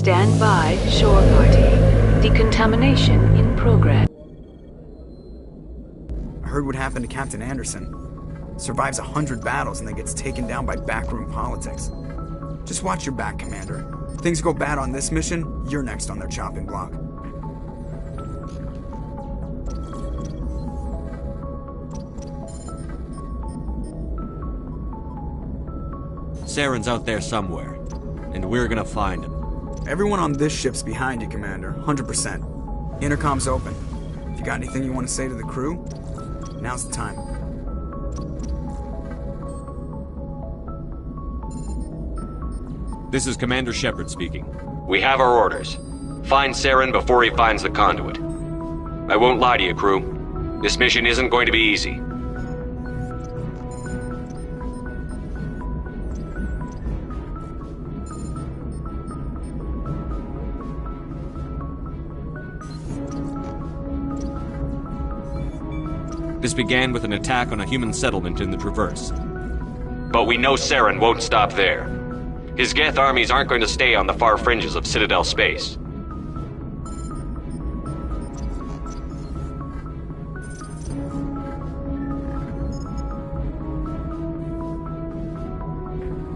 Stand by, shore party. Decontamination in progress. I heard what happened to Captain Anderson. Survives 100 battles and then gets taken down by backroom politics. Just watch your back, Commander. If things go bad on this mission, you're next on their chopping block. Saren's out there somewhere, and we're gonna find him. Everyone on this ship's behind you, Commander. 100%. Intercom's open. If you got anything you want to say to the crew, now's the time. This is Commander Shepard speaking. We have our orders. Find Saren before he finds the conduit. I won't lie to you, crew. This mission isn't going to be easy. This began with an attack on a human settlement in the Traverse. But we know Saren won't stop there. His Geth armies aren't going to stay on the far fringes of Citadel space.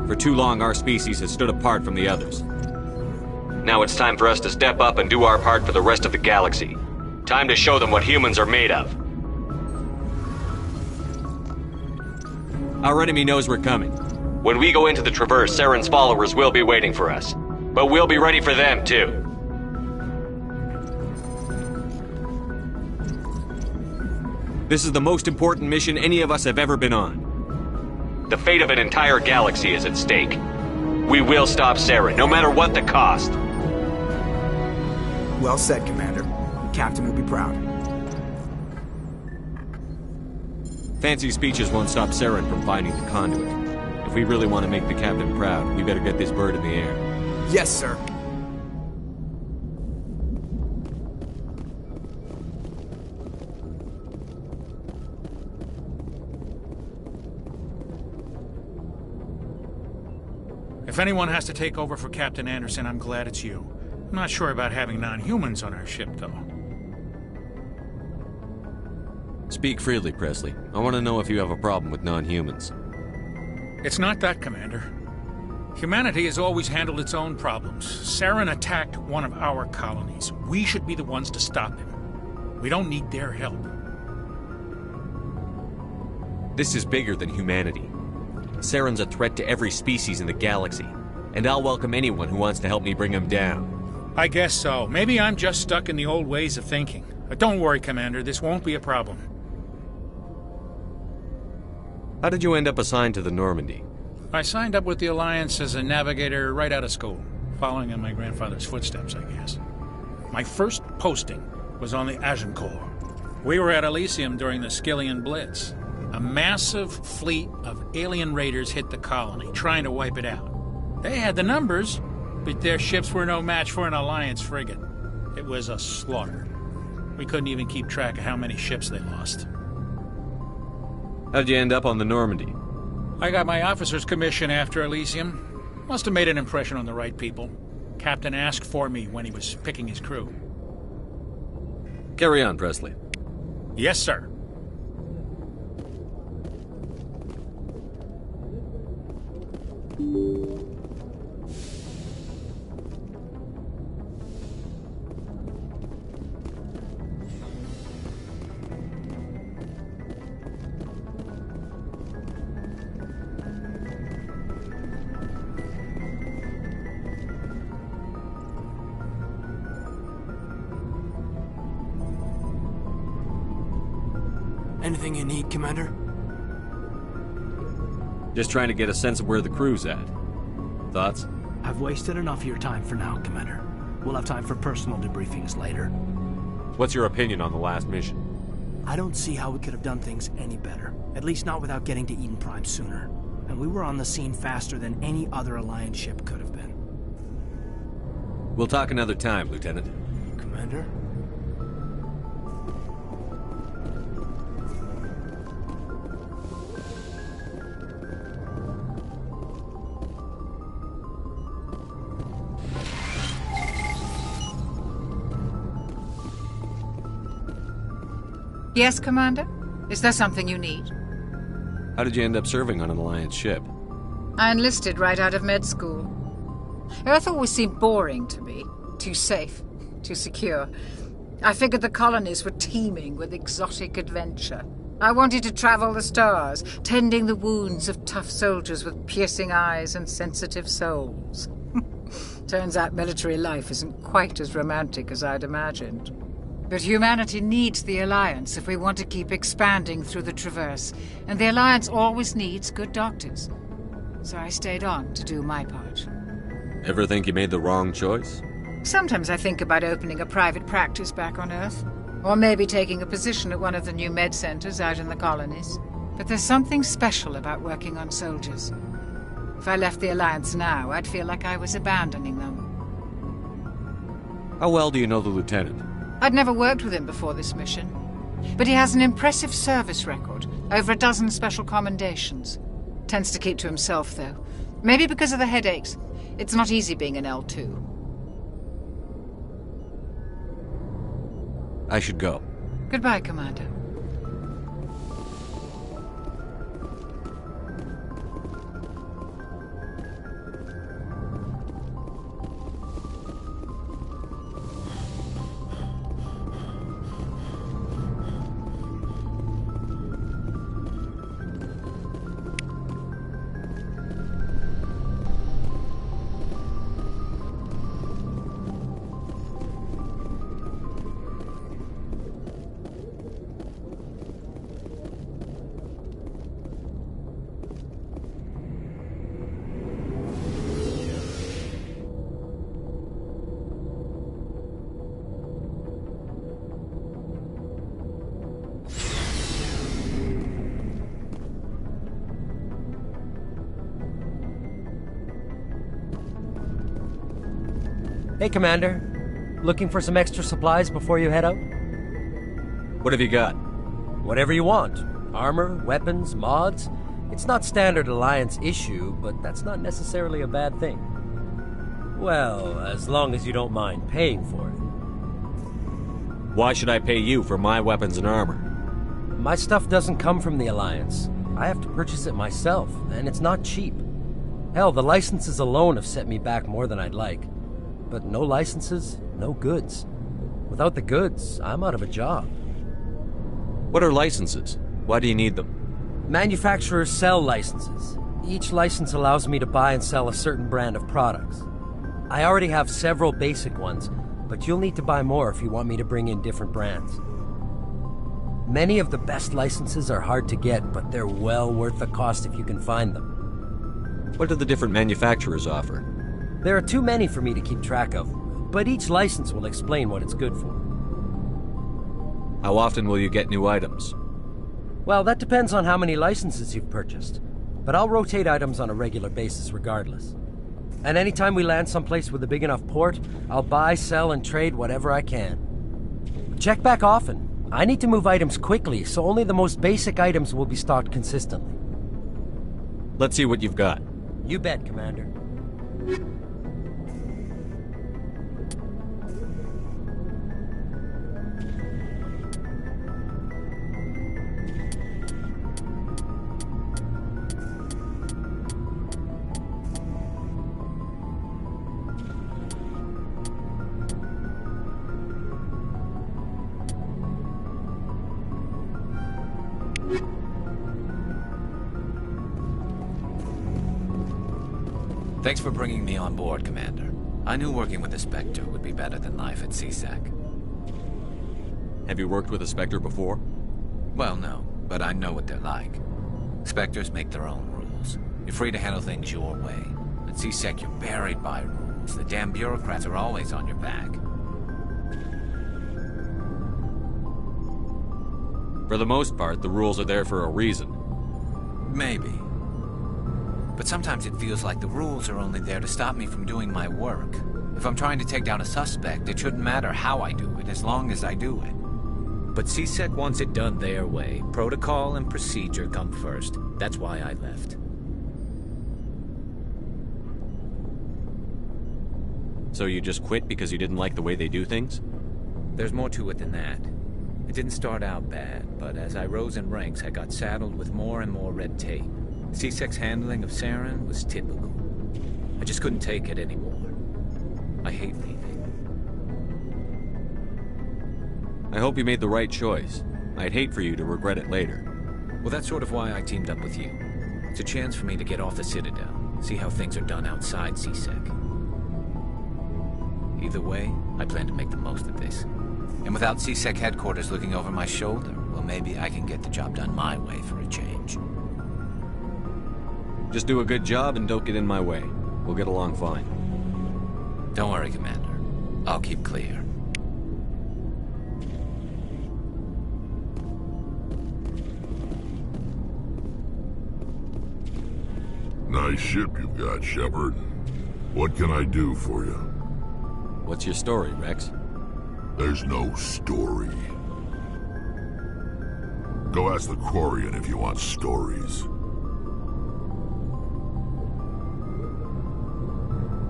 For too long, our species has stood apart from the others. Now it's time for us to step up and do our part for the rest of the galaxy. Time to show them what humans are made of. Our enemy knows we're coming. When we go into the Traverse, Saren's followers will be waiting for us. But we'll be ready for them, too. This is the most important mission any of us have ever been on. The fate of an entire galaxy is at stake. We will stop Saren, no matter what the cost. Well said, Commander. The Captain will be proud. Fancy speeches won't stop Saren from finding the conduit. If we really want to make the Captain proud, we better get this bird in the air. Yes, sir. If anyone has to take over for Captain Anderson, I'm glad it's you. I'm not sure about having non-humans on our ship, though. Speak freely, Presley. I want to know if you have a problem with non-humans. It's not that, Commander. Humanity has always handled its own problems. Saren attacked one of our colonies. We should be the ones to stop him. We don't need their help. This is bigger than humanity. Saren's a threat to every species in the galaxy, and I'll welcome anyone who wants to help me bring him down. I guess so. Maybe I'm just stuck in the old ways of thinking. But don't worry, Commander. This won't be a problem. How did you end up assigned to the Normandy? I signed up with the Alliance as a navigator right out of school, following in my grandfather's footsteps, I guess. My first posting was on the Agincourt. We were at Elysium during the Skillian Blitz. A massive fleet of alien raiders hit the colony, trying to wipe it out. They had the numbers, but their ships were no match for an Alliance frigate. It was a slaughter. We couldn't even keep track of how many ships they lost. How'd you end up on the Normandy? I got my officer's commission after Elysium. Must have made an impression on the right people. Captain asked for me when he was picking his crew. Carry on, Presley. Yes, sir. Anything you need, Commander? Just trying to get a sense of where the crew's at. Thoughts? I've wasted enough of your time for now, Commander. We'll have time for personal debriefings later. What's your opinion on the last mission? I don't see how we could have done things any better. At least not without getting to Eden Prime sooner. And we were on the scene faster than any other Alliance ship could have been. We'll talk another time, Lieutenant. Commander? Yes, Commander? Is there something you need? How did you end up serving on an Alliance ship? I enlisted right out of med school. Earth always seemed boring to me. Too safe, too secure. I figured the colonies were teeming with exotic adventure. I wanted to travel the stars, tending the wounds of tough soldiers with piercing eyes and sensitive souls. Turns out military life isn't quite as romantic as I'd imagined. But humanity needs the Alliance if we want to keep expanding through the Traverse, and the Alliance always needs good doctors. So I stayed on to do my part. Ever think you made the wrong choice? Sometimes I think about opening a private practice back on Earth, or maybe taking a position at one of the new med centers out in the colonies. But there's something special about working on soldiers. If I left the Alliance now, I'd feel like I was abandoning them. How well do you know the Lieutenant? I'd never worked with him before this mission, but he has an impressive service record, over a dozen special commendations. Tends to keep to himself, though. Maybe because of the headaches. It's not easy being an L2. I should go. Goodbye, Commander. Hey, Commander. Looking for some extra supplies before you head out? What have you got? Whatever you want. Armor, weapons, mods. It's not standard Alliance issue, but that's not necessarily a bad thing. Well, as long as you don't mind paying for it. Why should I pay you for my weapons and armor? My stuff doesn't come from the Alliance. I have to purchase it myself, and it's not cheap. Hell, the licenses alone have set me back more than I'd like. But no licenses, no goods. Without the goods, I'm out of a job. What are licenses? Why do you need them? Manufacturers sell licenses. Each license allows me to buy and sell a certain brand of products. I already have several basic ones, but you'll need to buy more if you want me to bring in different brands. Many of the best licenses are hard to get, but they're well worth the cost if you can find them. What do the different manufacturers offer? There are too many for me to keep track of, but each license will explain what it's good for. How often will you get new items? Well, that depends on how many licenses you've purchased, but I'll rotate items on a regular basis regardless. And anytime we land someplace with a big enough port, I'll buy, sell, and trade whatever I can. Check back often. I need to move items quickly, so only the most basic items will be stocked consistently. Let's see what you've got. You bet, Commander. Thanks for bringing me on board, Commander. I knew working with the Spectre would be better than life at CSEC. Have you worked with a Spectre before? Well, no, but I know what they're like. Spectres make their own rules. You're free to handle things your way. At CSEC, you're buried by rules. The damn bureaucrats are always on your back. For the most part, the rules are there for a reason. Maybe. But sometimes it feels like the rules are only there to stop me from doing my work. If I'm trying to take down a suspect, it shouldn't matter how I do it, as long as I do it. But CSEC wants it done their way. Protocol and procedure come first. That's why I left. So you just quit because you didn't like the way they do things? There's more to it than that. It didn't start out bad, but as I rose in ranks, I got saddled with more and more red tape. C-Sec's handling of Saren was typical. I just couldn't take it anymore. I hate leaving. I hope you made the right choice. I'd hate for you to regret it later. Well, that's sort of why I teamed up with you. It's a chance for me to get off the Citadel, see how things are done outside C-Sec. Either way, I plan to make the most of this. And without C-Sec headquarters looking over my shoulder, well, maybe I can get the job done my way for a change. Just do a good job and don't get in my way. We'll get along fine. Don't worry, Commander. I'll keep clear. Nice ship you've got, Shepard. What can I do for you? What's your story, Rex? There's no story. Go ask the Quarian if you want stories.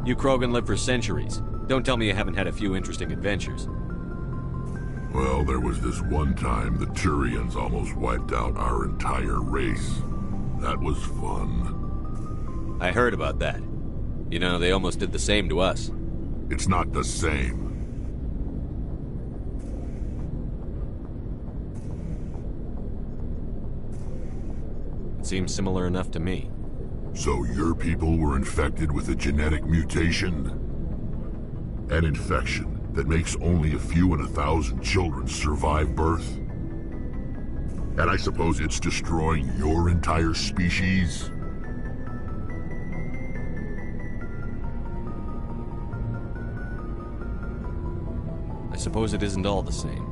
You Krogan live for centuries. Don't tell me you haven't had a few interesting adventures. Well, there was this one time the Turians almost wiped out our entire race. That was fun. I heard about that. You know, they almost did the same to us. It's not the same. It seems similar enough to me. So your people were infected with a genetic mutation? An infection that makes only a few in 1,000 children survive birth? And I suppose it's destroying your entire species? I suppose it isn't all the same.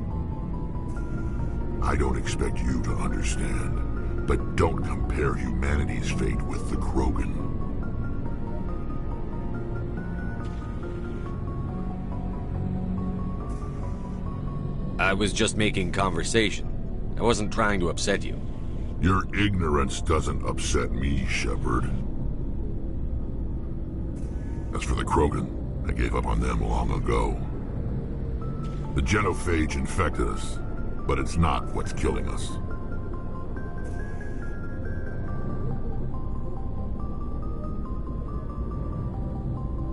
I don't expect you to understand, but don't compare humanity's fate with the Krogan. I was just making conversation. I wasn't trying to upset you. Your ignorance doesn't upset me, Shepard. As for the Krogan, I gave up on them long ago. The genophage infected us, but it's not what's killing us.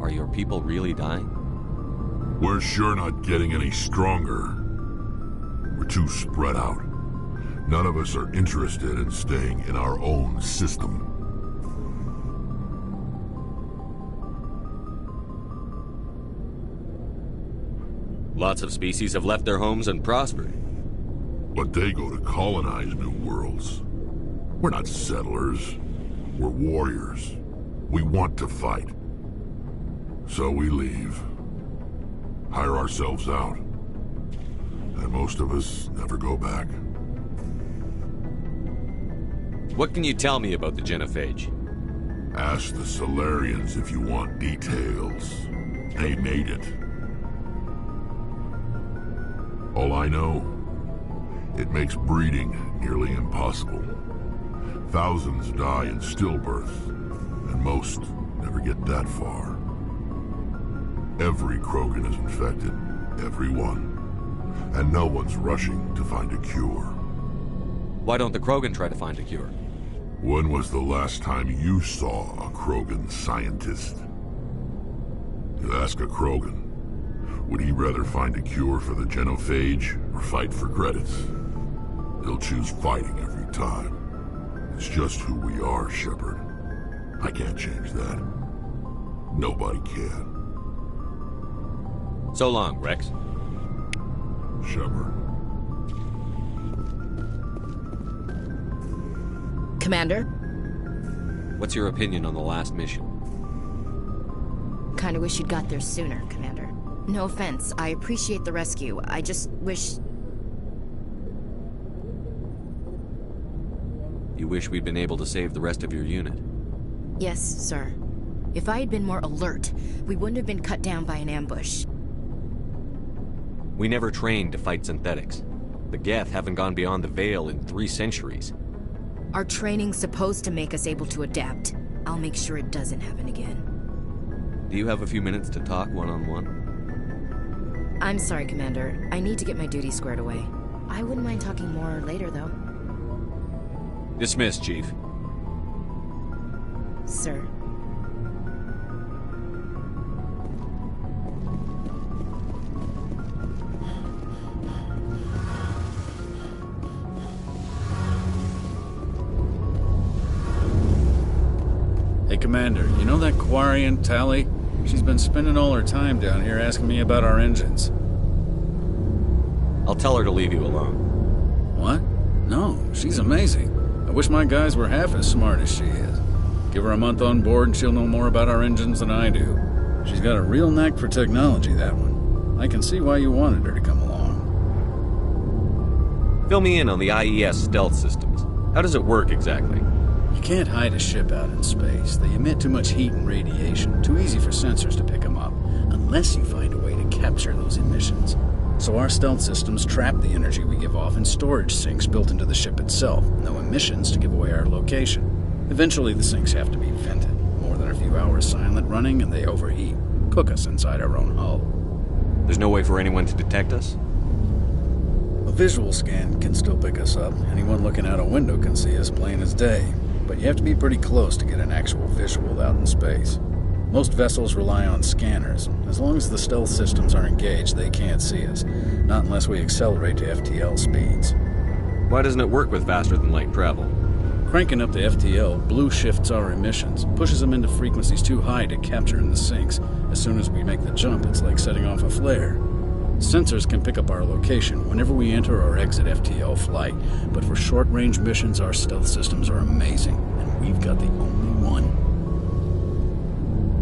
Are your people really dying? We're sure not getting any stronger. We're too spread out. None of us are interested in staying in our own system. Lots of species have left their homes and prospered. But they go to colonize new worlds. We're not settlers. We're warriors. We want to fight. So we leave. Hire ourselves out. And most of us never go back. What can you tell me about the genophage? Ask the Solarians if you want details. They made it. All I know, it makes breeding nearly impossible. Thousands die in stillbirth, and most never get that far. Every Krogan is infected, every one. And no one's rushing to find a cure. Why don't the Krogan try to find a cure? When was the last time you saw a Krogan scientist? You ask a Krogan, would he rather find a cure for the genophage or fight for credits? He'll choose fighting every time. It's just who we are, Shepard. I can't change that. Nobody can. So long, Rex. Shepard. Commander? What's your opinion on the last mission? Kinda wish you'd got there sooner, Commander. No offense, I appreciate the rescue. I just wish... You wish we'd been able to save the rest of your unit? Yes, sir. If I had been more alert, we wouldn't have been cut down by an ambush. We never trained to fight synthetics. The Geth haven't gone beyond the Veil in 3 centuries. Our training's supposed to make us able to adapt. I'll make sure it doesn't happen again. Do you have a few minutes to talk one-on-one? I'm sorry, Commander. I need to get my duty squared away. I wouldn't mind talking more later, though. Dismissed, Chief. Sir. Hey, Commander, you know that Quarian, Tally? She's been spending all her time down here asking me about our engines. I'll tell her to leave you alone. What? No, she's amazing. I wish my guys were half as smart as she is. Give her a month on board and she'll know more about our engines than I do. She's got a real knack for technology, that one. I can see why you wanted her to come along. Fill me in on the IES stealth systems. How does it work exactly? You can't hide a ship out in space. They emit too much heat and radiation. Too easy for sensors to pick them up, unless you find a way to capture those emissions. So our stealth systems trap the energy we give off in storage sinks built into the ship itself. No emissions to give away our location. Eventually the sinks have to be vented. More than a few hours silent running and they overheat. Cook us inside our own hull. There's no way for anyone to detect us? A visual scan can still pick us up. Anyone looking out a window can see us plain as day. But you have to be pretty close to get an actual visual out in space. Most vessels rely on scanners. As long as the stealth systems are engaged, they can't see us. Not unless we accelerate to FTL speeds. Why doesn't it work with faster-than-light travel? Cranking up to FTL blue shifts our emissions, pushes them into frequencies too high to capture in the sinks. As soon as we make the jump, it's like setting off a flare. Sensors can pick up our location whenever we enter or exit FTL flight, but for short-range missions, our stealth systems are amazing, and we've got the only one.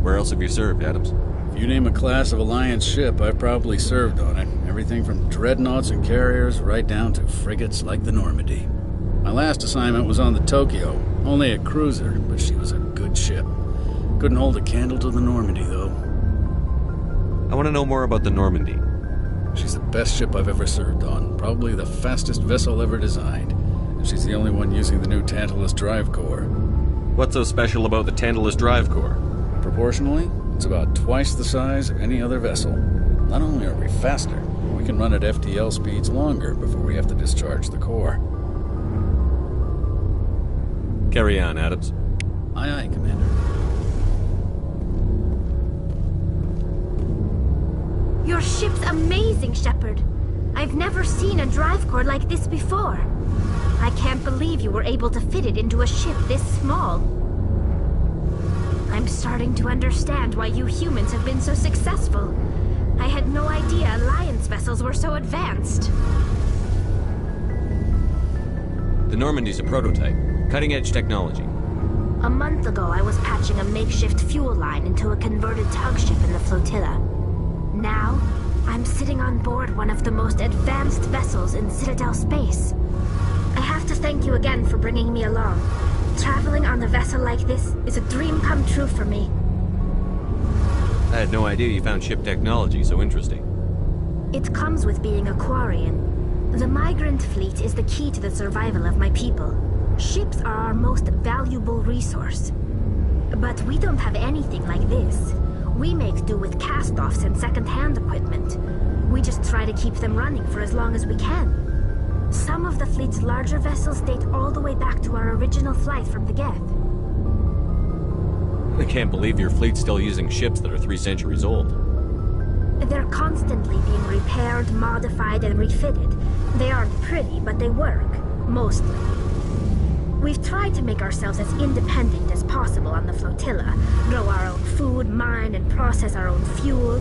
Where else have you served, Adams? If you name a class of Alliance ship, I've probably served on it. Everything from dreadnoughts and carriers right down to frigates like the Normandy. My last assignment was on the Tokyo, only a cruiser, but she was a good ship. Couldn't hold a candle to the Normandy, though. I want to know more about the Normandy. She's the best ship I've ever served on, probably the fastest vessel ever designed. And she's the only one using the new Tantalus drive core. What's so special about the Tantalus drive core? Proportionally, it's about twice the size of any other vessel. Not only are we faster, we can run at FTL speeds longer before we have to discharge the core. Carry on, Adams. Aye, aye, Commander. Your ship's amazing, Shepard. I've never seen a drive core like this before. I can't believe you were able to fit it into a ship this small. I'm starting to understand why you humans have been so successful. I had no idea Alliance vessels were so advanced. The Normandy's a prototype. Cutting-edge technology. A month ago, I was patching a makeshift fuel line into a converted tug ship in the flotilla. Now, I'm sitting on board one of the most advanced vessels in Citadel space. I have to thank you again for bringing me along. Traveling on a vessel like this is a dream come true for me. I had no idea you found ship technology so interesting. It comes with being a Quarian. The migrant fleet is the key to the survival of my people. Ships are our most valuable resource. But we don't have anything like this. We make do with cast-offs and second-hand equipment. We just try to keep them running for as long as we can. Some of the fleet's larger vessels date all the way back to our original flight from the Geth. I can't believe your fleet's still using ships that are 3 centuries old. They're constantly being repaired, modified, and refitted. They aren't pretty, but they work. Mostly. We've tried to make ourselves as independent as possible on the flotilla, grow our own food, mine, and process our own fuel.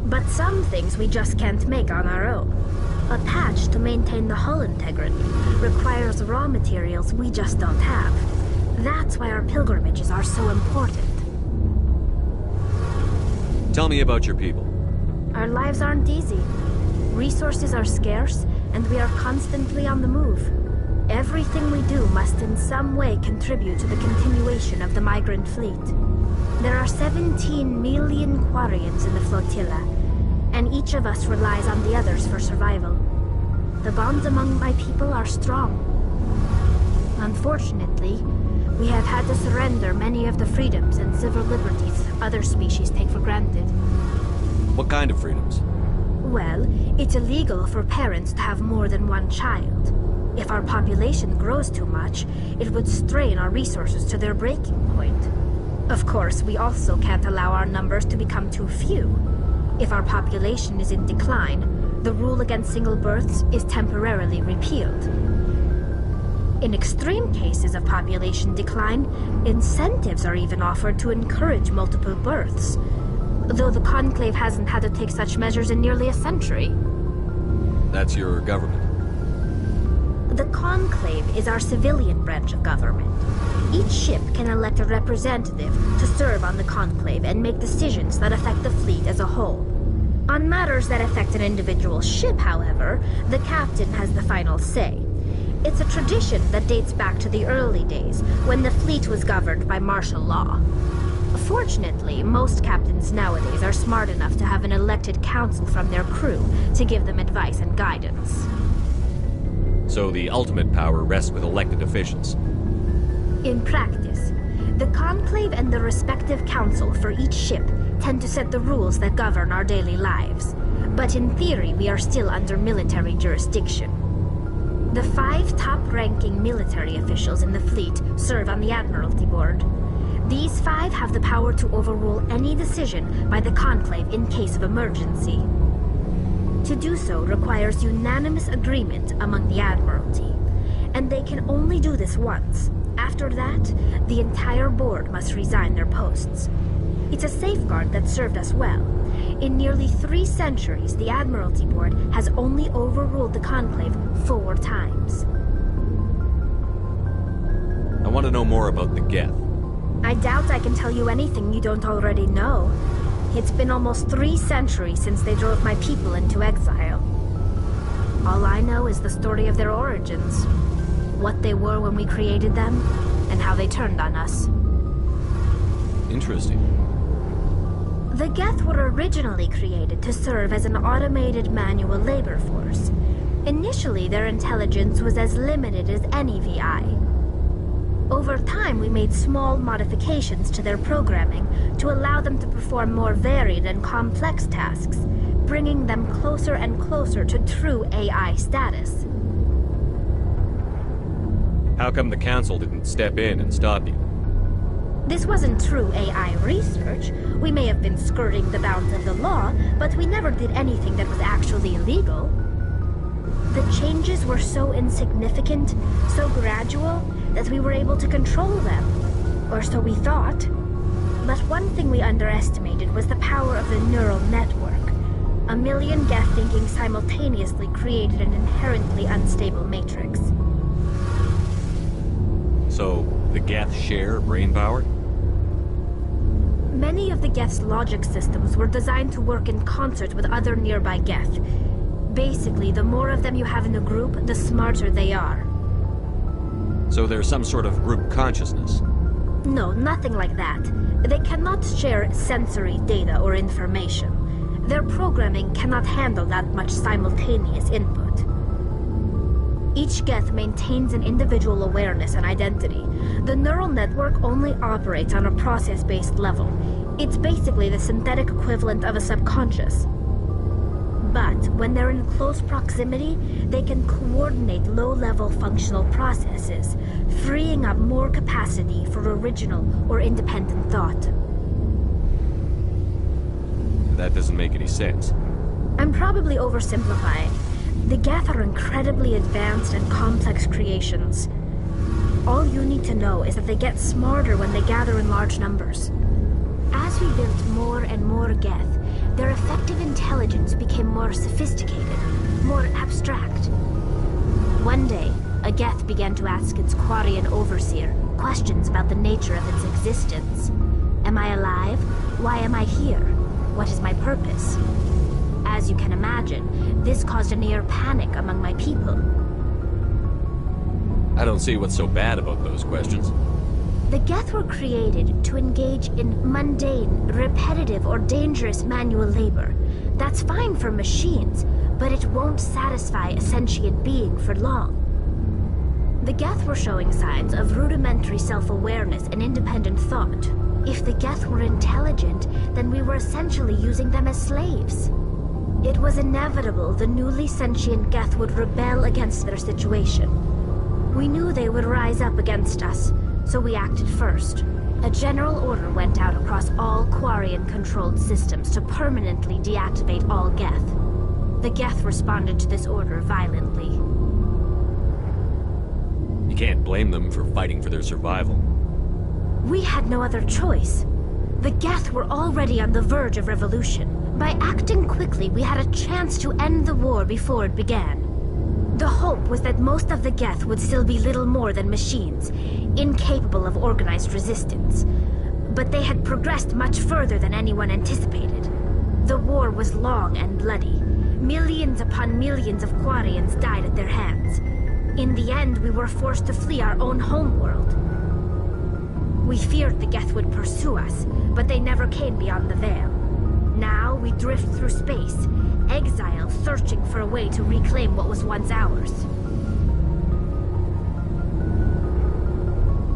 But some things we just can't make on our own. A patch to maintain the hull integrity requires raw materials we just don't have. That's why our pilgrimages are so important. Tell me about your people. Our lives aren't easy. Resources are scarce, and we are constantly on the move. Everything we do must in some way contribute to the continuation of the migrant fleet. There are 17 million Quarians in the flotilla, and each of us relies on the others for survival. The bonds among my people are strong. Unfortunately, we have had to surrender many of the freedoms and civil liberties other species take for granted. What kind of freedoms? Well, it's illegal for parents to have more than one child. If our population grows too much, it would strain our resources to their breaking point. Of course, we also can't allow our numbers to become too few. If our population is in decline, the rule against single births is temporarily repealed. In extreme cases of population decline, incentives are even offered to encourage multiple births, though the Conclave hasn't had to take such measures in nearly a century. That's your government. The Conclave is our civilian branch of government. Each ship can elect a representative to serve on the Conclave and make decisions that affect the fleet as a whole. On matters that affect an individual ship, however, the captain has the final say. It's a tradition that dates back to the early days, when the fleet was governed by martial law. Fortunately, most captains nowadays are smart enough to have an elected council from their crew to give them advice and guidance. So the ultimate power rests with elected officials. In practice, the Conclave and the respective council for each ship tend to set the rules that govern our daily lives. But in theory, we are still under military jurisdiction. The 5 top-ranking military officials in the fleet serve on the Admiralty Board. These 5 have the power to overrule any decision by the Conclave in case of emergency. To do so requires unanimous agreement among the Admiralty, and they can only do this once. After that, the entire board must resign their posts. It's a safeguard that served us well. In nearly 3 centuries, the Admiralty Board has only overruled the Conclave 4 times. I want to know more about the Geth. I doubt I can tell you anything you don't already know. It's been almost 3 centuries since they drove my people into exile. All I know is the story of their origins, what they were when we created them, and how they turned on us. Interesting. The Geth were originally created to serve as an automated manual labor force. Initially, their intelligence was as limited as any VI. Over time, we made small modifications to their programming to allow them to perform more varied and complex tasks, bringing them closer and closer to true AI status. How come the Council didn't step in and stop you? This wasn't true AI research. We may have been skirting the bounds of the law, but we never did anything that was actually illegal. The changes were so insignificant, so gradual, that we were able to control them. Or so we thought. But one thing we underestimated was the power of the neural network. A million Geth thinking simultaneously created an inherently unstable matrix. So, the Geth share brain power? Many of the Geth's logic systems were designed to work in concert with other nearby Geth. Basically, the more of them you have in a group, the smarter they are. So there's some sort of group consciousness? No, nothing like that. They cannot share sensory data or information. Their programming cannot handle that much simultaneous input. Each Geth maintains an individual awareness and identity. The neural network only operates on a process-based level. It's basically the synthetic equivalent of a subconscious. But when they're in close proximity, they can coordinate low-level functional processes, freeing up more capacity for original or independent thought. That doesn't make any sense. I'm probably oversimplifying. The Geth are incredibly advanced and complex creations. All you need to know is that they get smarter when they gather in large numbers. As we built more and more Geth, their effective intelligence became more sophisticated, more abstract. One day, a Geth began to ask its Quarian overseer questions about the nature of its existence. Am I alive? Why am I here? What is my purpose? As you can imagine, this caused a near panic among my people. I don't see what's so bad about those questions. The Geth were created to engage in mundane, repetitive, or dangerous manual labor. That's fine for machines, but it won't satisfy a sentient being for long. The Geth were showing signs of rudimentary self-awareness and independent thought. If the Geth were intelligent, then we were essentially using them as slaves. It was inevitable the newly sentient Geth would rebel against their situation. We knew they would rise up against us, so we acted first. A general order went out across all Quarian-controlled systems to permanently deactivate all Geth. The Geth responded to this order violently. You can't blame them for fighting for their survival. We had no other choice. The Geth were already on the verge of revolution. By acting quickly, we had a chance to end the war before it began. The hope was that most of the Geth would still be little more than machines, incapable of organized resistance. But they had progressed much further than anyone anticipated. The war was long and bloody. Millions upon millions of Quarians died at their hands. In the end, we were forced to flee our own homeworld. We feared the Geth would pursue us, but they never came beyond the Veil. Now we drift through space, exile searching for a way to reclaim what was once ours.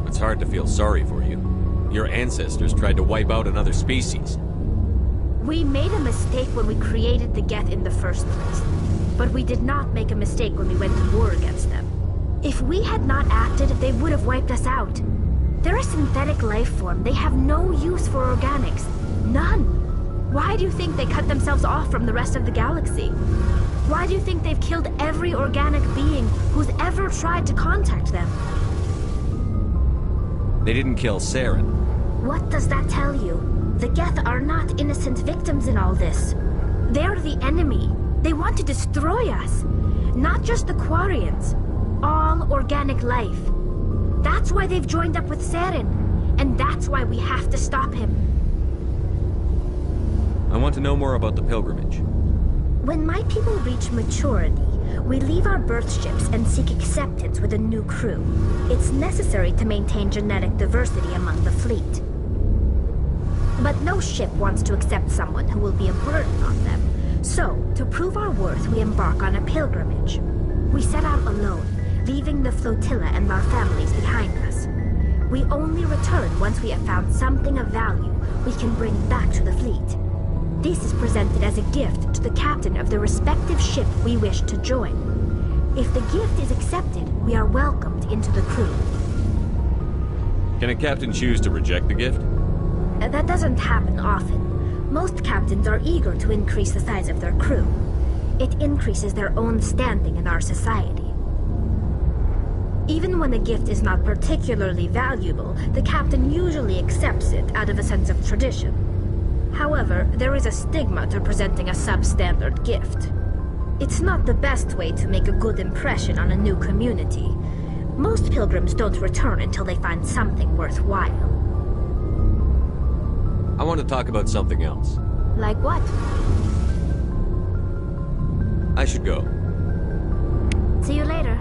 It's hard to feel sorry for you. Your ancestors tried to wipe out another species. We made a mistake when we created the Geth in the first place, but we did not make a mistake when we went to war against them. If we had not acted, they would have wiped us out. They're a synthetic life form. They have no use for organics. None. Why do you think they cut themselves off from the rest of the galaxy? Why do you think they've killed every organic being who's ever tried to contact them? They didn't kill Saren. What does that tell you? The Geth are not innocent victims in all this. They're the enemy. They want to destroy us. Not just the Quarians. All organic life. That's why they've joined up with Saren. And that's why we have to stop him. I want to know more about the pilgrimage. When my people reach maturity, we leave our birth ships and seek acceptance with a new crew. It's necessary to maintain genetic diversity among the fleet. But no ship wants to accept someone who will be a burden on them. So, to prove our worth, we embark on a pilgrimage. We set out alone, leaving the flotilla and our families behind us. We only return once we have found something of value we can bring back to the fleet. This is presented as a gift to the captain of the respective ship we wish to join. If the gift is accepted, we are welcomed into the crew. Can a captain choose to reject the gift? That doesn't happen often. Most captains are eager to increase the size of their crew. It increases their own standing in our society. Even when a gift is not particularly valuable, the captain usually accepts it out of a sense of tradition. However, there is a stigma to presenting a substandard gift. It's not the best way to make a good impression on a new community. Most pilgrims don't return until they find something worthwhile. I want to talk about something else. Like what? I should go. See you later.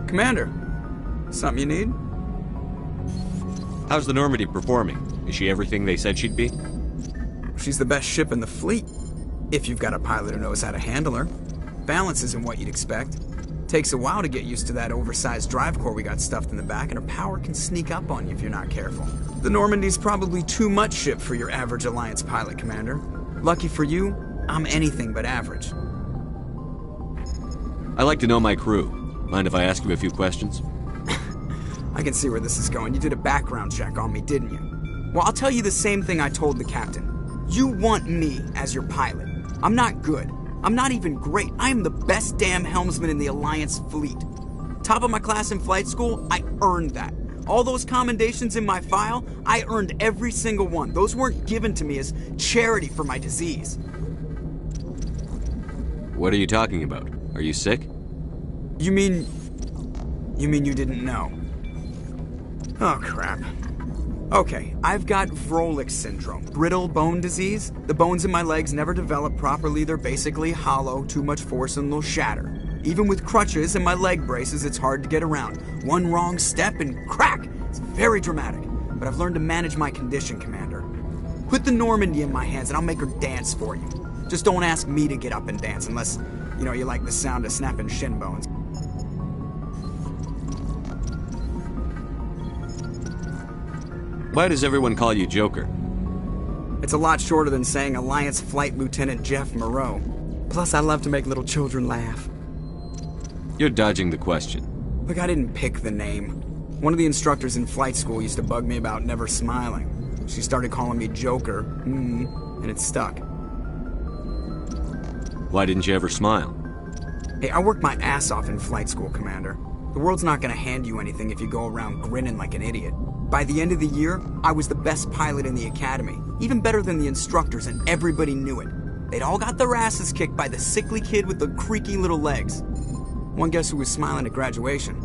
Commander, something you need? How's the Normandy performing? Is she everything they said she'd be? She's the best ship in the fleet, if you've got a pilot who knows how to handle her. Balance isn't what you'd expect. Takes a while to get used to that oversized drive core we got stuffed in the back, and her power can sneak up on you if you're not careful. The Normandy's probably too much ship for your average Alliance pilot, Commander. Lucky for you, I'm anything but average. I like to know my crew. Mind if I ask you a few questions? I can see where this is going. You did a background check on me, didn't you? Well, I'll tell you the same thing I told the captain. You want me as your pilot. I'm not good. I'm not even great. I am the best damn helmsman in the Alliance fleet. Top of my class in flight school, I earned that. All those commendations in my file, I earned every single one. Those weren't given to me as charity for my disease. What are you talking about? Are you sick? You mean you didn't know? Oh, crap. Okay, I've got Vrolik syndrome, brittle bone disease. The bones in my legs never develop properly. They're basically hollow, too much force and they'll shatter. Even with crutches and my leg braces, it's hard to get around. One wrong step and crack! It's very dramatic. But I've learned to manage my condition, Commander. Put the Normandy in my hands and I'll make her dance for you. Just don't ask me to get up and dance unless, you like the sound of snapping shin bones. Why does everyone call you Joker? It's a lot shorter than saying Alliance Flight Lieutenant Jeff Moreau. Plus, I love to make little children laugh. You're dodging the question. Look, I didn't pick the name. One of the instructors in flight school used to bug me about never smiling. She started calling me Joker, and it stuck. Why didn't you ever smile? Hey, I worked my ass off in flight school, Commander. The world's not gonna hand you anything if you go around grinning like an idiot. By the end of the year, I was the best pilot in the academy, even better than the instructors, and everybody knew it. They'd all got their asses kicked by the sickly kid with the creaky little legs. One guess who was smiling at graduation?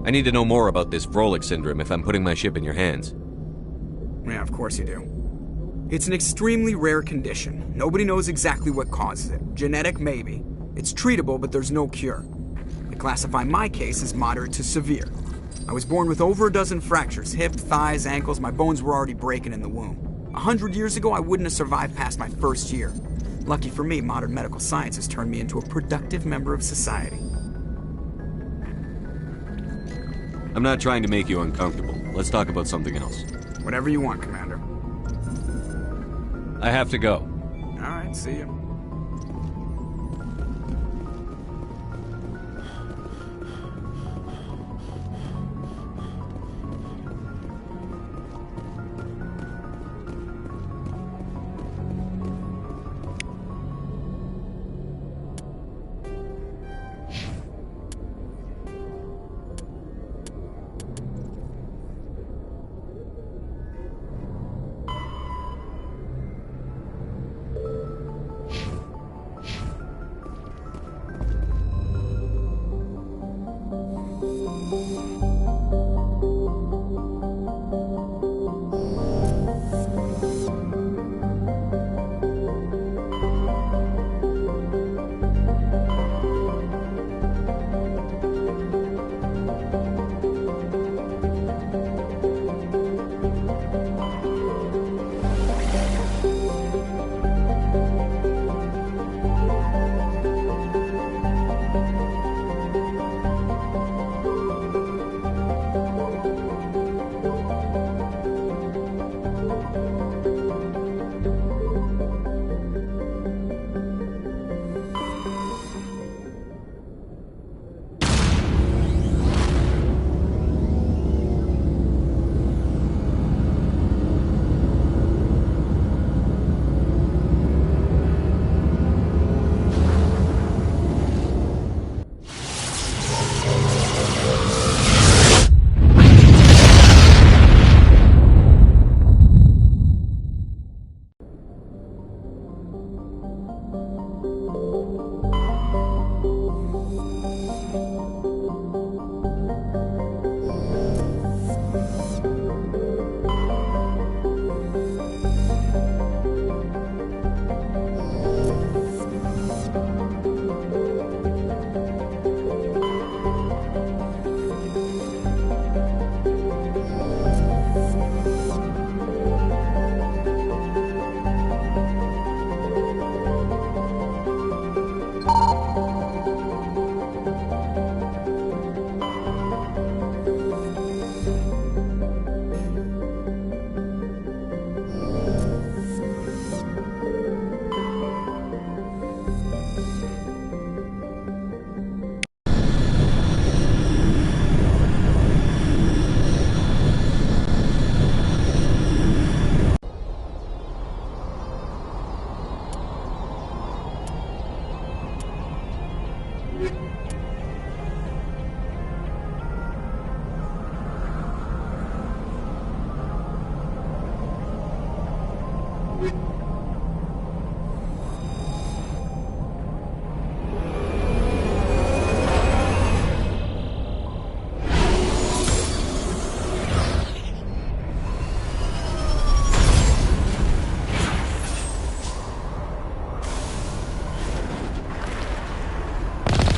I need to know more about this Vrolik syndrome if I'm putting my ship in your hands. Yeah, of course you do. It's an extremely rare condition. Nobody knows exactly what causes it. Genetic, maybe. It's treatable, but there's no cure. I classify my case as moderate to severe. I was born with over a dozen fractures, hip, thighs, ankles. My bones were already breaking in the womb. 100 years ago, I wouldn't have survived past my first year. Lucky for me, modern medical science has turned me into a productive member of society. I'm not trying to make you uncomfortable. Let's talk about something else. Whatever you want, Commander. I have to go. All right, see you.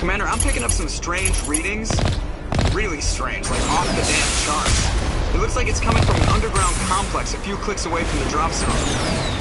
Commander, I'm picking up some strange readings. Really strange, like off the damn charts. It looks like it's coming from an underground complex a few clicks away from the drop zone.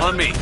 On me.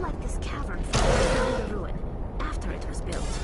like this cavern further down the ruin, after it was built.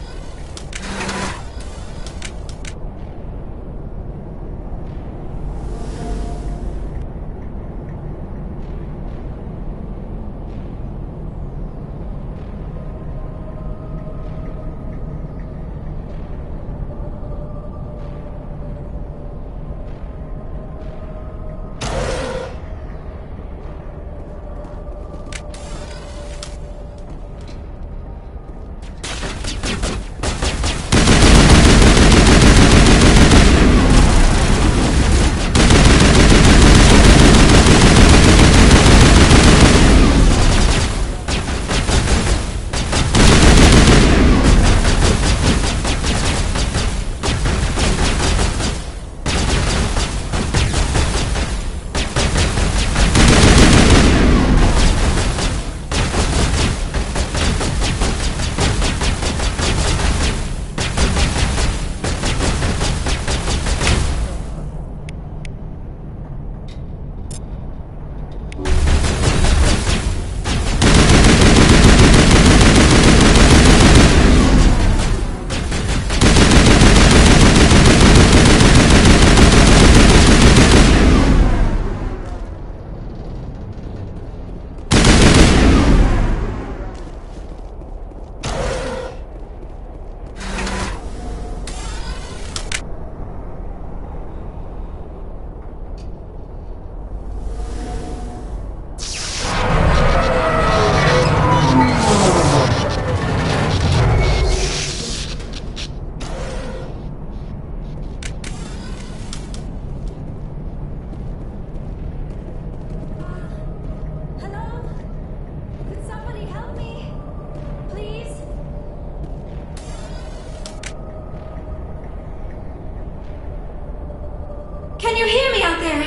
Can you hear me out there?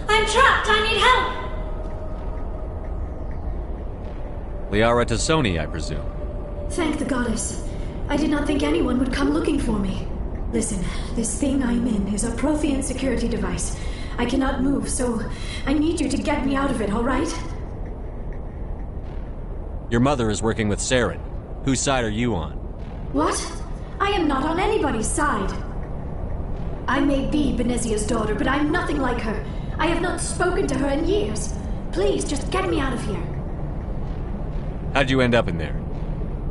I'm trapped. I need help. Liara Tassoni, I presume. Thank the goddess. I did not think anyone would come looking for me. Listen, this thing I'm in is a Prothean security device. I cannot move, so I need you to get me out of it, all right? Your mother is working with Saren. Whose side are you on? What? I am not on anybody's side. I may be Benezia's daughter, but I'm nothing like her. I have not spoken to her in years. Please, just get me out of here. How'd you end up in there?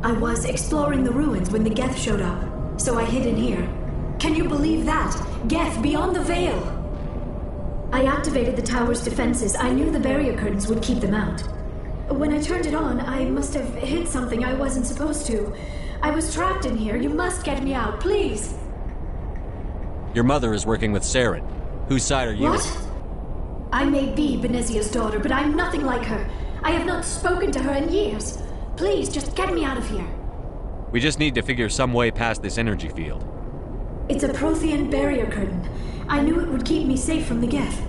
I was exploring the ruins when the Geth showed up, so I hid in here. Can you believe that? Geth beyond the veil! I activated the tower's defenses. I knew the barrier curtains would keep them out. When I turned it on, I must have hit something I wasn't supposed to. I was trapped in here. You must get me out, please! Your mother is working with Saren. Whose side are you on? What? I may be Benezia's daughter, but I'm nothing like her. I have not spoken to her in years. Please, just get me out of here. We just need to figure some way past this energy field. It's a Prothean barrier curtain. I knew it would keep me safe from the Geth.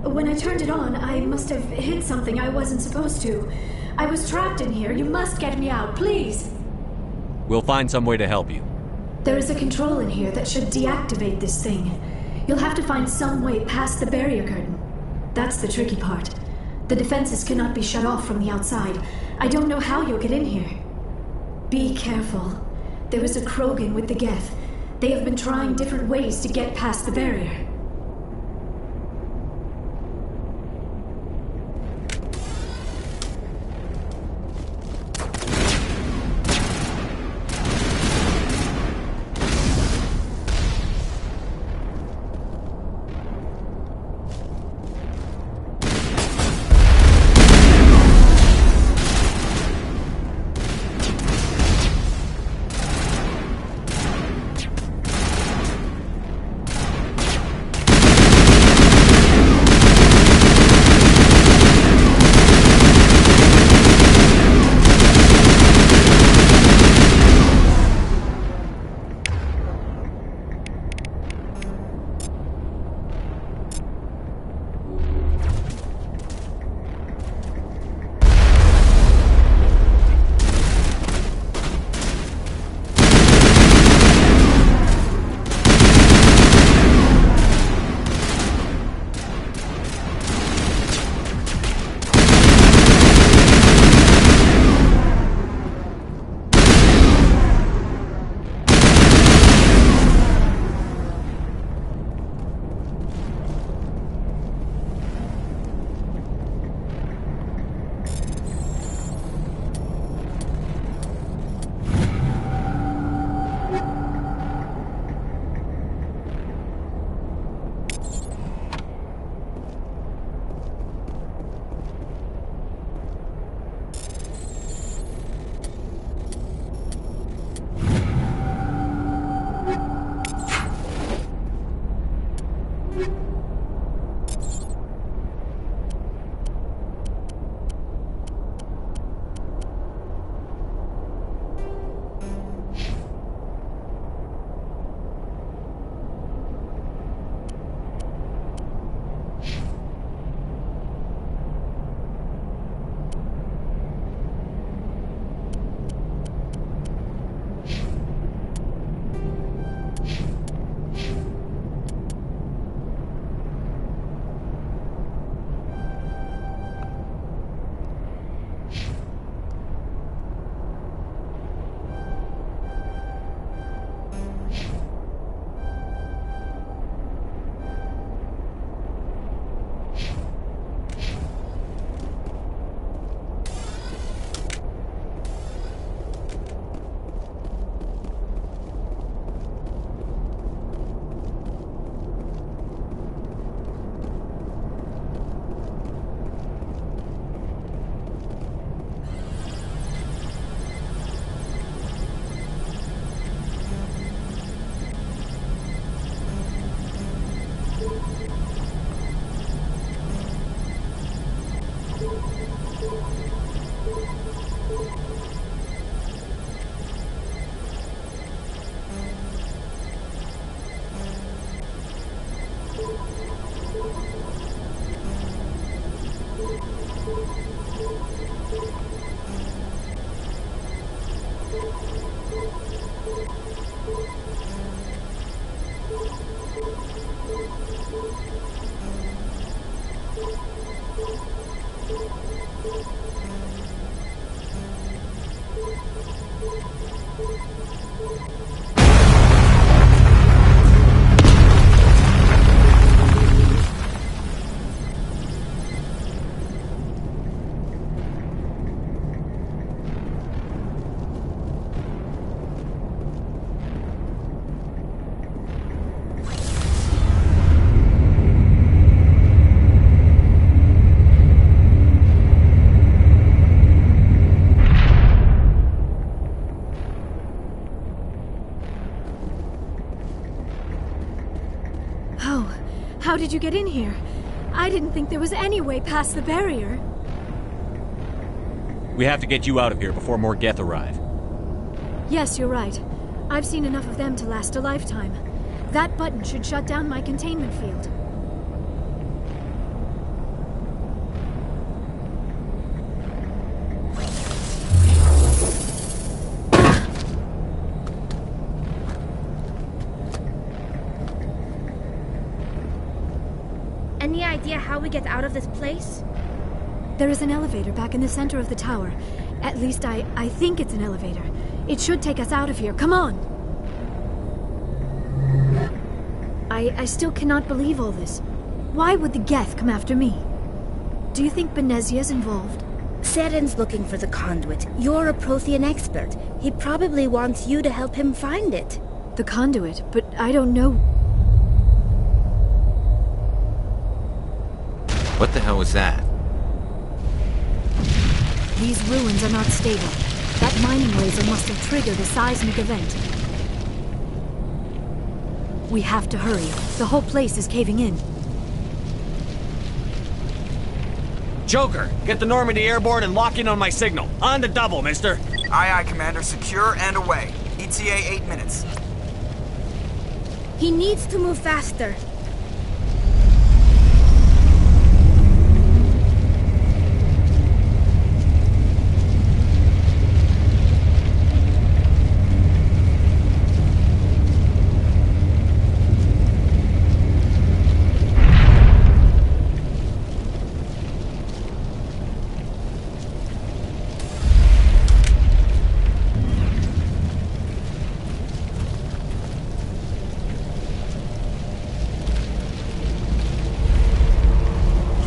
When I turned it on, I must have hit something I wasn't supposed to. I was trapped in here. You must get me out, please. We'll find some way to help you. There is a control in here that should deactivate this thing. You'll have to find some way past the barrier curtain. That's the tricky part. The defenses cannot be shut off from the outside. I don't know how you'll get in here. Be careful. There is a Krogan with the Geth. They have been trying different ways to get past the barrier. How did you get in here? I didn't think there was any way past the barrier. We have to get you out of here before more Geth arrive. Yes, you're right. I've seen enough of them to last a lifetime. That button should shut down my containment field. Any idea how we get out of this place? There is an elevator back in the center of the tower. At least I think it's an elevator. It should take us out of here. Come on! I still cannot believe all this. Why would the Geth come after me? Do you think Benezia's involved? Seren's looking for the conduit. You're a Prothean expert. He probably wants you to help him find it. The conduit? But I don't know... What the hell was that? These ruins are not stable. That mining laser must have triggered a seismic event. We have to hurry. The whole place is caving in. Joker, get the Normandy airborne and lock in on my signal. On the double, mister. Aye, aye, Commander. Secure and away. ETA 8 minutes. He needs to move faster.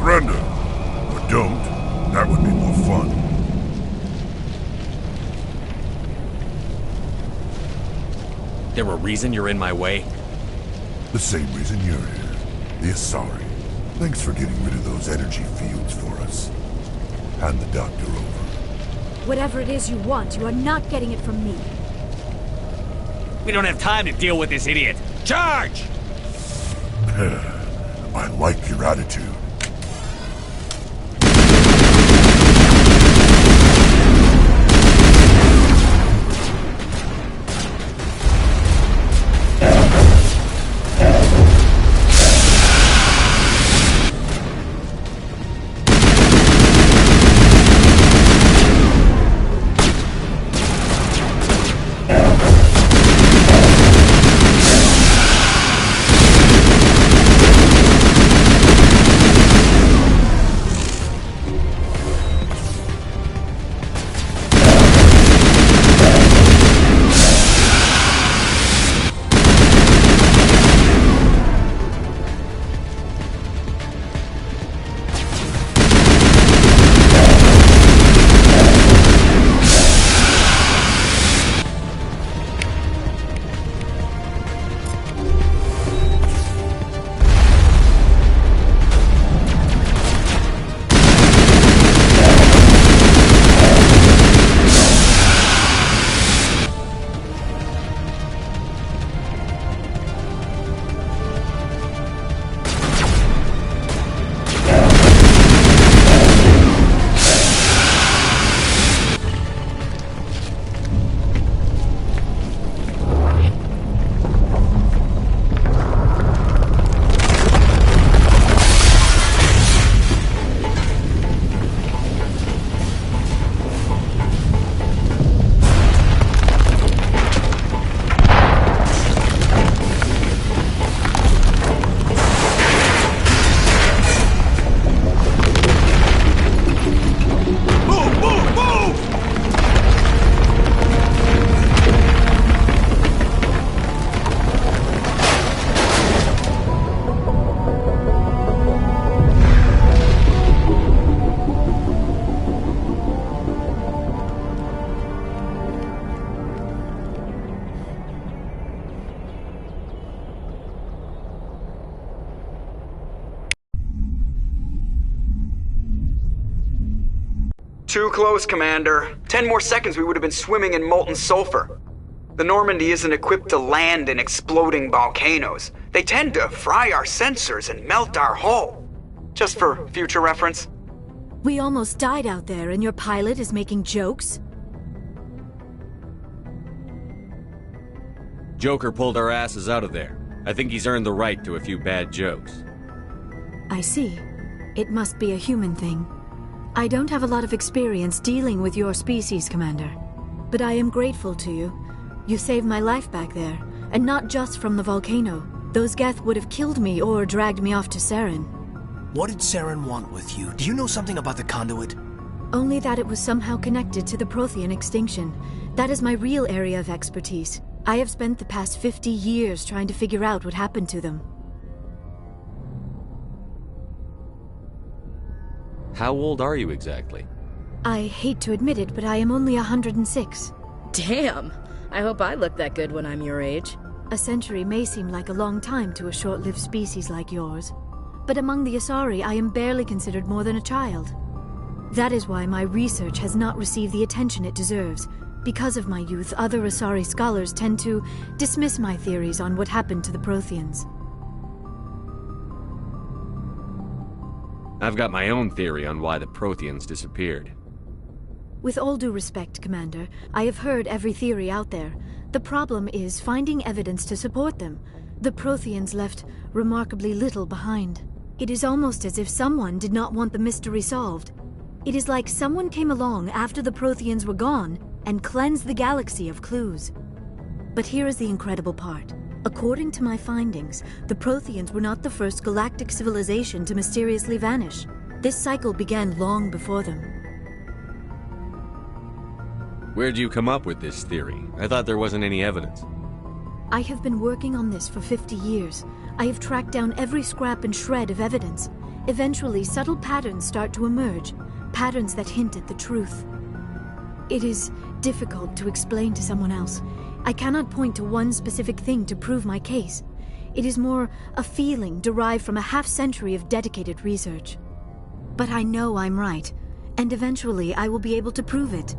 Surrender. Or don't. That would be more fun. There a reason you're in my way? The same reason you're here. The Asari. Thanks for getting rid of those energy fields for us. Hand the doctor over. Whatever it is you want, you are not getting it from me. We don't have time to deal with this idiot. Charge! I like your attitude. Too close, Commander. 10 more seconds we would have been swimming in molten sulfur. The Normandy isn't equipped to land in exploding volcanoes. They tend to fry our sensors and melt our hull. Just for future reference. We almost died out there, and your pilot is making jokes? Joker pulled our asses out of there. I think he's earned the right to a few bad jokes. I see. It must be a human thing. I don't have a lot of experience dealing with your species, Commander. But I am grateful to you. You saved my life back there, and not just from the volcano. Those Geth would have killed me or dragged me off to Saren. What did Saren want with you? Do you know something about the conduit? Only that it was somehow connected to the Prothean extinction. That is my real area of expertise. I have spent the past 50 years trying to figure out what happened to them. How old are you exactly? I hate to admit it, but I am only 106. Damn! I hope I look that good when I'm your age. A century may seem like a long time to a short-lived species like yours. But among the Asari, I am barely considered more than a child. That is why my research has not received the attention it deserves. Because of my youth, other Asari scholars tend to dismiss my theories on what happened to the Protheans. I've got my own theory on why the Protheans disappeared. With all due respect, Commander, I have heard every theory out there. The problem is finding evidence to support them. The Protheans left remarkably little behind. It is almost as if someone did not want the mystery solved. It is like someone came along after the Protheans were gone and cleansed the galaxy of clues. But here is the incredible part. According to my findings, the Protheans were not the first galactic civilization to mysteriously vanish. This cycle began long before them. Where'd you come up with this theory? I thought there wasn't any evidence. I have been working on this for 50 years. I have tracked down every scrap and shred of evidence. Eventually, subtle patterns start to emerge, patterns that hint at the truth. It is difficult to explain to someone else. I cannot point to one specific thing to prove my case. It is more a feeling derived from a half-century of dedicated research. But I know I'm right, and eventually I will be able to prove it.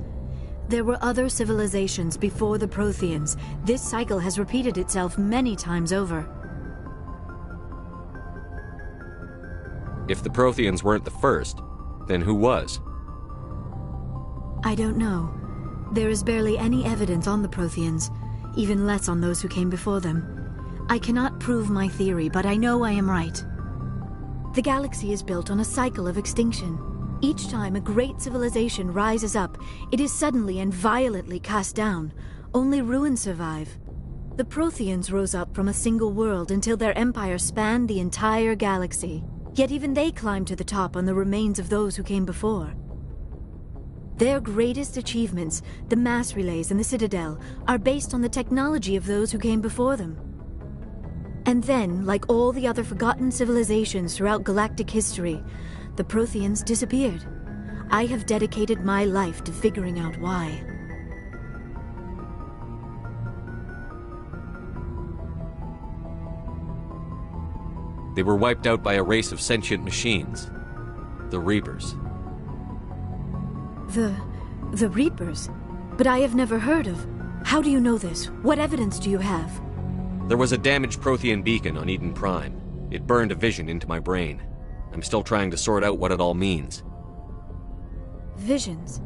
There were other civilizations before the Protheans. This cycle has repeated itself many times over. If the Protheans weren't the first, then who was? I don't know. There is barely any evidence on the Protheans, even less on those who came before them. I cannot prove my theory, but I know I am right. The galaxy is built on a cycle of extinction. Each time a great civilization rises up, it is suddenly and violently cast down. Only ruins survive. The Protheans rose up from a single world until their empire spanned the entire galaxy. Yet even they climbed to the top on the remains of those who came before. Their greatest achievements, the mass relays and the Citadel, are based on the technology of those who came before them. And then, like all the other forgotten civilizations throughout galactic history, the Protheans disappeared. I have dedicated my life to figuring out why. They were wiped out by a race of sentient machines. The Reapers. The Reapers? But I have never heard of. How do you know this? What evidence do you have? There was a damaged Prothean beacon on Eden Prime. It burned a vision into my brain. I'm still trying to sort out what it all means. Visions?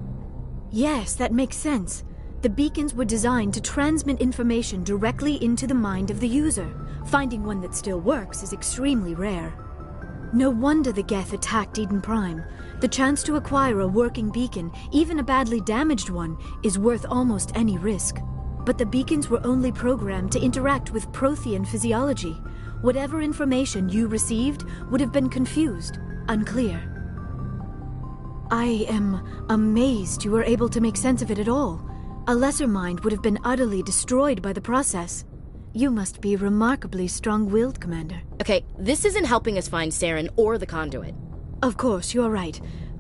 Yes, that makes sense. The beacons were designed to transmit information directly into the mind of the user. Finding one that still works is extremely rare. No wonder the Geth attacked Eden Prime. The chance to acquire a working beacon, even a badly damaged one, is worth almost any risk. But the beacons were only programmed to interact with Prothean physiology. Whatever information you received would have been confused, unclear. I am amazed you were able to make sense of it at all. A lesser mind would have been utterly destroyed by the process. You must be remarkably strong-willed, Commander. Okay, this isn't helping us find Saren or the conduit. Of course, you are right.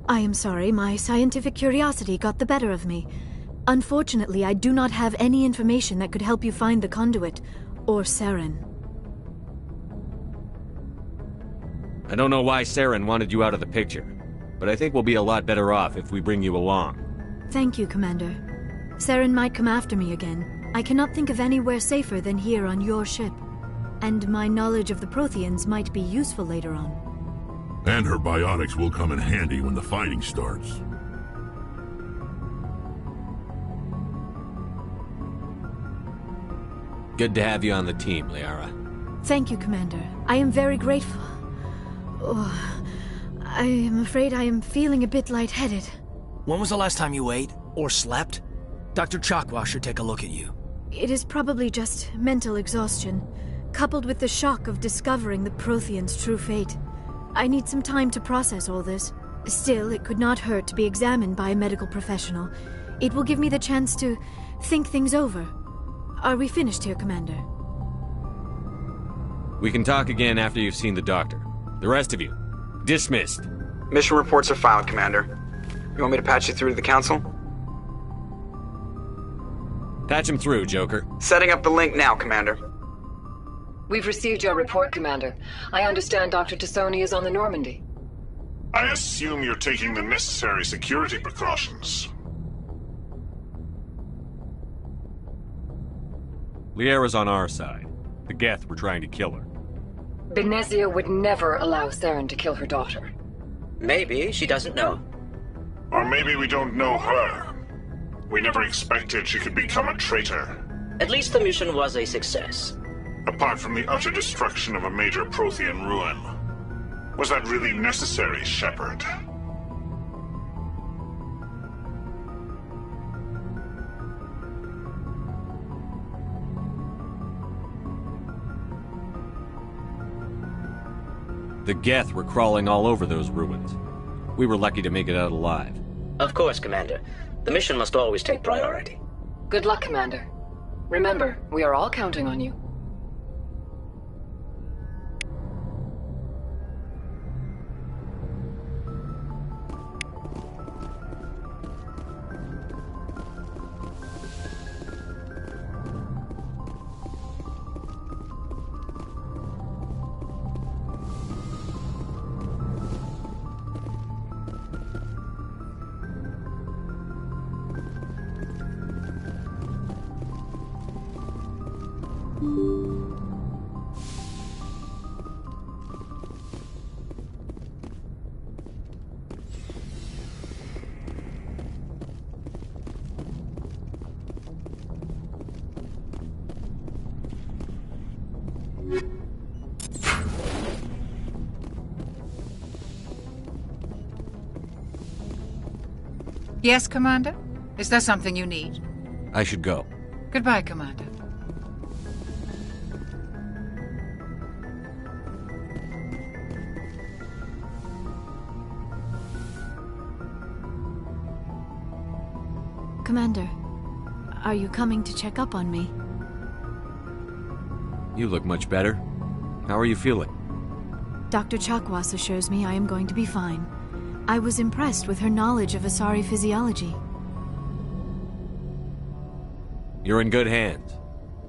I am sorry, my scientific curiosity got the better of me. Unfortunately, I do not have any information that could help you find the conduit, or Saren. I don't know why Saren wanted you out of the picture. but I think we'll be a lot better off if we bring you along. Thank you, Commander. Saren might come after me again. I cannot think of anywhere safer than here on your ship. And my knowledge of the Protheans might be useful later on. And her biotics will come in handy when the fighting starts. Good to have you on the team, Liara. Thank you, Commander. I am very grateful. Oh, I am afraid I am feeling a bit lightheaded. When was the last time you ate or slept? Dr. Chakwa should take a look at you. It is probably just mental exhaustion, coupled with the shock of discovering the Protheans' true fate. I need some time to process all this. Still, it could not hurt to be examined by a medical professional. It will give me the chance to think things over. Are we finished here, Commander? We can talk again after you've seen the doctor. The rest of you, dismissed. Mission reports are filed, Commander. You want me to patch you through to the Council? Patch him through, Joker. Setting up the link now, Commander. We've received your report, Commander. I understand Dr. Tassoni is on the Normandy. I assume you're taking the necessary security precautions. Liara's on our side. The Geth were trying to kill her. Benezia would never allow Saren to kill her daughter. Maybe she doesn't know. Or maybe we don't know her. We never expected she could become a traitor. At least the mission was a success. Apart from the utter destruction of a major Prothean ruin. Was that really necessary, Shepard? The Geth were crawling all over those ruins. We were lucky to make it out alive. Of course, Commander. The mission must always take priority. Good luck, Commander. Remember, we are all counting on you. Yes, Commander? Is there something you need? I should go. Goodbye, Commander. Commander, are you coming to check up on me? You look much better. How are you feeling? Dr. Chakwas assures me I am going to be fine. I was impressed with her knowledge of Asari physiology. You're in good hands.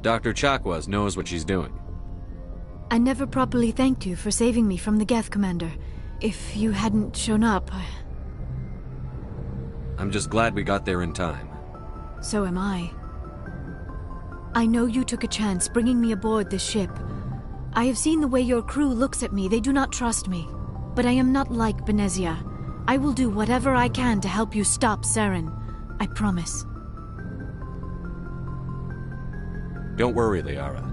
Dr. Chakwas knows what she's doing. I never properly thanked you for saving me from the Geth, Commander. If you hadn't shown up... I'm just glad we got there in time. So am I. I know you took a chance bringing me aboard this ship. I have seen the way your crew looks at me. They do not trust me. But I am not like Benezia. I will do whatever I can to help you stop Saren. I promise. Don't worry, Liara.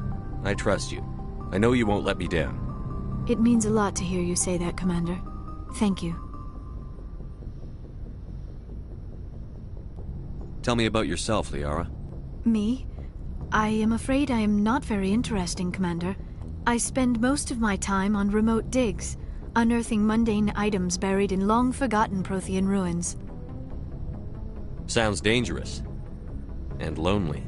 I trust you. I know you won't let me down. It means a lot to hear you say that, Commander. Thank you. Tell me about yourself, Liara. Me? I am afraid I am not very interesting, Commander. I spend most of my time on remote digs, unearthing mundane items buried in long-forgotten Prothean ruins. Sounds dangerous. And lonely.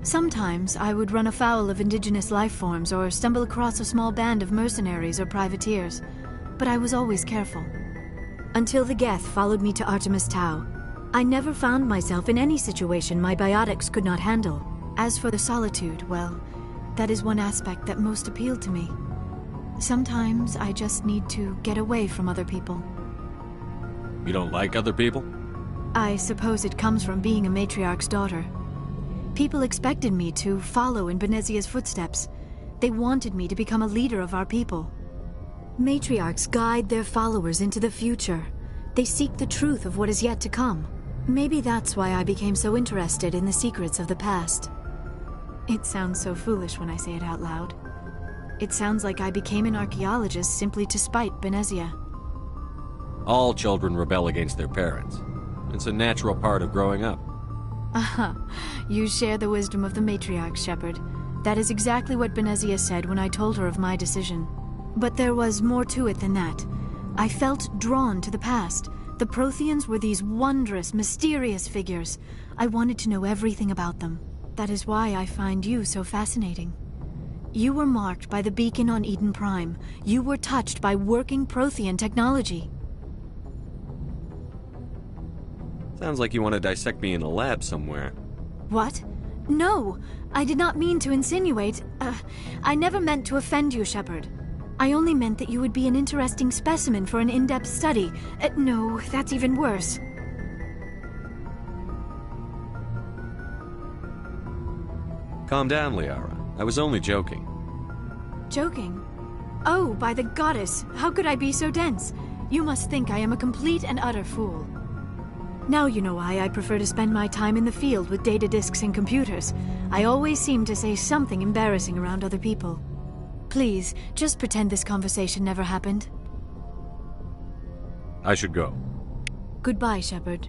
Sometimes I would run afoul of indigenous life forms or stumble across a small band of mercenaries or privateers, but I was always careful. Until the Geth followed me to Artemis Tau, I never found myself in any situation my biotics could not handle. As for the solitude, well, that is one aspect that most appealed to me. Sometimes I just need to get away from other people. You don't like other people? I suppose it comes from being a matriarch's daughter. People expected me to follow in Benezia's footsteps. They wanted me to become a leader of our people. Matriarchs guide their followers into the future. They seek the truth of what is yet to come. Maybe that's why I became so interested in the secrets of the past. It sounds so foolish when I say it out loud. It sounds like I became an archaeologist simply to spite Benezia. All children rebel against their parents. It's a natural part of growing up. Aha, you share the wisdom of the matriarch, Shepard. That is exactly what Benezia said when I told her of my decision. But there was more to it than that. I felt drawn to the past. The Protheans were these wondrous, mysterious figures. I wanted to know everything about them. That is why I find you so fascinating. You were marked by the beacon on Eden Prime. You were touched by working Prothean technology. Sounds like you want to dissect me in a lab somewhere. What? No, I did not mean to insinuate. I never meant to offend you, Shepard. I only meant that you would be an interesting specimen for an in-depth study. No, that's even worse. Calm down, Liara. I was only joking. Joking? Oh, by the goddess, how could I be so dense? You must think I am a complete and utter fool. Now you know why I prefer to spend my time in the field with data disks and computers. I always seem to say something embarrassing around other people. Please, just pretend this conversation never happened. I should go. Goodbye, Shepard.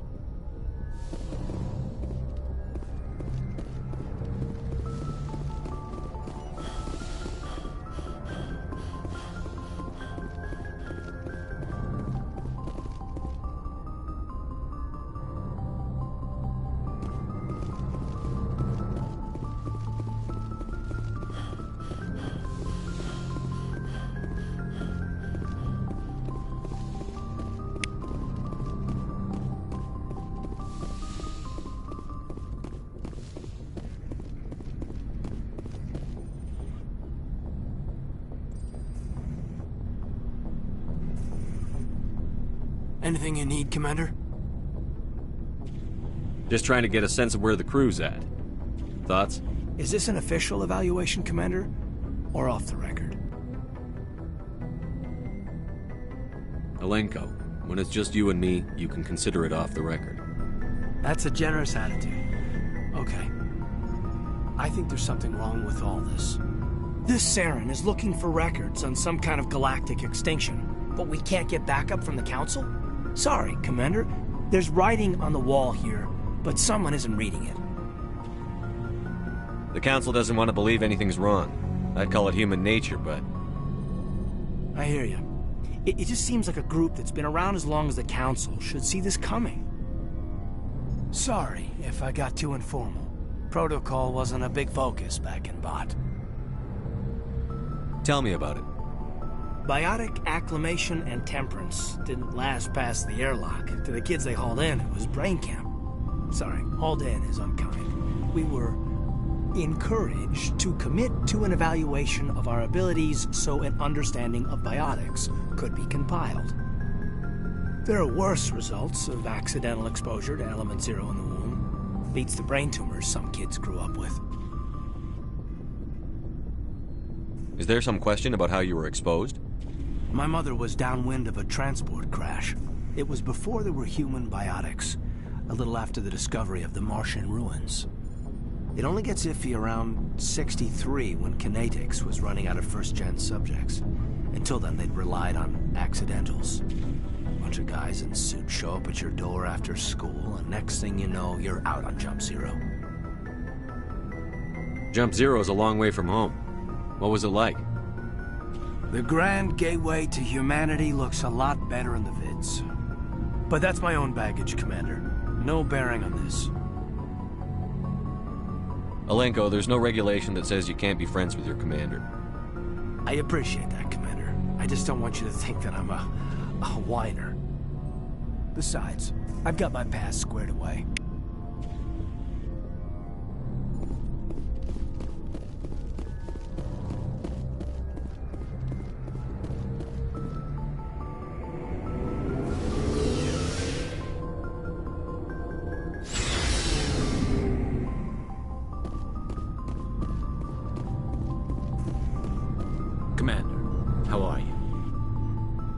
Anything you need, Commander? Just trying to get a sense of where the crew's at. Thoughts? Is this an official evaluation, Commander? Or off the record? Alenko, when it's just you and me, you can consider it off the record. That's a generous attitude. Okay. I think there's something wrong with all this. This Saren is looking for records on some kind of galactic extinction, but we can't get backup from the Council? Sorry, Commander. There's writing on the wall here, but someone isn't reading it. The Council doesn't want to believe anything's wrong. I'd call it human nature, but... I hear you. It just seems like a group that's been around as long as the Council should see this coming. Sorry if I got too informal. Protocol wasn't a big focus back in Bot. Tell me about it. Biotic acclimation and temperance didn't last past the airlock. To the kids they hauled in, it was brain camp. Sorry, hauled in is unkind. We were encouraged to commit to an evaluation of our abilities so an understanding of biotics could be compiled. There are worse results of accidental exposure to element 0 in the womb. Beats the brain tumors some kids grew up with. Is there some question about how you were exposed? My mother was downwind of a transport crash. It was before there were human biotics, a little after the discovery of the Martian ruins. It only gets iffy around 63 when Kinetics was running out of first-gen subjects. Until then, they'd relied on accidentals. A bunch of guys in suits show up at your door after school, and next thing you know, you're out on Jump Zero. Jump Zero is a long way from home. What was it like? The grand gateway to humanity looks a lot better in the vids. But that's my own baggage, Commander. No bearing on this. Alenko, there's no regulation that says you can't be friends with your commander. I appreciate that, Commander. I just don't want you to think that I'm a whiner. Besides, I've got my past squared away.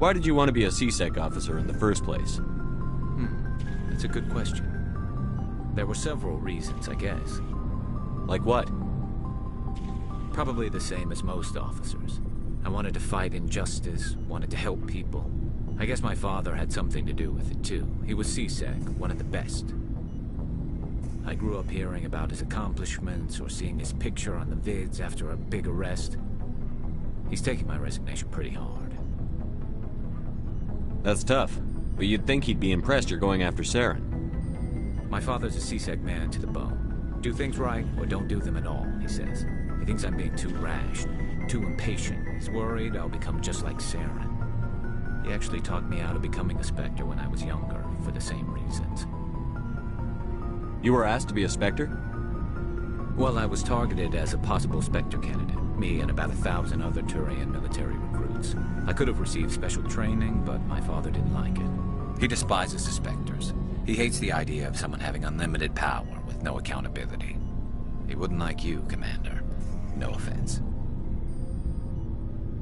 Why did you want to be a CSEC officer in the first place? That's a good question. There were several reasons, I guess. Like what? Probably the same as most officers. I wanted to fight injustice, wanted to help people. I guess my father had something to do with it, too. He was CSEC, one of the best. I grew up hearing about his accomplishments or seeing his picture on the vids after a big arrest. He's taking my resignation pretty hard. That's tough, but you'd think he'd be impressed you're going after Saren. My father's a CSEC man to the bone. Do things right or don't do them at all, he says. He thinks I'm being too rash, too impatient. He's worried I'll become just like Saren. He actually talked me out of becoming a Spectre when I was younger, for the same reasons. You were asked to be a Spectre? Well, I was targeted as a possible Spectre candidate. Me and about 1,000 other Turian military recruits. I could have received special training, but my father didn't like it. He despises the Spectres. He hates the idea of someone having unlimited power with no accountability. He wouldn't like you, Commander. No offense.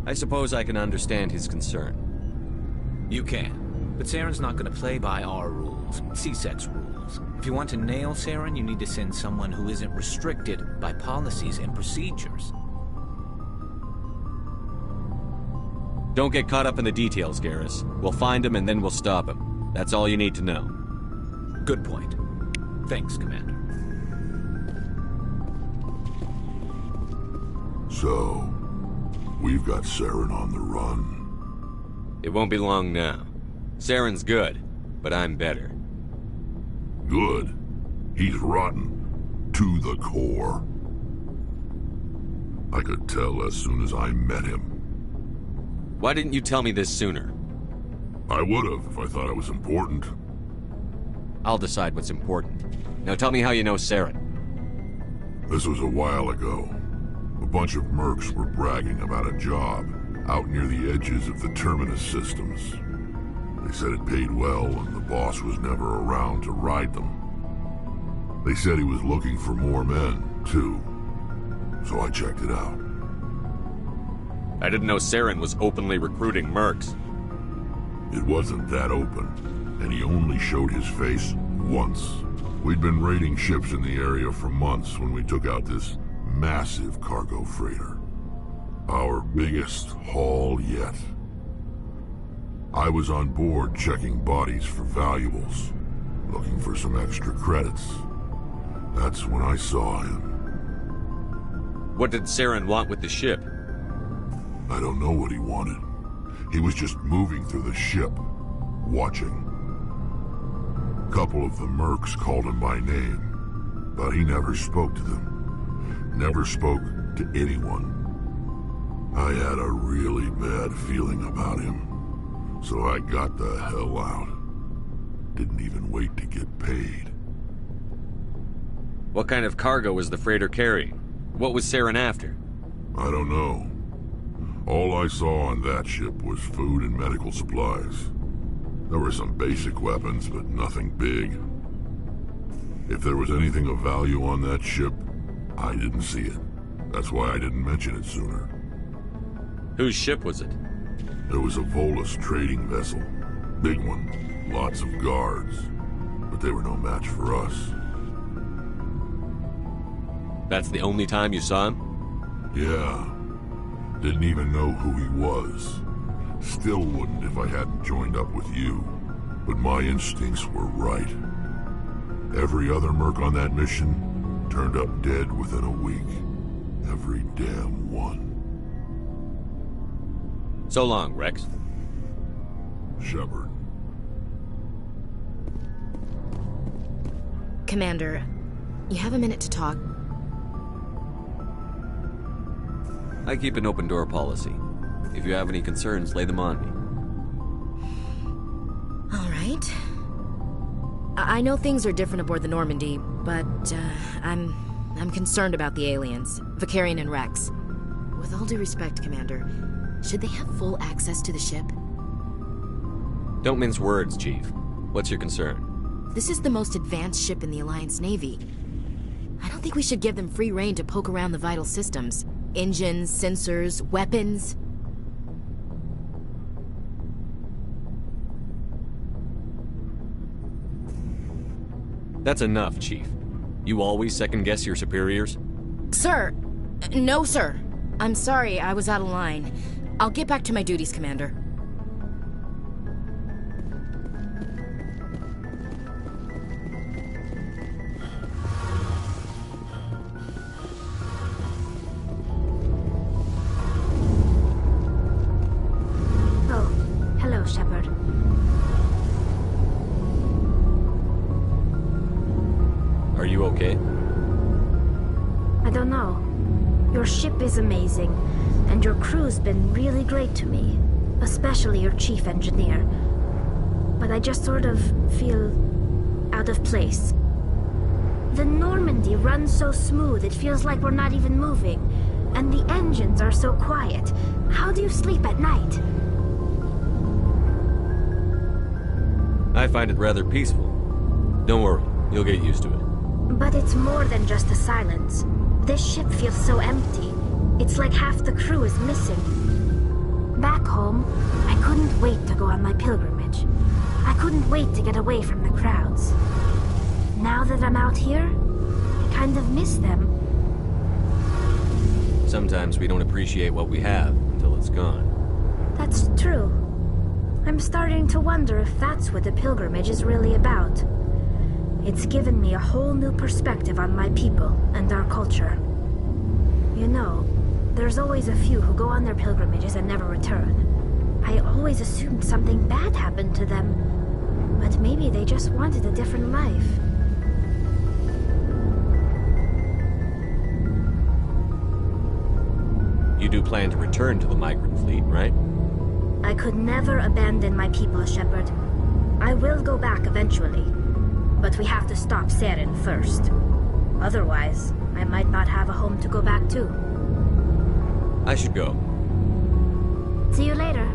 I suppose I can understand his concern. You can. But Saren's not going to play by our rules, CSEC's rules. If you want to nail Saren, you need to send someone who isn't restricted by policies and procedures. Don't get caught up in the details, Garrus. We'll find him and then we'll stop him. That's all you need to know. Good point. Thanks, Commander. So, we've got Saren on the run. It won't be long now. Saren's good, but I'm better. Good? He's rotten. To the core. I could tell as soon as I met him. Why didn't you tell me this sooner? I would've if I thought it was important. I'll decide what's important. Now tell me how you know Saren. This was a while ago. A bunch of mercs were bragging about a job out near the edges of the Terminus systems. They said it paid well and the boss was never around to ride them. They said he was looking for more men, too. So I checked it out. I didn't know Saren was openly recruiting mercs. It wasn't that open, and he only showed his face once. We'd been raiding ships in the area for months when we took out this massive cargo freighter. Our biggest haul yet. I was on board checking bodies for valuables, looking for some extra credits. That's when I saw him. What did Saren want with the ship? I don't know what he wanted. He was just moving through the ship, watching. A couple of the mercs called him by name, but he never spoke to them. Never spoke to anyone. I had a really bad feeling about him, so I got the hell out. Didn't even wait to get paid. What kind of cargo was the freighter carrying? What was Saren after? I don't know. All I saw on that ship was food and medical supplies. There were some basic weapons, but nothing big. If there was anything of value on that ship, I didn't see it. That's why I didn't mention it sooner. Whose ship was it? It was a Volus trading vessel. Big one. Lots of guards. But they were no match for us. That's the only time you saw him? Yeah. Didn't even know who he was. Still wouldn't if I hadn't joined up with you. But my instincts were right. Every other merc on that mission turned up dead within a week. Every damn one. So long, Rex. Shepard. Commander, you have a minute to talk. I keep an open door policy. If you have any concerns, lay them on me. All right. I know things are different aboard the Normandy, but I'm concerned about the aliens, Vicarian and Rex. With all due respect, Commander, should they have full access to the ship? Don't mince words, Chief. What's your concern? This is the most advanced ship in the Alliance Navy. I don't think we should give them free rein to poke around the vital systems. Engines, sensors, weapons. That's enough, Chief. You always second-guess your superiors? Sir! No, sir. I'm sorry, I was out of line. I'll get back to my duties, Commander. Oh, hello, Shepard. Are you okay? I don't know. Your ship is amazing, and your crew's been really great to me, especially your chief engineer. But I just sort of feel out of place. The Normandy runs so smooth it feels like we're not even moving, and the engines are so quiet. How do you sleep at night? I find it rather peaceful. Don't worry, you'll get used to it. But it's more than just the silence. This ship feels so empty. It's like half the crew is missing. Back home, I couldn't wait to go on my pilgrimage. I couldn't wait to get away from the crowds. Now that I'm out here, I kind of miss them. Sometimes we don't appreciate what we have until it's gone. That's true. I'm starting to wonder if that's what the pilgrimage is really about. It's given me a whole new perspective on my people and our culture. You know, there's always a few who go on their pilgrimages and never return. I always assumed something bad happened to them, but maybe they just wanted a different life. You do plan to return to the migrant fleet, right? I could never abandon my people, Shepard. I will go back eventually, but we have to stop Saren first. Otherwise, I might not have a home to go back to. I should go. See you later.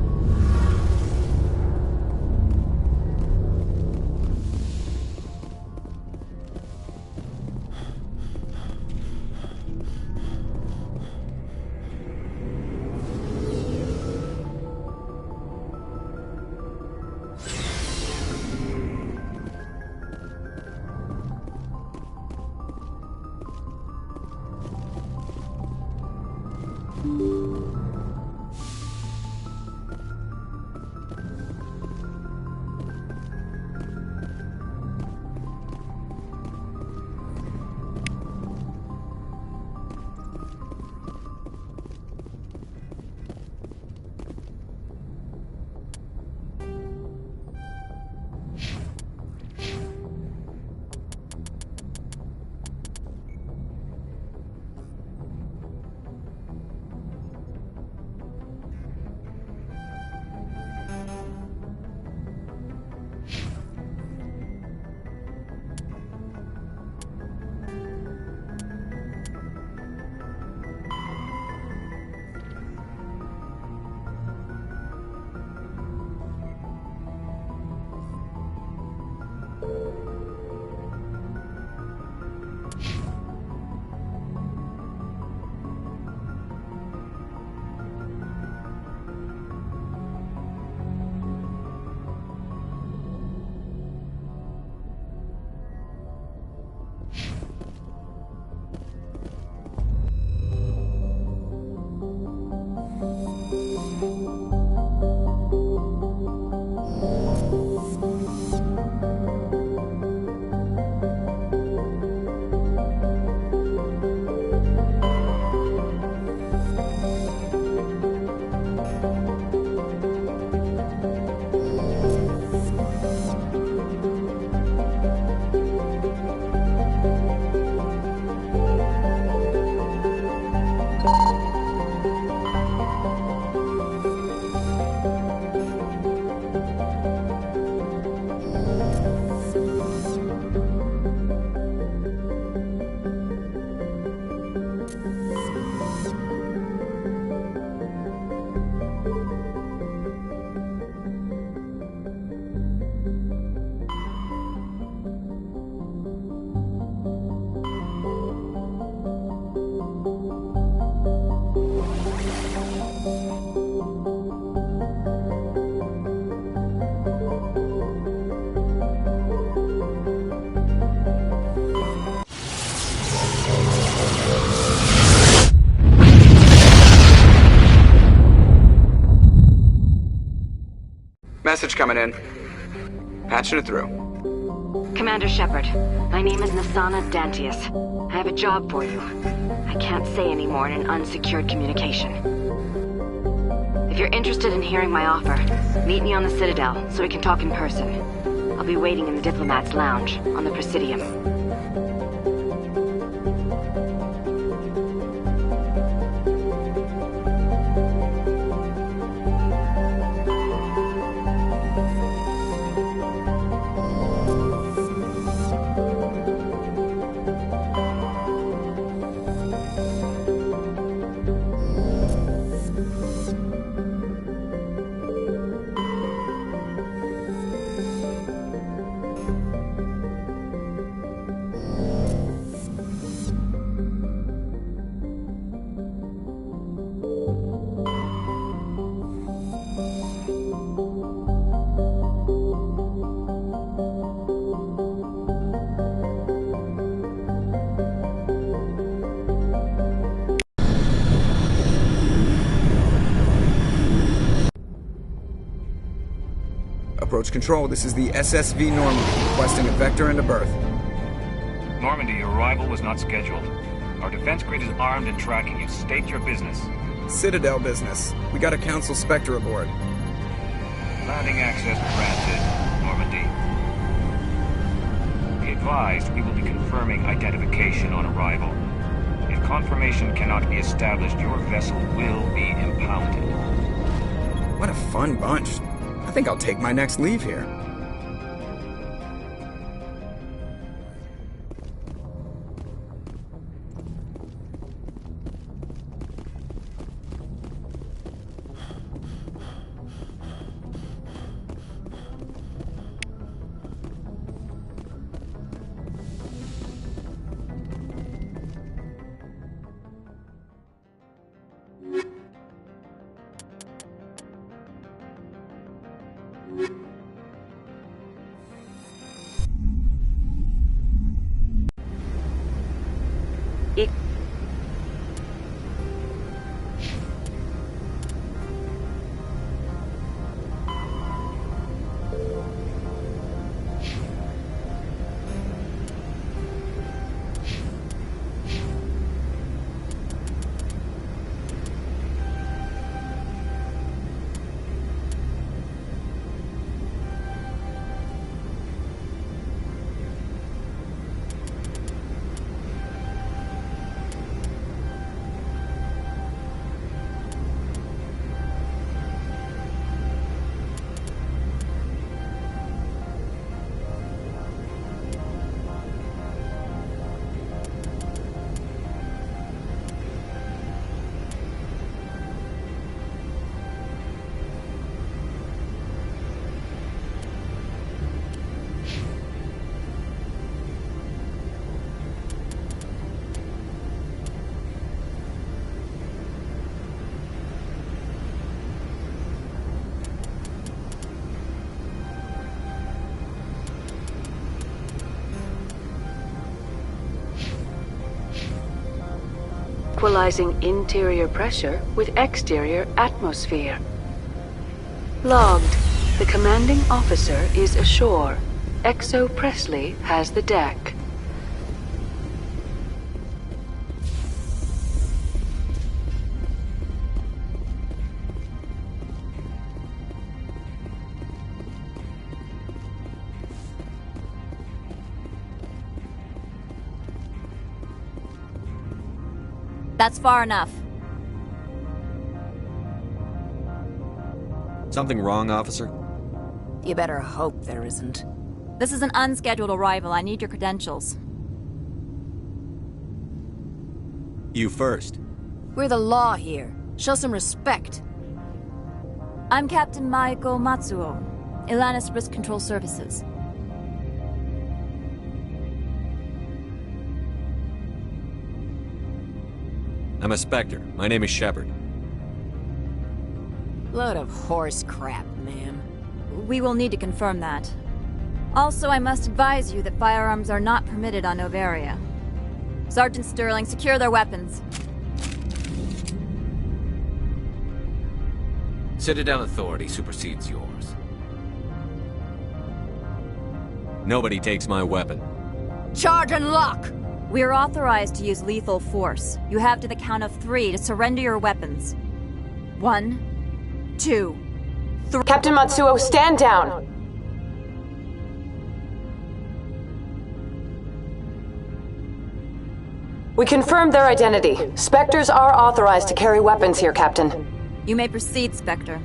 message coming in. Patching it through. Commander Shepard, my name is Nasana Dantius. I have a job for you. I can't say any more in an unsecured communication. If you're interested in hearing my offer, meet me on the Citadel so we can talk in person. I'll be waiting in the Diplomat's Lounge on the Presidium. Approach control, this is the SSV Normandy, requesting a vector into berth. Normandy, your arrival was not scheduled. Our defense grid is armed and tracking you. State your business. Citadel business. We got a Council Spectre aboard. Landing access granted, Normandy. Be advised, we will be confirming identification on arrival. If confirmation cannot be established, your vessel will be impounded. What a fun bunch. I think I'll take my next leave here. Equalizing interior pressure with exterior atmosphere. Logged. The commanding officer is ashore. Exo Presley has the deck. That's far enough. Something wrong, officer? You better hope there isn't. This is an unscheduled arrival. I need your credentials. You first. We're the law here. Show some respect. I'm Captain Maiko Matsuo, Ilanis Risk Control Services. I'm a Spectre. My name is Shepard. Load of horse crap, ma'am. We will need to confirm that. Also, I must advise you that firearms are not permitted on Novaria. Sergeant Sterling, secure their weapons. Citadel authority supersedes yours. Nobody takes my weapon. Charge and lock! We are authorized to use lethal force. You have to the count of 3 to surrender your weapons. 1, 2, 3. Captain Matsuo, stand down! We confirmed their identity. Spectres are authorized to carry weapons here, Captain. You may proceed, Spectre.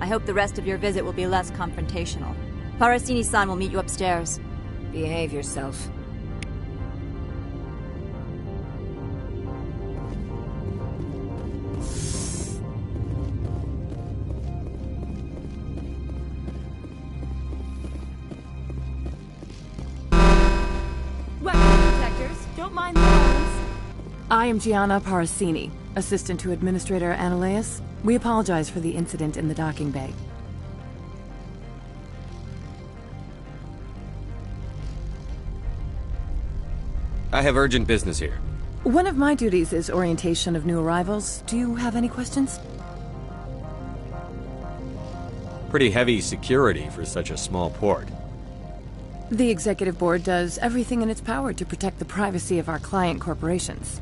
I hope the rest of your visit will be less confrontational. Parasini-san will meet you upstairs. Behave yourself. Weapon detectors, don't mind the alarms. I am Gianna Parasini, assistant to Administrator Ananias. We apologize for the incident in the docking bay. I have urgent business here. One of my duties is orientation of new arrivals. Do you have any questions? Pretty heavy security for such a small port. The Executive Board does everything in its power to protect the privacy of our client corporations.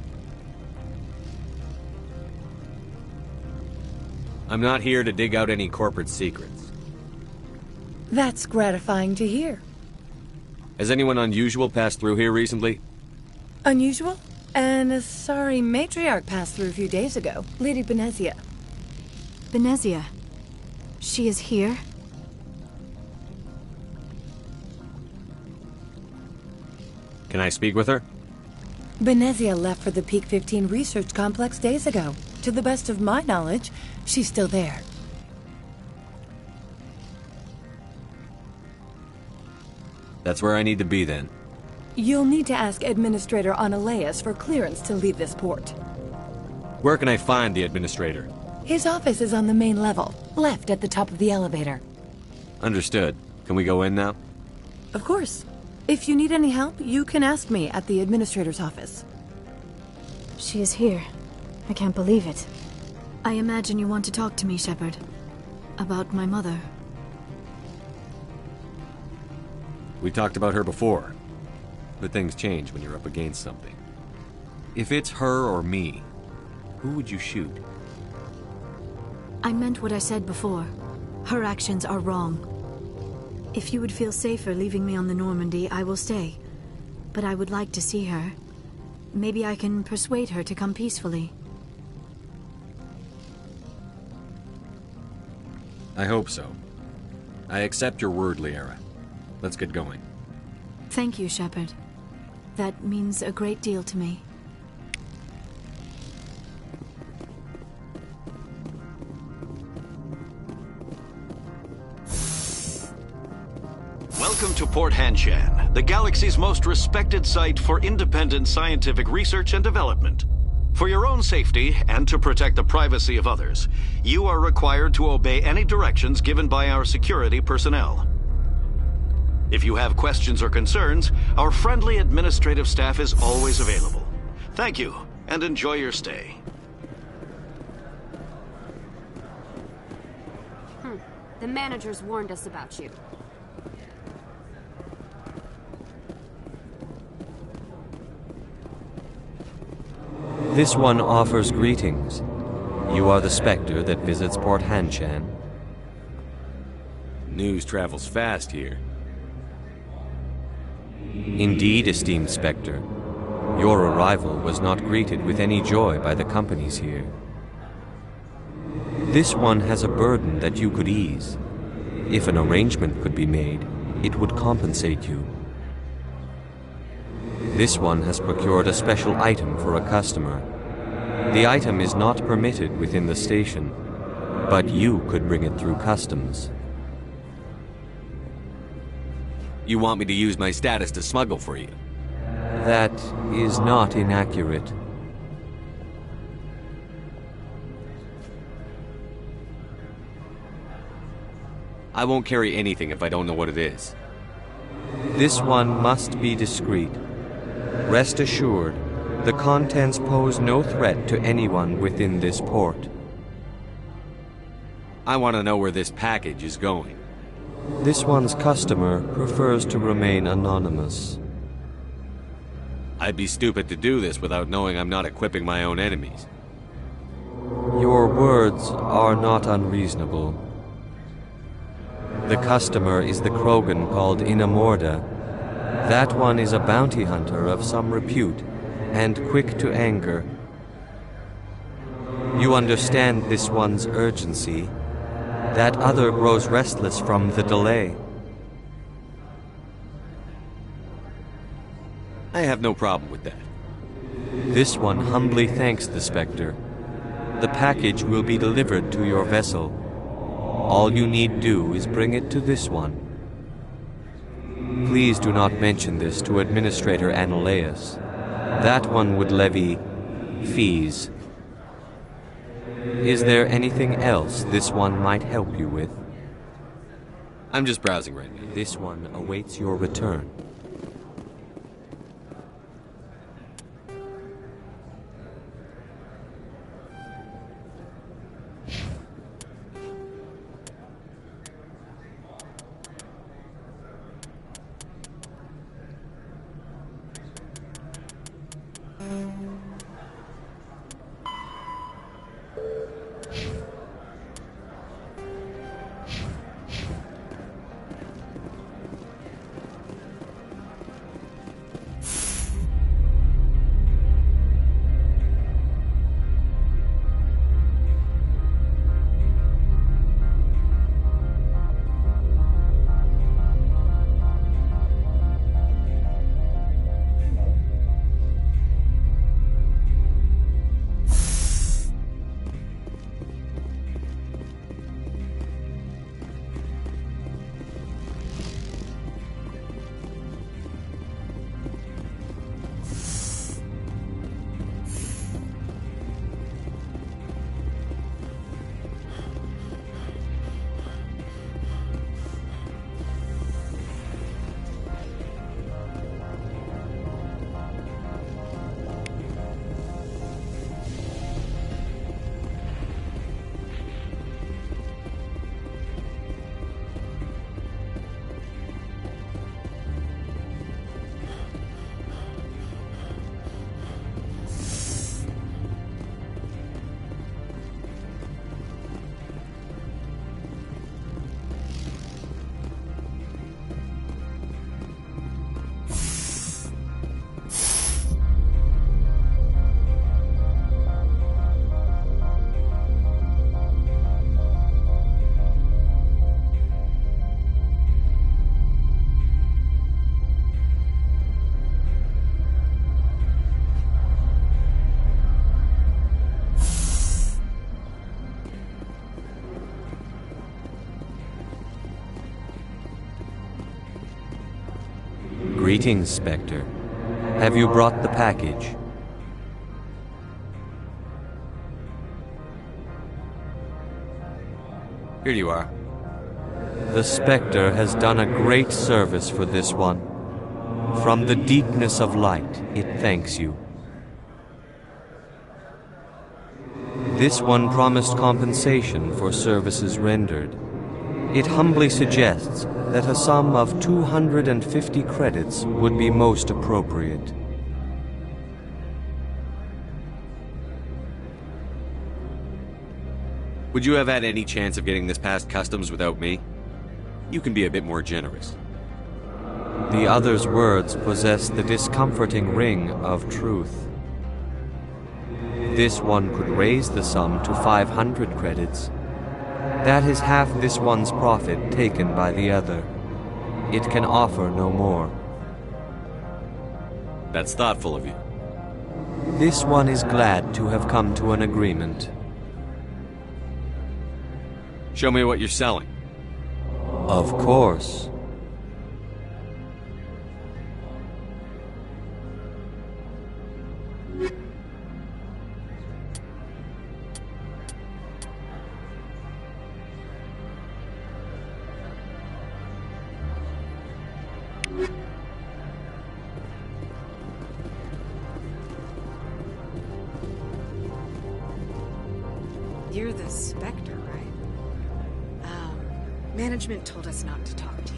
I'm not here to dig out any corporate secrets. That's gratifying to hear. Has anyone unusual passed through here recently? Unusual? And a sorry matriarch passed through a few days ago. Lady Benezia. Benezia? She is here? Can I speak with her? Benezia left for the Peak 15 research complex days ago. To the best of my knowledge, she's still there. That's where I need to be then. You'll need to ask Administrator Ananias for clearance to leave this port. Where can I find the Administrator? His office is on the main level, left at the top of the elevator. Understood. Can we go in now? Of course. If you need any help, you can ask me at the Administrator's office. She is here. I can't believe it. I imagine you want to talk to me, Shepard. About my mother. We talked about her before. But things change when you're up against something. If it's her or me, who would you shoot? I meant what I said before. Her actions are wrong. If you would feel safer leaving me on the Normandy, I will stay. But I would like to see her. Maybe I can persuade her to come peacefully. I hope so. I accept your word, Liara. Let's get going. Thank you, Shepard. That means a great deal to me. Welcome to Port Hanshan, the galaxy's most respected site for independent scientific research and development. For your own safety and to protect the privacy of others, you are required to obey any directions given by our security personnel. If you have questions or concerns, our friendly administrative staff is always available. Thank you, and enjoy your stay. The managers warned us about you. This one offers greetings. You are the Spectre that visits Port Hanshan. News travels fast here. Indeed, esteemed Spectre. Your arrival was not greeted with any joy by the companies here. This one has a burden that you could ease. If an arrangement could be made, it would compensate you. This one has procured a special item for a customer. The item is not permitted within the station, but you could bring it through customs. You want me to use my status to smuggle for you? That is not inaccurate. I won't carry anything if I don't know what it is. This one must be discreet. Rest assured, the contents pose no threat to anyone within this port. I want to know where this package is going. This one's customer prefers to remain anonymous. I'd be stupid to do this without knowing I'm not equipping my own enemies. Your words are not unreasonable. The customer is the Krogan called Inamorda. That one is a bounty hunter of some repute, and quick to anger. You understand this one's urgency. That other grows restless from the delay. I have no problem with that. This one humbly thanks the Spectre. The package will be delivered to your vessel. All you need do is bring it to this one. Please do not mention this to Administrator Analaeus. That one would levy fees. Is there anything else this one might help you with? I'm just browsing right now. This one awaits your return. Greetings, Spectre. Have you brought the package? Here you are. The Spectre has done a great service for this one. From the deepness of light, it thanks you. This one promised compensation for services rendered. It humbly suggests that a sum of 250 credits would be most appropriate. Would you have had any chance of getting this past customs without me? You can be a bit more generous. The other's words possess the discomforting ring of truth. This one could raise the sum to 500 credits. That is half this one's profit taken by the other. It can offer no more. That's thoughtful of you. This one is glad to have come to an agreement. Show me what you're selling. Of course. You're the Spectre, right? Management told us not to talk to you.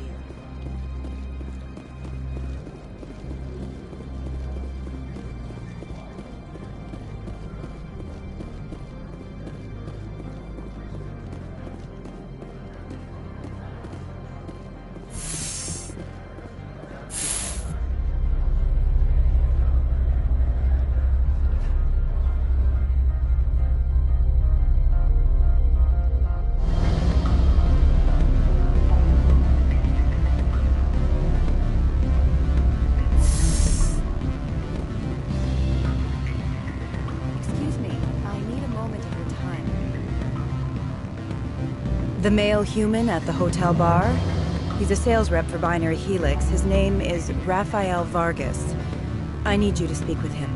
The male human at the hotel bar? He's a sales rep for Binary Helix. His name is Rafael Vargas. I need you to speak with him.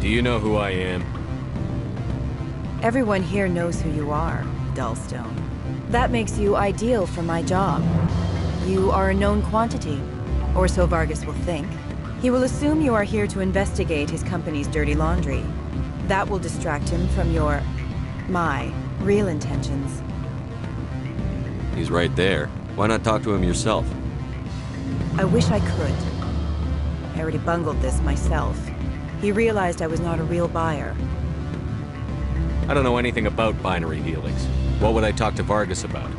Do you know who I am? Everyone here knows who you are, Dullstone. That makes you ideal for my job. You are a known quantity, or so Vargas will think. He will assume you are here to investigate his company's dirty laundry. That will distract him from my real intentions. He's right there. Why not talk to him yourself? I wish I could. I already bungled this myself. He realized I was not a real buyer. I don't know anything about Binary Helix. What would I talk to Vargas about?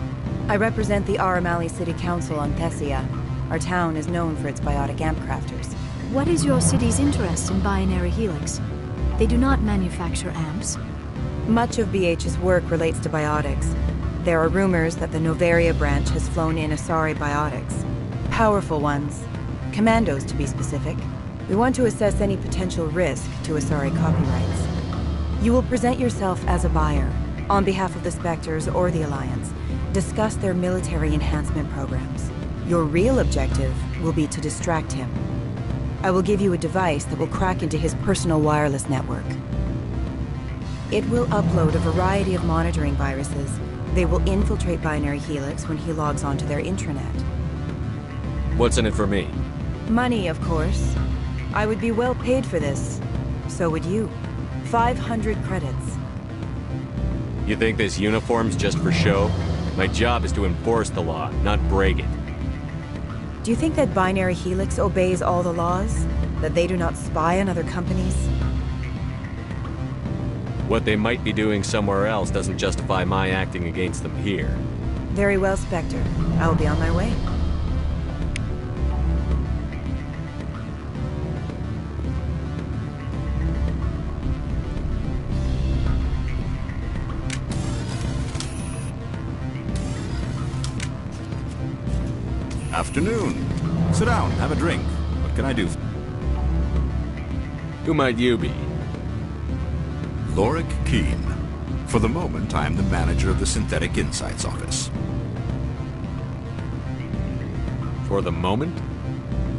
I represent the Aramali City Council on Thessia. Our town is known for its biotic amp crafters. What is your city's interest in Binary Helix? They do not manufacture amps. Much of BH's work relates to biotics. There are rumors that the Novaria branch has flown in Asari biotics. Powerful ones. Commandos, to be specific. We want to assess any potential risk to Asari copyrights. You will present yourself as a buyer, on behalf of the Spectres or the Alliance. Discuss their military enhancement programs. Your real objective will be to distract him. I will give you a device that will crack into his personal wireless network. It will upload a variety of monitoring viruses. They will infiltrate Binary Helix when he logs onto their intranet. What's in it for me? Money, of course. I would be well paid for this. So would you. 500 credits. You think this uniform's just for show? My job is to enforce the law, not break it. Do you think that Binary Helix obeys all the laws? That they do not spy on other companies? What they might be doing somewhere else doesn't justify my acting against them here. Very well, Spectre. I will be on my way. Afternoon. Sit down, have a drink. What can I do? Who might you be? Lorik Keene. For the moment, I am the manager of the Synthetic Insights Office. For the moment?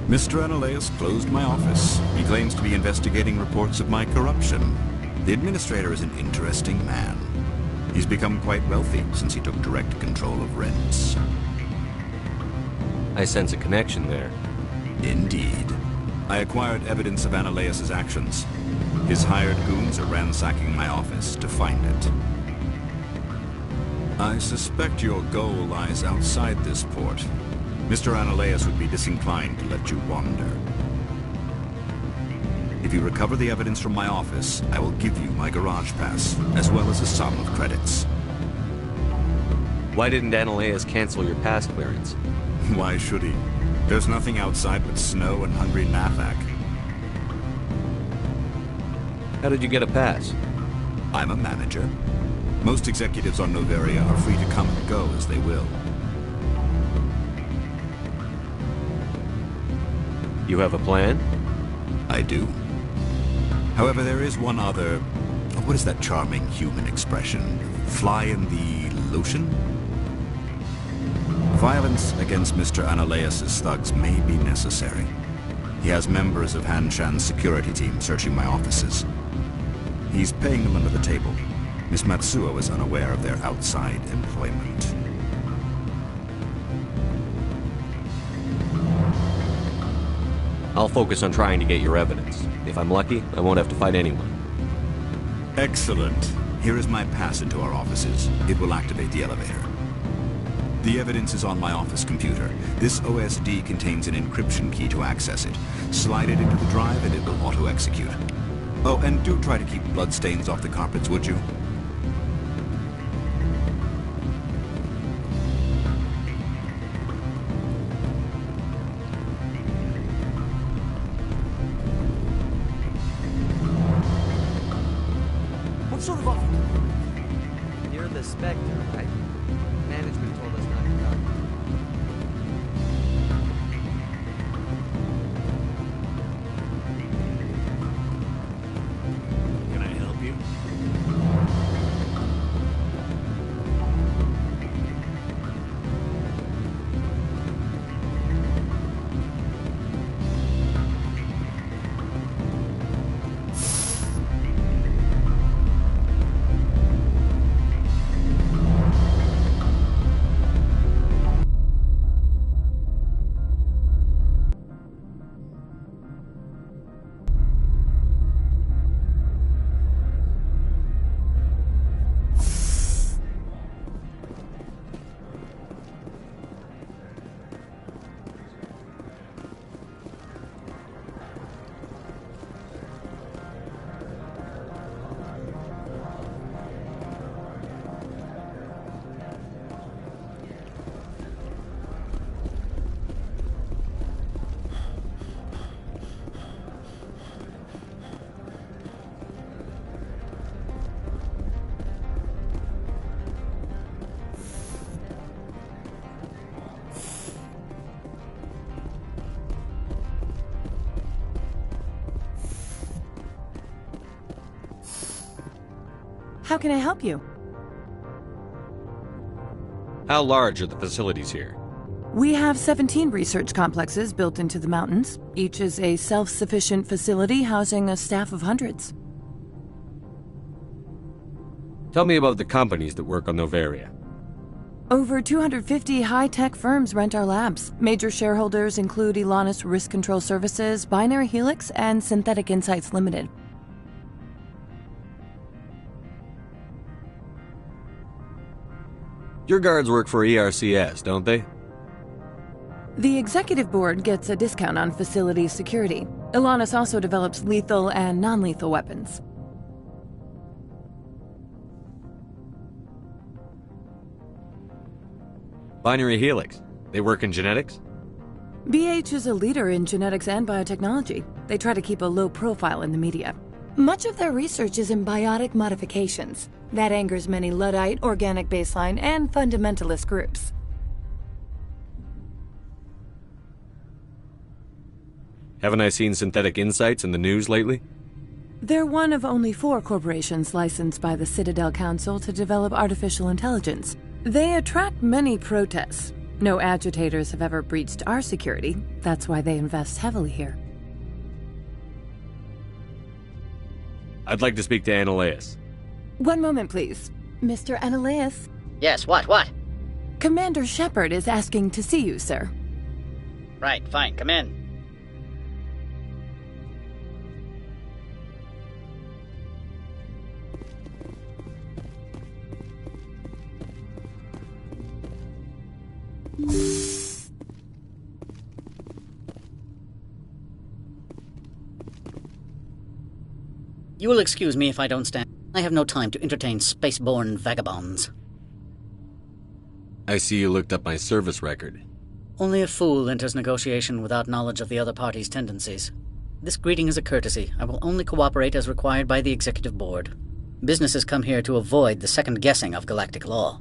Mr. Analeas closed my office. He claims to be investigating reports of my corruption. The administrator is an interesting man. He's become quite wealthy since he took direct control of rents. I sense a connection there. Indeed. I acquired evidence of Analeas' actions. His hired goons are ransacking my office to find it. I suspect your goal lies outside this port. Mr. Analeas would be disinclined to let you wander. If you recover the evidence from my office, I will give you my garage pass, as well as a sum of credits. Why didn't Analeas cancel your pass clearance? Why should he? There's nothing outside but snow and hungry Nafak. How did you get a pass? I'm a manager. Most executives on Novaria are free to come and go as they will. You have a plan? I do. However, there is one other... What is that charming human expression? Fly in the lotion? Violence against Mr. Analeas' thugs may be necessary. He has members of Han Shan's security team searching my offices. He's paying them under the table. Miss Matsuo is unaware of their outside employment. I'll focus on trying to get your evidence. If I'm lucky, I won't have to fight anyone. Excellent. Here is my pass into our offices. It will activate the elevator. The evidence is on my office computer. This OSD contains an encryption key to access it. Slide it into the drive and it will auto-execute. Oh, and do try to keep bloodstains off the carpets, would you? What sort of offer? You're the Spectre, right? Management told us not to talk. Can I help you? How can I help you? How large are the facilities here? We have 17 research complexes built into the mountains. Each is a self-sufficient facility housing a staff of hundreds. Tell me about the companies that work on Noveria. Over 250 high-tech firms rent our labs. Major shareholders include Elanus Risk Control Services, Binary Helix, and Synthetic Insights Limited. Your guards work for ERCS, don't they? The executive board gets a discount on facility security. Elanus also develops lethal and non-lethal weapons. Binary Helix. They work in genetics? BH is a leader in genetics and biotechnology. They try to keep a low profile in the media. Much of their research is in biotic modifications. That angers many Luddite, organic baseline, and fundamentalist groups. Haven't I seen Synthetic Insights in the news lately? They're one of only 4 corporations licensed by the Citadel Council to develop artificial intelligence. They attract many protests. No agitators have ever breached our security. That's why they invest heavily here. I'd like to speak to Annaleus. One moment, please. Mr. Annaleus? Yes, what? Commander Shepard is asking to see you, sir. Right, fine, come in. You will excuse me if I don't stand. I have no time to entertain spaceborne vagabonds. I see you looked up my service record. Only a fool enters negotiation without knowledge of the other party's tendencies. This greeting is a courtesy. I will only cooperate as required by the Executive Board. Businesses come here to avoid the second guessing of galactic law.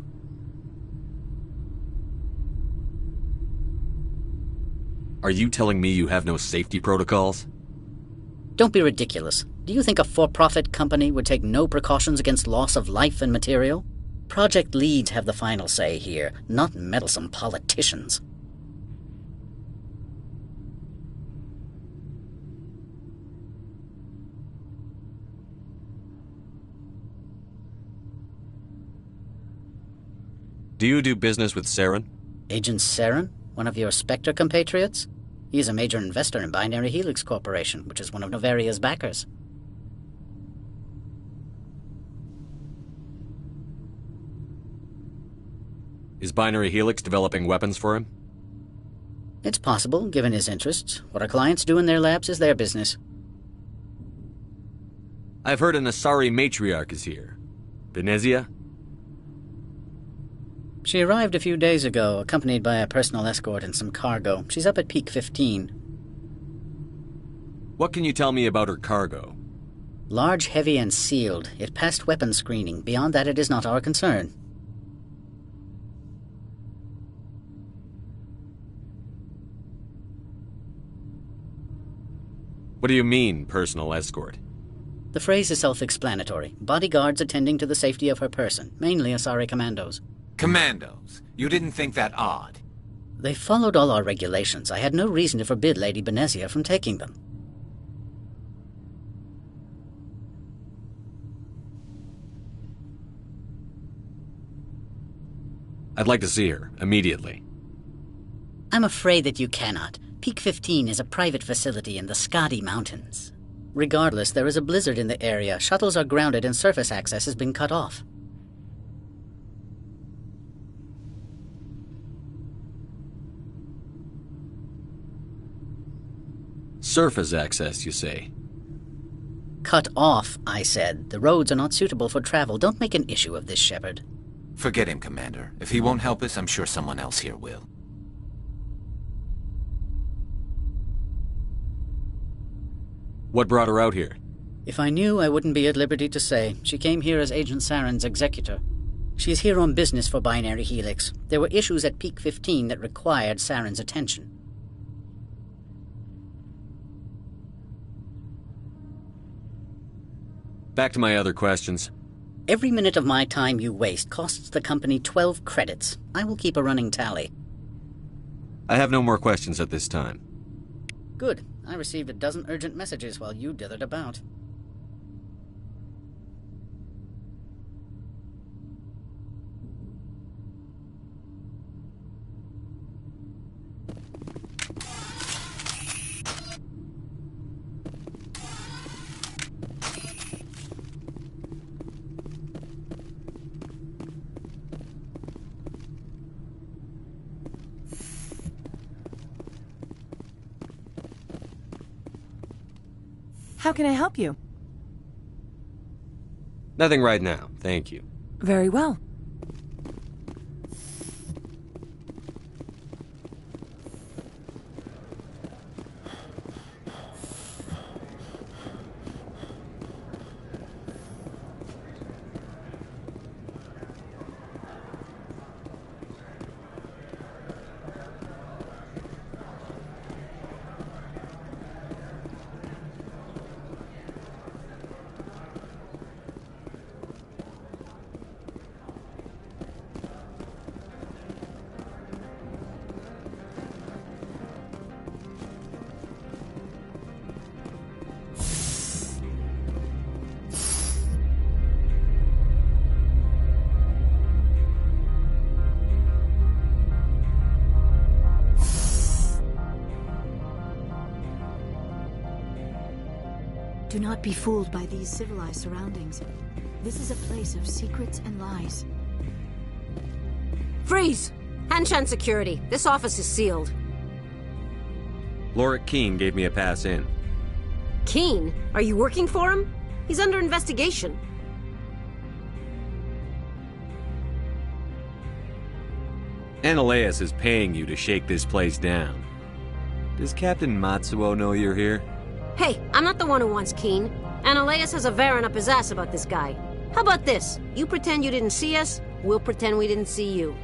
Are you telling me you have no safety protocols? Don't be ridiculous. Do you think a for-profit company would take no precautions against loss of life and material? Project leads have the final say here, not meddlesome politicians. Do you do business with Saren? Agent Saren? One of your Spectre compatriots? He is a major investor in Binary Helix Corporation, which is one of Noveria's backers. Is Binary Helix developing weapons for him? It's possible, given his interests. What our clients do in their labs is their business. I've heard an Asari matriarch is here. Venezia? She arrived a few days ago, accompanied by a personal escort and some cargo. She's up at Peak 15. What can you tell me about her cargo? Large, heavy, and sealed. It passed weapons screening. Beyond that, it is not our concern. What do you mean, personal escort? The phrase is self-explanatory. Bodyguards attending to the safety of her person, mainly Asari commandos. Commandos? You didn't think that odd? They followed all our regulations. I had no reason to forbid Lady Benezia from taking them. I'd like to see her, immediately. I'm afraid that you cannot. Peak 15 is a private facility in the Skadi Mountains. Regardless, there is a blizzard in the area. Shuttles are grounded and surface access has been cut off. Surface access, you say? Cut off, I said. The roads are not suitable for travel. Don't make an issue of this, Shepard. Forget him, Commander. If he won't help us, I'm sure someone else here will. What brought her out here? If I knew, I wouldn't be at liberty to say. She came here as Agent Saren's executor. She's here on business for Binary Helix. There were issues at Peak 15 that required Saren's attention. Back to my other questions. Every minute of my time you waste costs the company 12 credits. I will keep a running tally. I have no more questions at this time. Good. I received a dozen urgent messages while you dithered about. How can I help you? Nothing right now, thank you. Very well. Do not be fooled by these civilized surroundings. This is a place of secrets and lies. Freeze! Hanshan Security. This office is sealed. Lorik Keene gave me a pass in. Keene? Are you working for him? He's under investigation. Ananias is paying you to shake this place down. Does Captain Matsuo know you're here? Hey, I'm not the one who wants Keene. Ananias has a Varen up his ass about this guy. How about this? You pretend you didn't see us, we'll pretend we didn't see you.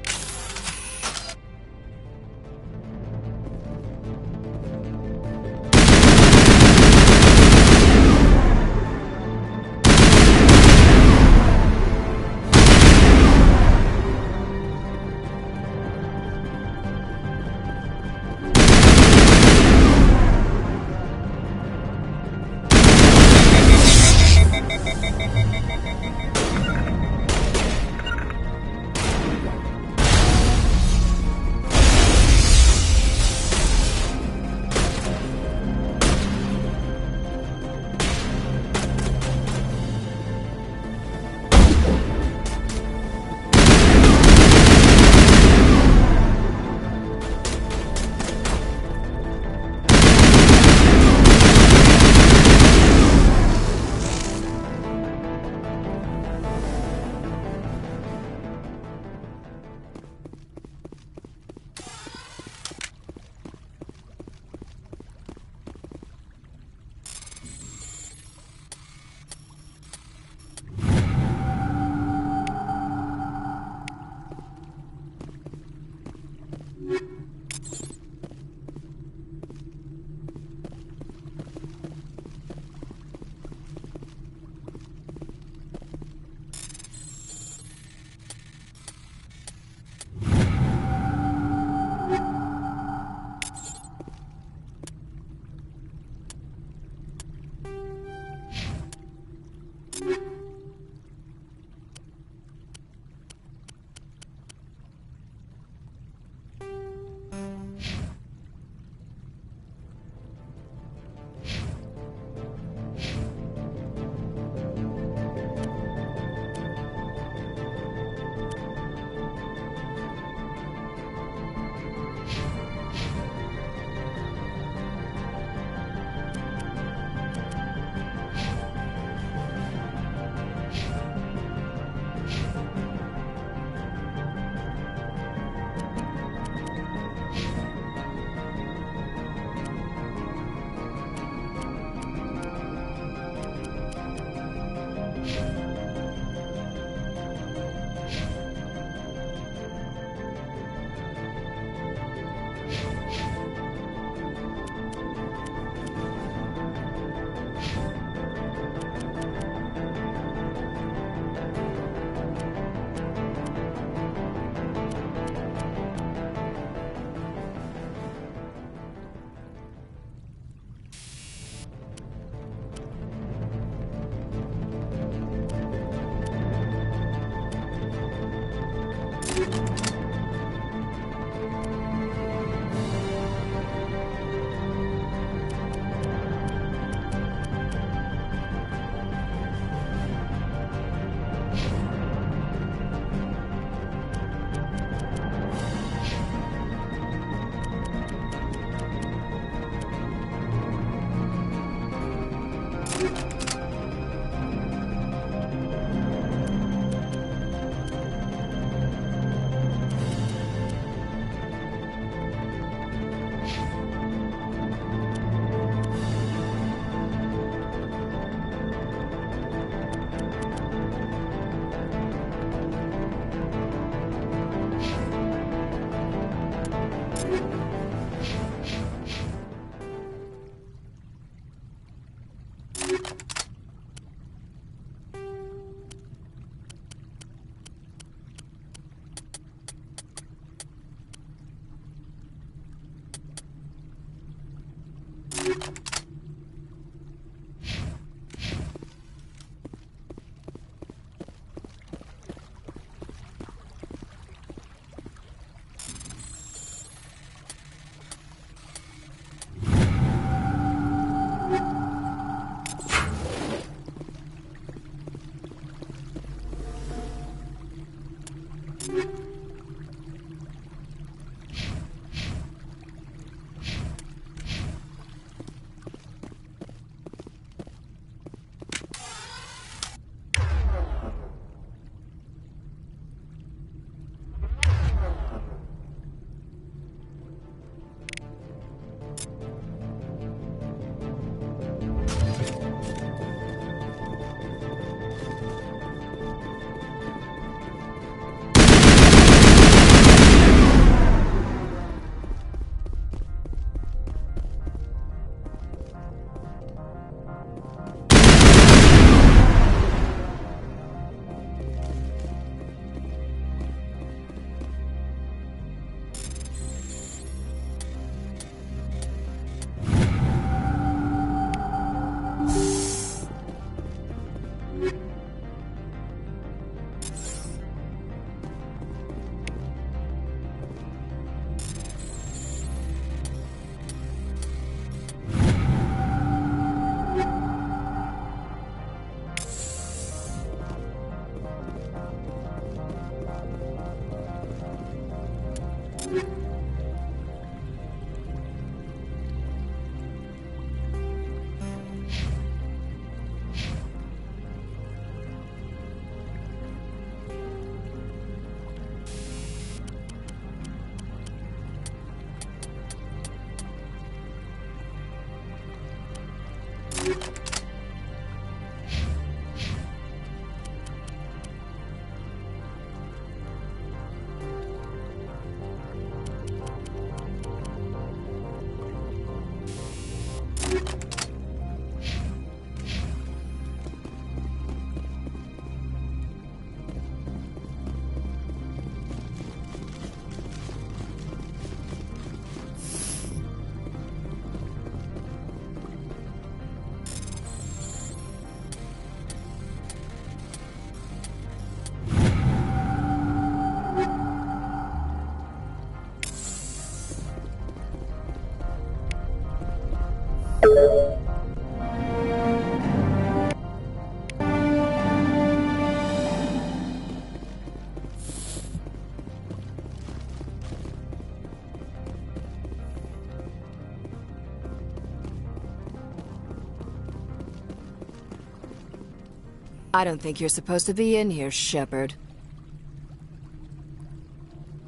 I don't think you're supposed to be in here, Shepard.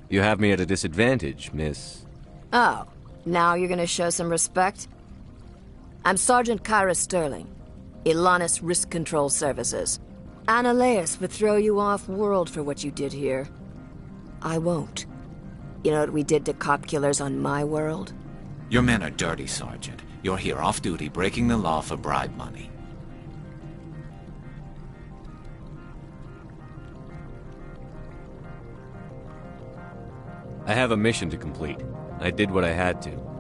You have me at a disadvantage, miss. Oh, now you're gonna show some respect? I'm Sergeant Kyra Sterling, Ilanis Risk Control Services. Analeas would throw you off-world for what you did here. I won't. You know what we did to cop killers on my world? Your men are dirty, Sergeant. You're here off-duty, breaking the law for bribe money. I have a mission to complete. I did what I had to.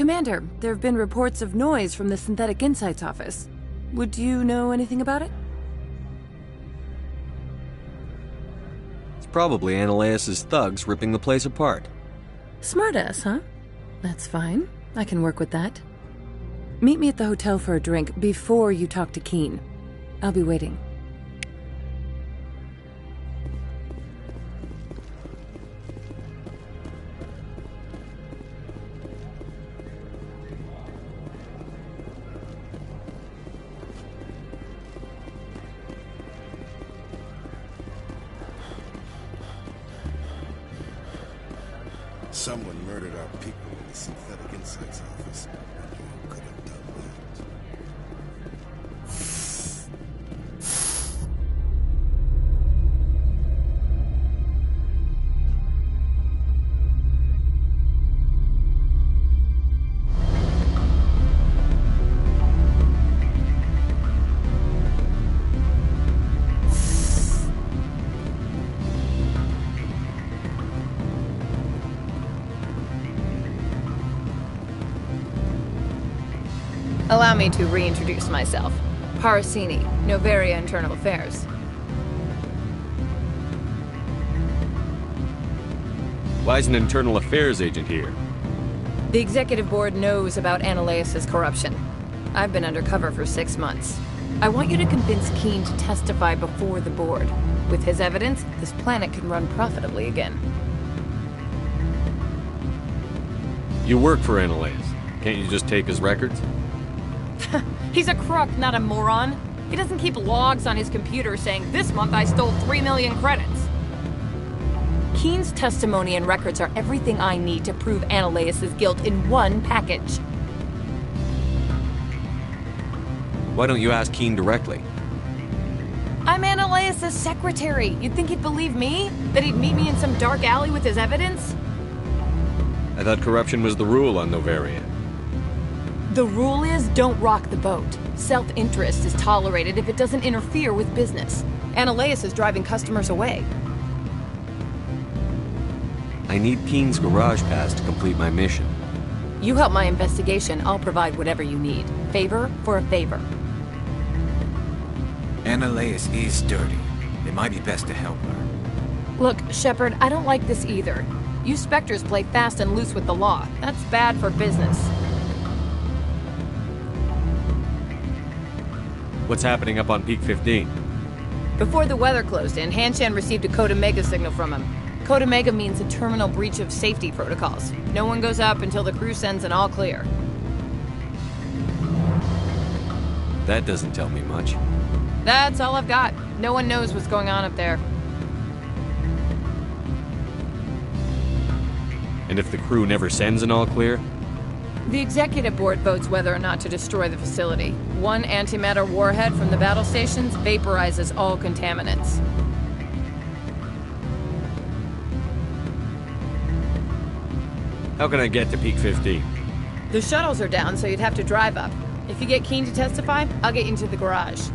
Commander, there have been reports of noise from the Synthetic Insights office. Would you know anything about it? It's probably Ananias' thugs ripping the place apart. Smartass, huh? That's fine. I can work with that. Meet me at the hotel for a drink before you talk to Keen. I'll be waiting. Someone murdered our people in the Synthetic Insights office. Who could have done that? Allow me to reintroduce myself. Parasini, Novaria Internal Affairs. Why is an internal affairs agent here? The executive board knows about Ananias' corruption. I've been undercover for 6 months. I want you to convince Keen to testify before the board. With his evidence, this planet can run profitably again. You work for Ananias. Can't you just take his records? He's a crook, not a moron. He doesn't keep logs on his computer saying, "This month I stole 3 million credits." Keen's testimony and records are everything I need to prove Ananias' guilt in one package. Why don't you ask Keen directly? I'm Ananias' secretary. You'd think he'd believe me? That he'd meet me in some dark alley with his evidence? I thought corruption was the rule on Novaria. The rule is, don't rock the boat. Self-interest is tolerated if it doesn't interfere with business. Ananias is driving customers away. I need Keen's garage pass to complete my mission. You help my investigation, I'll provide whatever you need. Favor for a favor. Ananias is dirty. It might be best to help her. Look, Shepard, I don't like this either. You Spectres play fast and loose with the law. That's bad for business. What's happening up on Peak 15? Before the weather closed in, Hanshan received a Code Omega signal from him. Code Omega means a terminal breach of safety protocols. No one goes up until the crew sends an all clear. That doesn't tell me much. That's all I've got. No one knows what's going on up there. And if the crew never sends an all clear? The executive board votes whether or not to destroy the facility. One antimatter warhead from the battle stations vaporizes all contaminants. How can I get to Peak 15? The shuttles are down, so you'd have to drive up. If you get Keen to testify, I'll get you into the garage.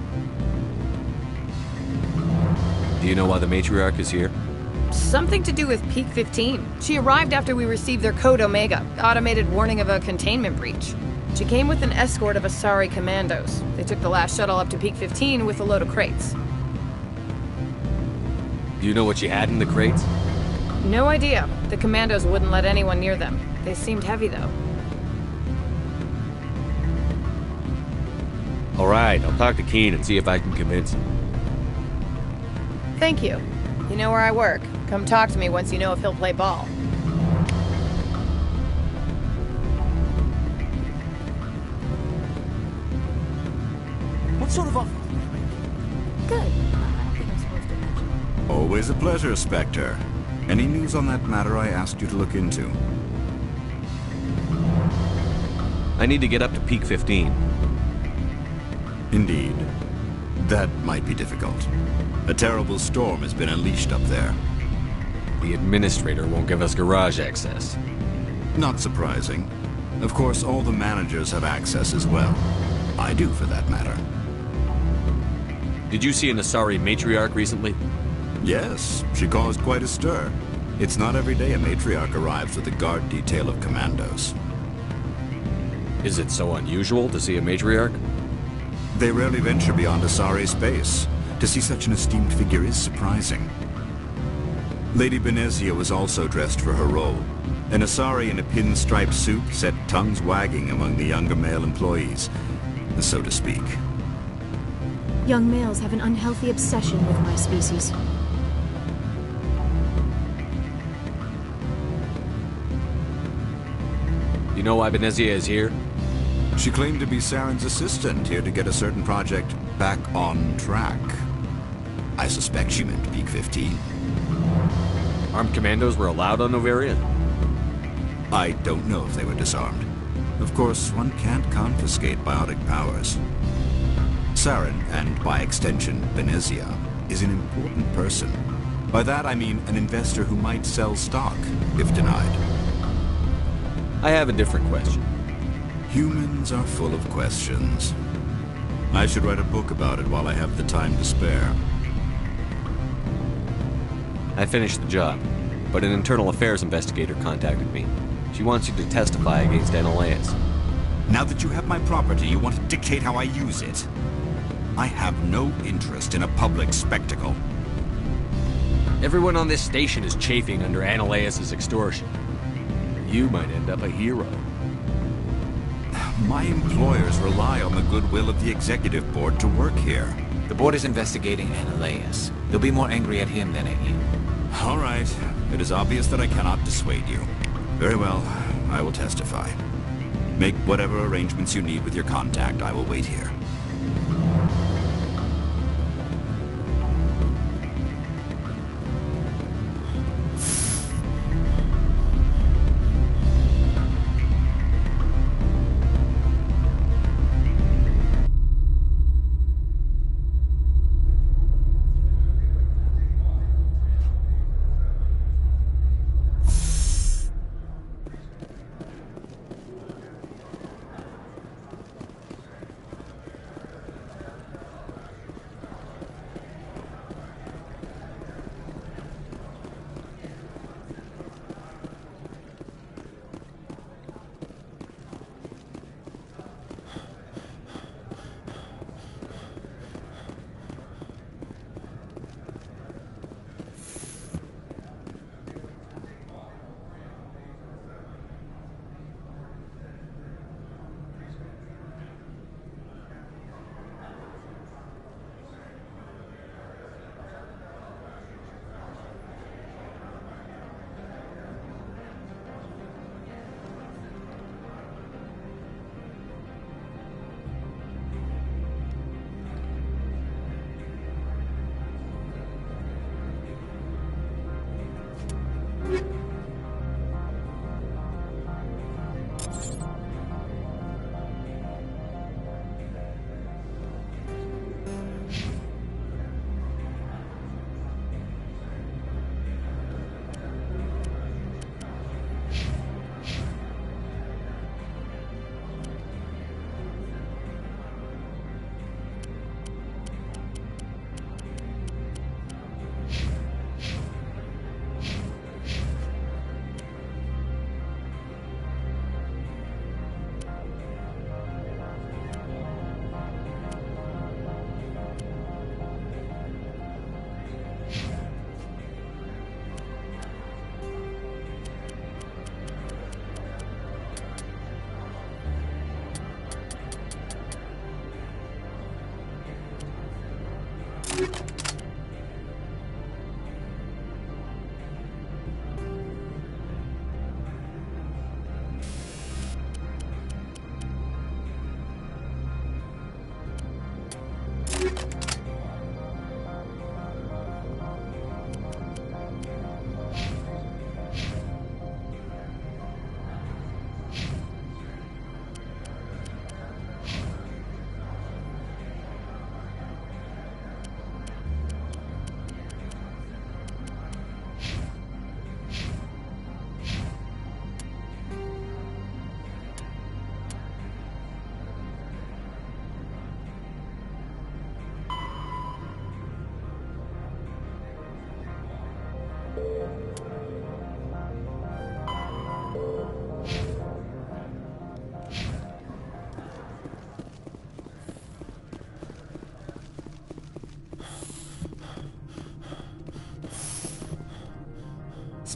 Do you know why the matriarch is here? Something to do with Peak 15. She arrived after we received their Code Omega, automated warning of a containment breach. She came with an escort of Asari commandos. They took the last shuttle up to Peak 15 with a load of crates. Do you know what she had in the crates? No idea. The commandos wouldn't let anyone near them. They seemed heavy, though. All right, I'll talk to Keen and see if I can convince him. Thank you. You know where I work. Come talk to me once you know if he'll play ball. What sort of offer? Good. I don't think I'm supposed to mention. Always a pleasure, Spectre. Any news on that matter I asked you to look into? I need to get up to Peak 15. Indeed. That might be difficult. A terrible storm has been unleashed up there. The administrator won't give us garage access. Not surprising. Of course, all the managers have access as well. I do, for that matter. Did you see an Asari matriarch recently? Yes, she caused quite a stir. It's not every day a matriarch arrives with a guard detail of commandos. Is it so unusual to see a matriarch? They rarely venture beyond Asari space. To see such an esteemed figure is surprising. Lady Benezia was also dressed for her role. An Asari in a pinstripe suit set tongues wagging among the younger male employees, so to speak. Young males have an unhealthy obsession with my species. You know why Benezia is here? She claimed to be Saren's assistant, here to get a certain project back on track. I suspect she meant Peak 15. Armed commandos were allowed on Noveria? I don't know if they were disarmed. Of course, one can't confiscate biotic powers. Saren, and by extension, Benezia, is an important person. By that I mean an investor who might sell stock, if denied. I have a different question. Humans are full of questions. I should write a book about it while I have the time to spare. I finished the job, but an internal affairs investigator contacted me. She wants you to testify against Analeus. Now that you have my property, you want to dictate how I use it. I have no interest in a public spectacle. Everyone on this station is chafing under Analeus' extortion. You might end up a hero. My employers rely on the goodwill of the executive board to work here. The board is investigating Analeus. They'll be more angry at him than at you. All right. It is obvious that I cannot dissuade you. Very well. I will testify. Make whatever arrangements you need with your contact. I will wait here.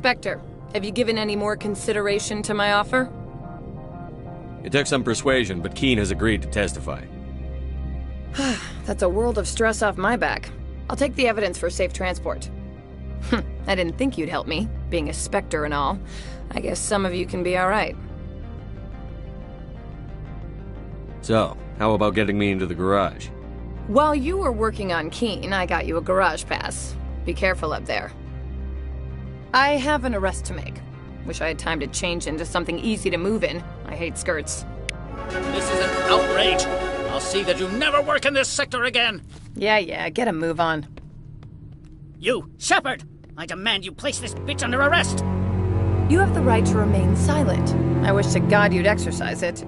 Spectre, have you given any more consideration to my offer? It took some persuasion, but Keen has agreed to testify. That's a world of stress off my back. I'll take the evidence for safe transport. I didn't think you'd help me, being a Spectre and all. I guess some of you can be alright. So, how about getting me into the garage? While you were working on Keen, I got you a garage pass. Be careful up there. I have an arrest to make. Wish I had time to change into something easy to move in. I hate skirts. This is an outrage! I'll see that you never work in this sector again! Yeah, get a move on. You, Shepard! I demand you place this bitch under arrest! You have the right to remain silent. I wish to God you'd exercise it.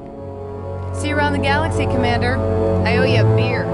See you around the galaxy, Commander. I owe you a beer.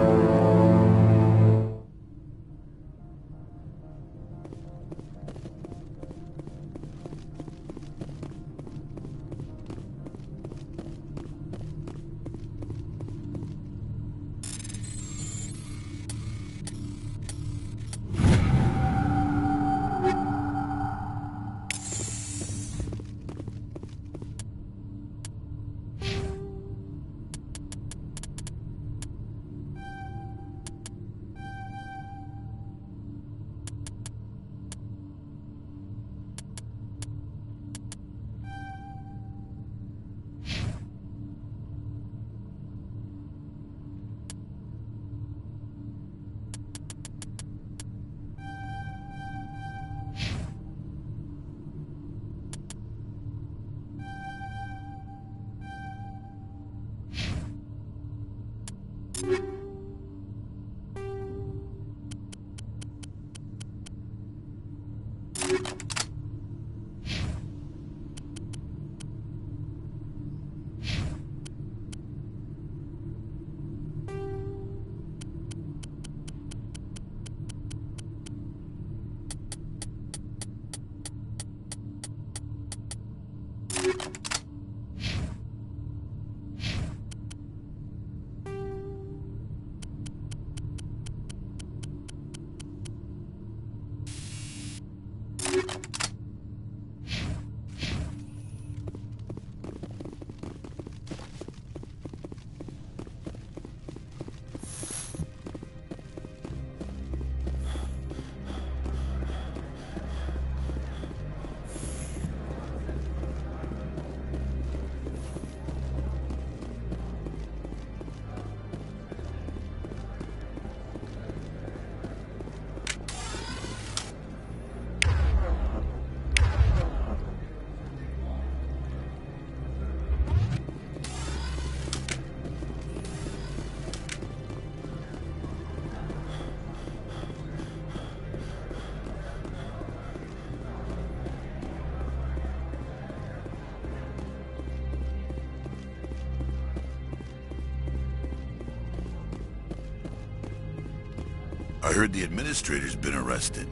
I heard the administrator's been arrested.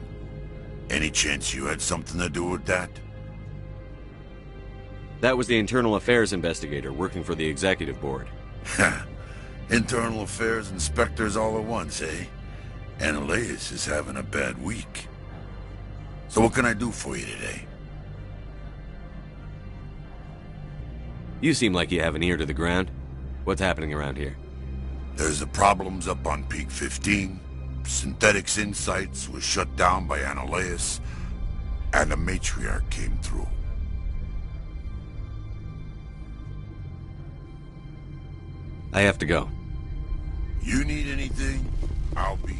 Any chance you had something to do with that? That was the internal affairs investigator working for the executive board. Internal affairs inspectors all at once, eh? Analeus is having a bad week. So what can I do for you today? You seem like you have an ear to the ground. What's happening around here? There's the problems up on Peak 15. Synthetics Insights was shut down by Analeus, and the matriarch came through. I have to go. You need anything, I'll be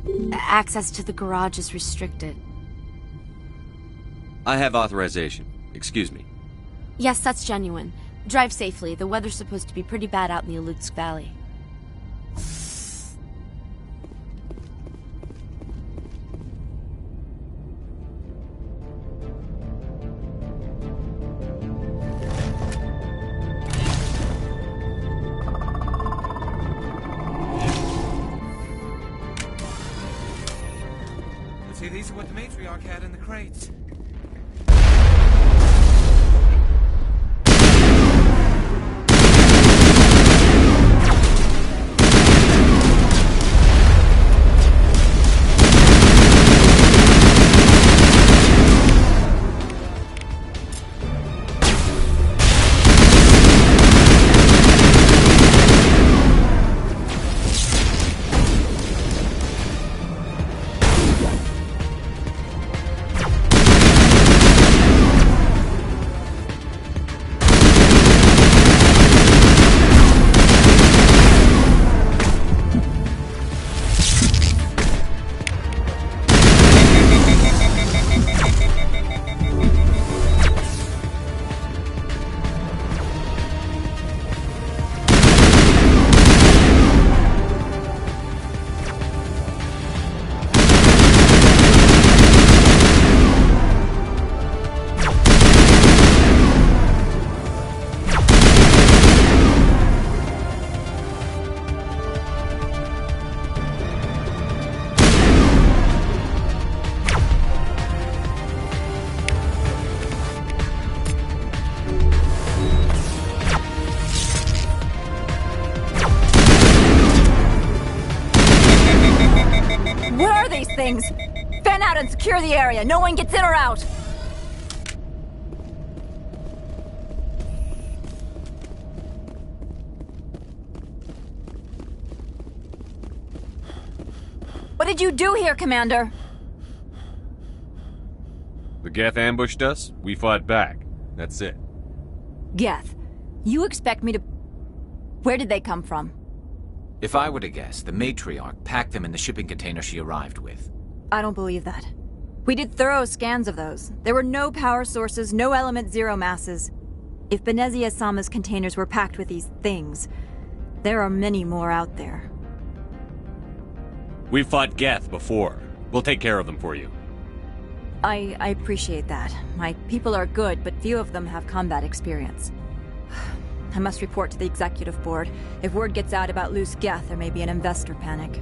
here. Access to the garage is restricted. I have authorization. Excuse me. Yes, that's genuine. Drive safely. The weather's supposed to be pretty bad out in the Alutsk Valley. See, these are what the matriarch had in the crates. things! Fan out and secure the area. No one gets in or out. What did you do here, Commander? The Geth ambushed us, we fought back. That's it. Geth, you expect me to... Where did they come from? If I were to guess, the matriarch packed them in the shipping container she arrived with. I don't believe that. We did thorough scans of those. There were no power sources, no element zero masses. If Benezia Sama's containers were packed with these things, there are many more out there. We've fought Geth before. We'll take care of them for you. I appreciate that. My people are good, but few of them have combat experience. I must report to the executive board. If word gets out about loose Geth, there may be an investor panic.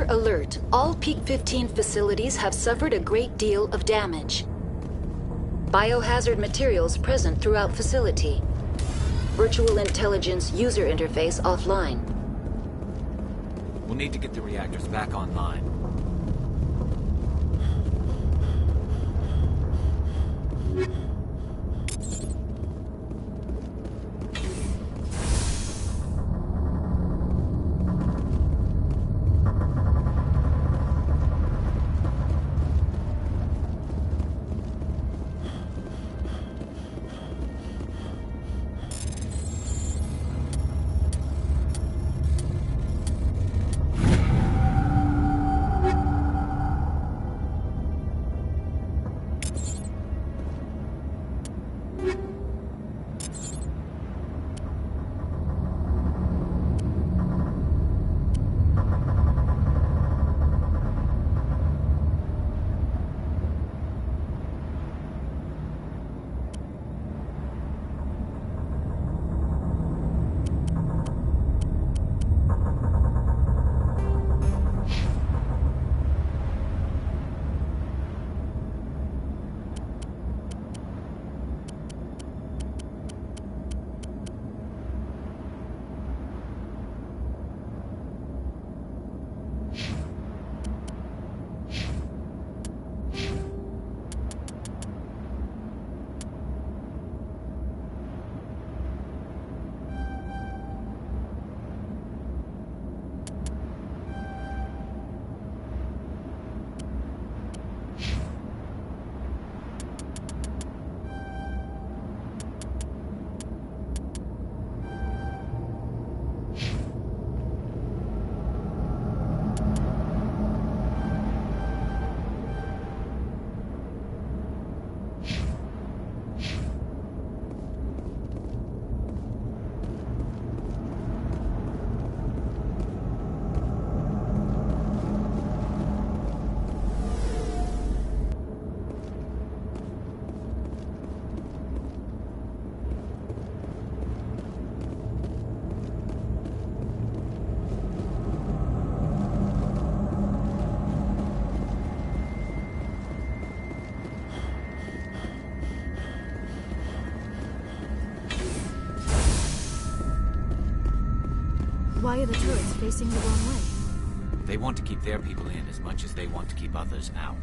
Commander, alert. All Peak 15 facilities have suffered a great deal of damage. Biohazard materials present throughout facility. Virtual intelligence user interface offline. We'll need to get the reactors back online. Why are the turrets facing the wrong way? They want to keep their people in as much as they want to keep others out.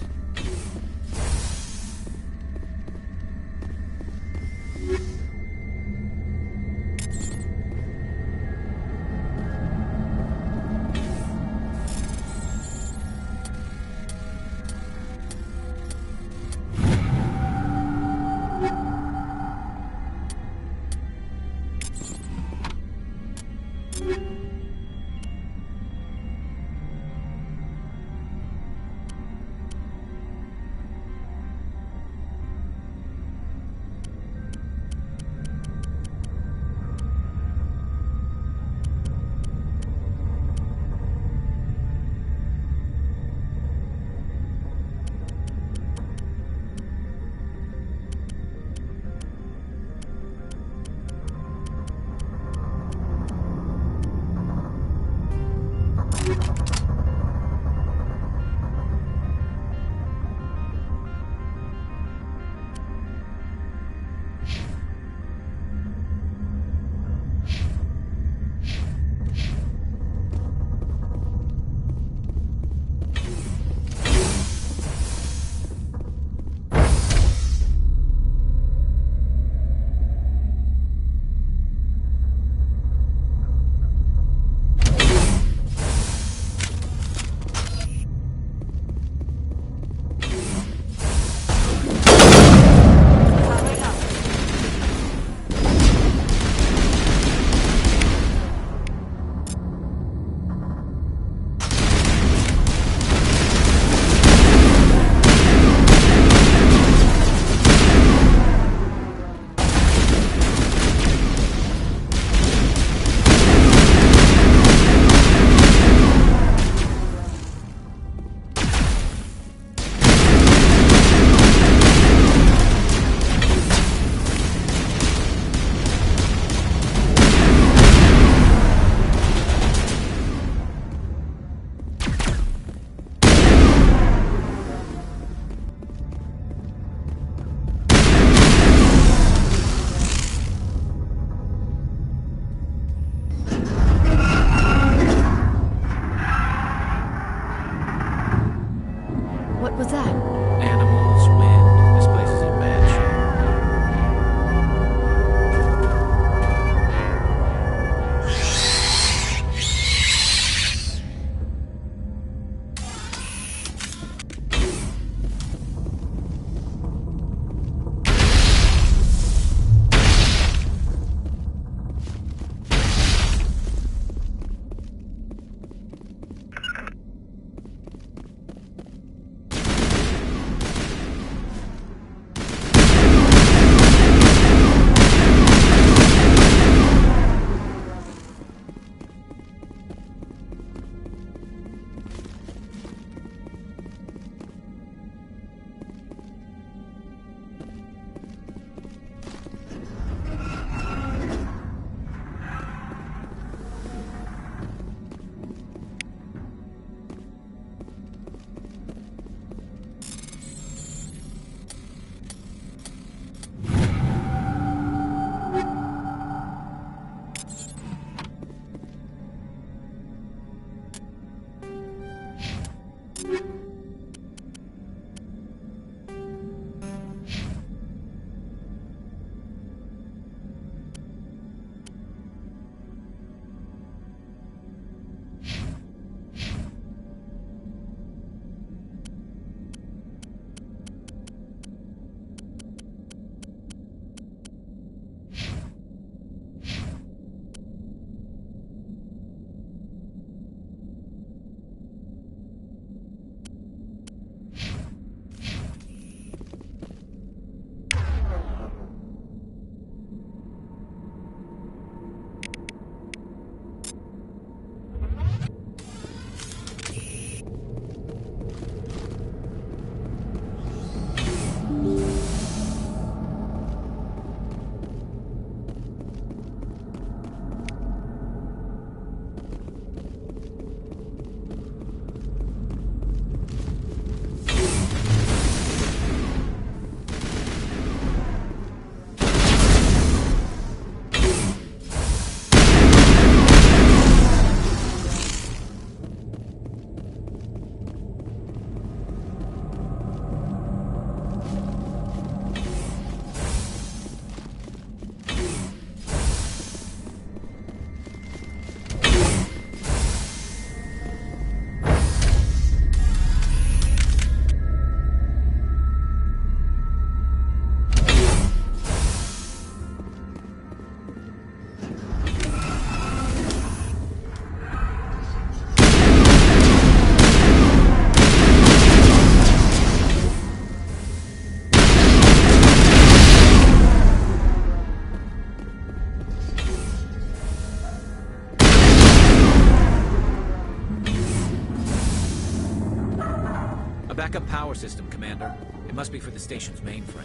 power system, Commander. It must be for the station's mainframe.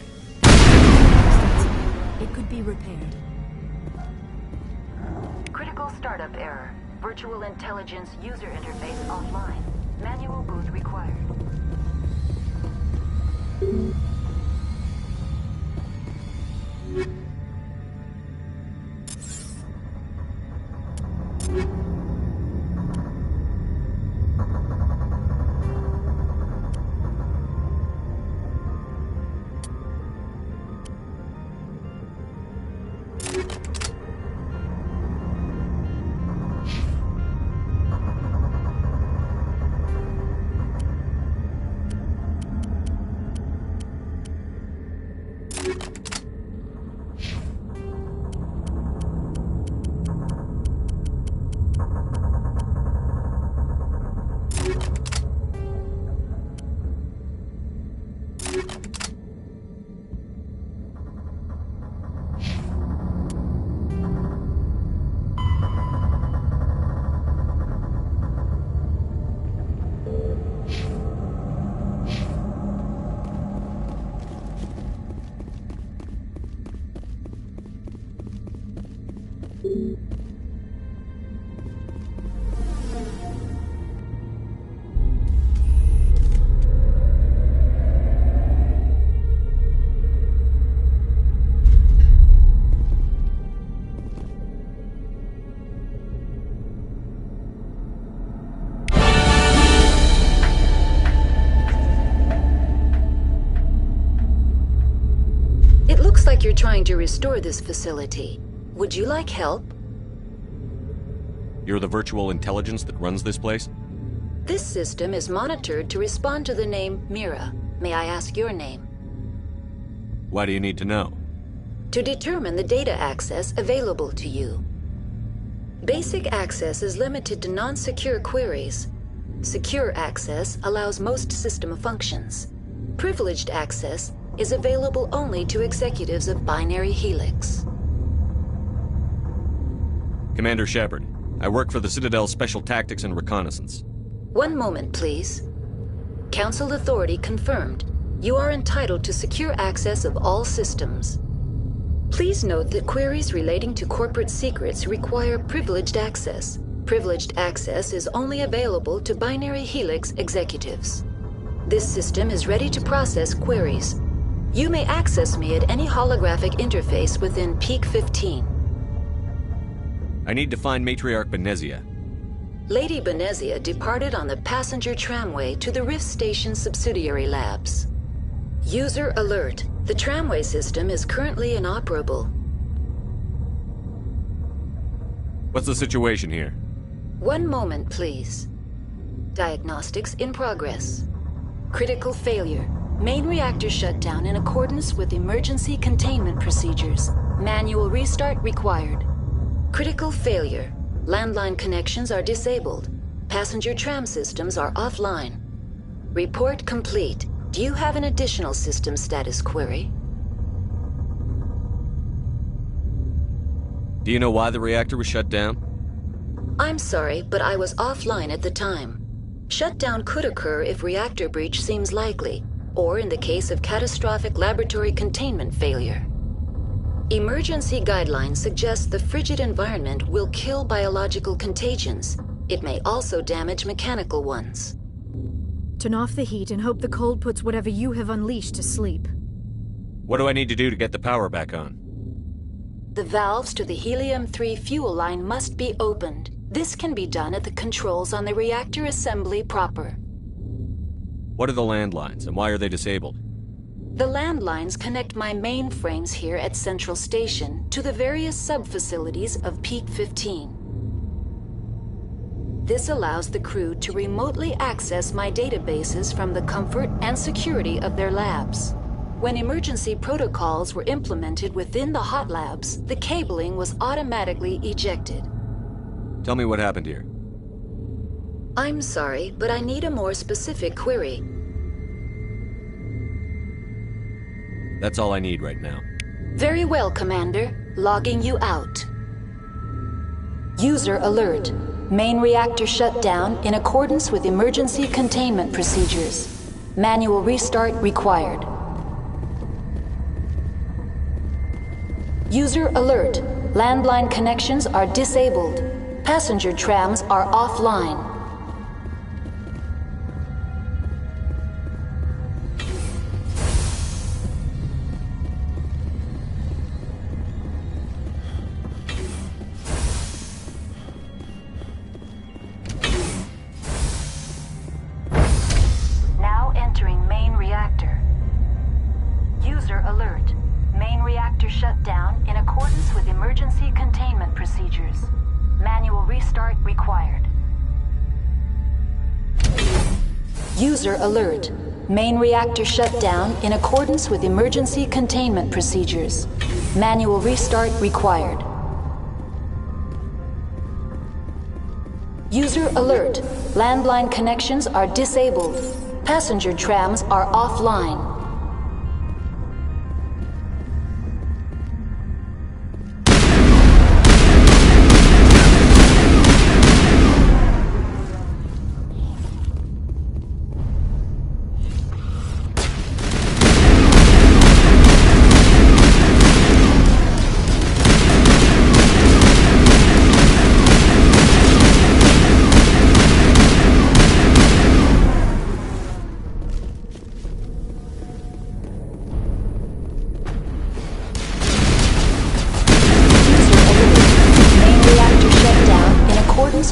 It could be repaired. Critical startup error. Virtual intelligence user interface offline. Manual boot required. Like you're trying to restore this facility. Would you like help? You're the virtual intelligence that runs this place? This system is monitored to respond to the name Mira. May I ask your name? Why do you need to know? To determine the data access available to you. Basic access is limited to non-secure queries. Secure access allows most system functions. Privileged access is available only to executives of Binary Helix. Commander Shepard, I work for the Citadel Special Tactics and Reconnaissance. One moment, please. Council authority confirmed. You are entitled to secure access of all systems. Please note that queries relating to corporate secrets require privileged access. Privileged access is only available to Binary Helix executives. This system is ready to process queries. You may access me at any holographic interface within Peak 15. I need to find Matriarch Benezia. Lady Benezia departed on the passenger tramway to the Rift Station subsidiary labs. User alert. The tramway system is currently inoperable. What's the situation here? One moment, please. Diagnostics in progress. Critical failure. Main reactor shut down in accordance with emergency containment procedures. Manual restart required. Critical failure. Landline connections are disabled. Passenger tram systems are offline. Report complete. Do you have an additional system status query? Do you know why the reactor was shut down? I'm sorry, but I was offline at the time. Shutdown could occur if reactor breach seems likely, or in the case of catastrophic laboratory containment failure. Emergency guidelines suggest the frigid environment will kill biological contagions. It may also damage mechanical ones. Turn off the heat and hope the cold puts whatever you have unleashed to sleep. What do I need to do to get the power back on? The valves to the helium-3 fuel line must be opened. This can be done at the controls on the reactor assembly proper. What are the landlines, and why are they disabled? The landlines connect my mainframes here at Central Station to the various sub-facilities of Peak 15. This allows the crew to remotely access my databases from the comfort and security of their labs. When emergency protocols were implemented within the hot labs, the cabling was automatically ejected. Tell me what happened here. I'm sorry, but I need a more specific query. That's all I need right now. Very well, Commander. Logging you out. User alert. Main reactor shut down in accordance with emergency containment procedures. Manual restart required. User alert. Landline connections are disabled. Passenger trams are offline. Now entering main reactor. User alert. Main reactor shut down in accordance with emergency containment procedures. Manual restart required. User alert. Main reactor shut down in accordance with emergency containment procedures. Manual restart required. User alert. Landline connections are disabled. Passenger trams are offline.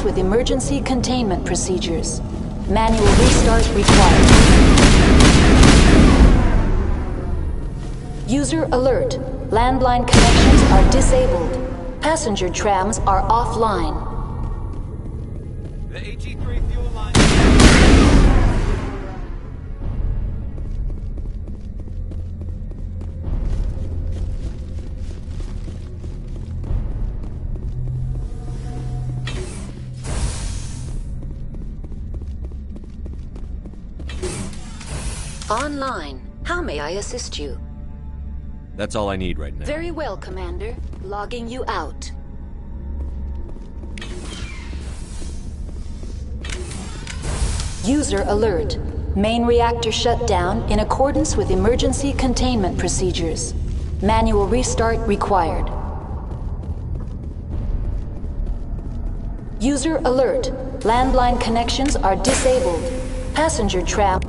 With emergency containment procedures. Manual restart required. User alert. Landline connections are disabled. Passenger trams are offline. The AG3 fuel line. Online. How may I assist you? That's all I need right now. Very well, Commander. Logging you out. User alert. Main reactor shut down in accordance with emergency containment procedures. Manual restart required. User alert. Landline connections are disabled. Passenger tram.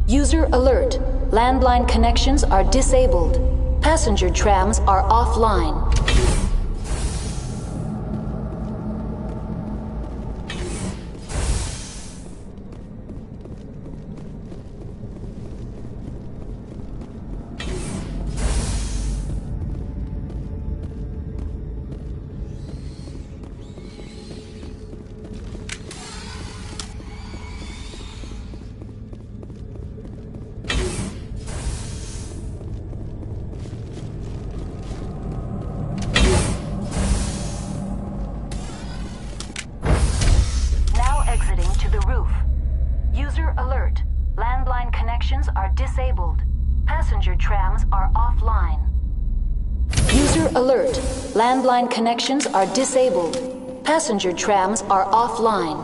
User alert. Landline connections are disabled. Passenger trams are offline. Alert. Landline connections are disabled. Passenger trams are offline.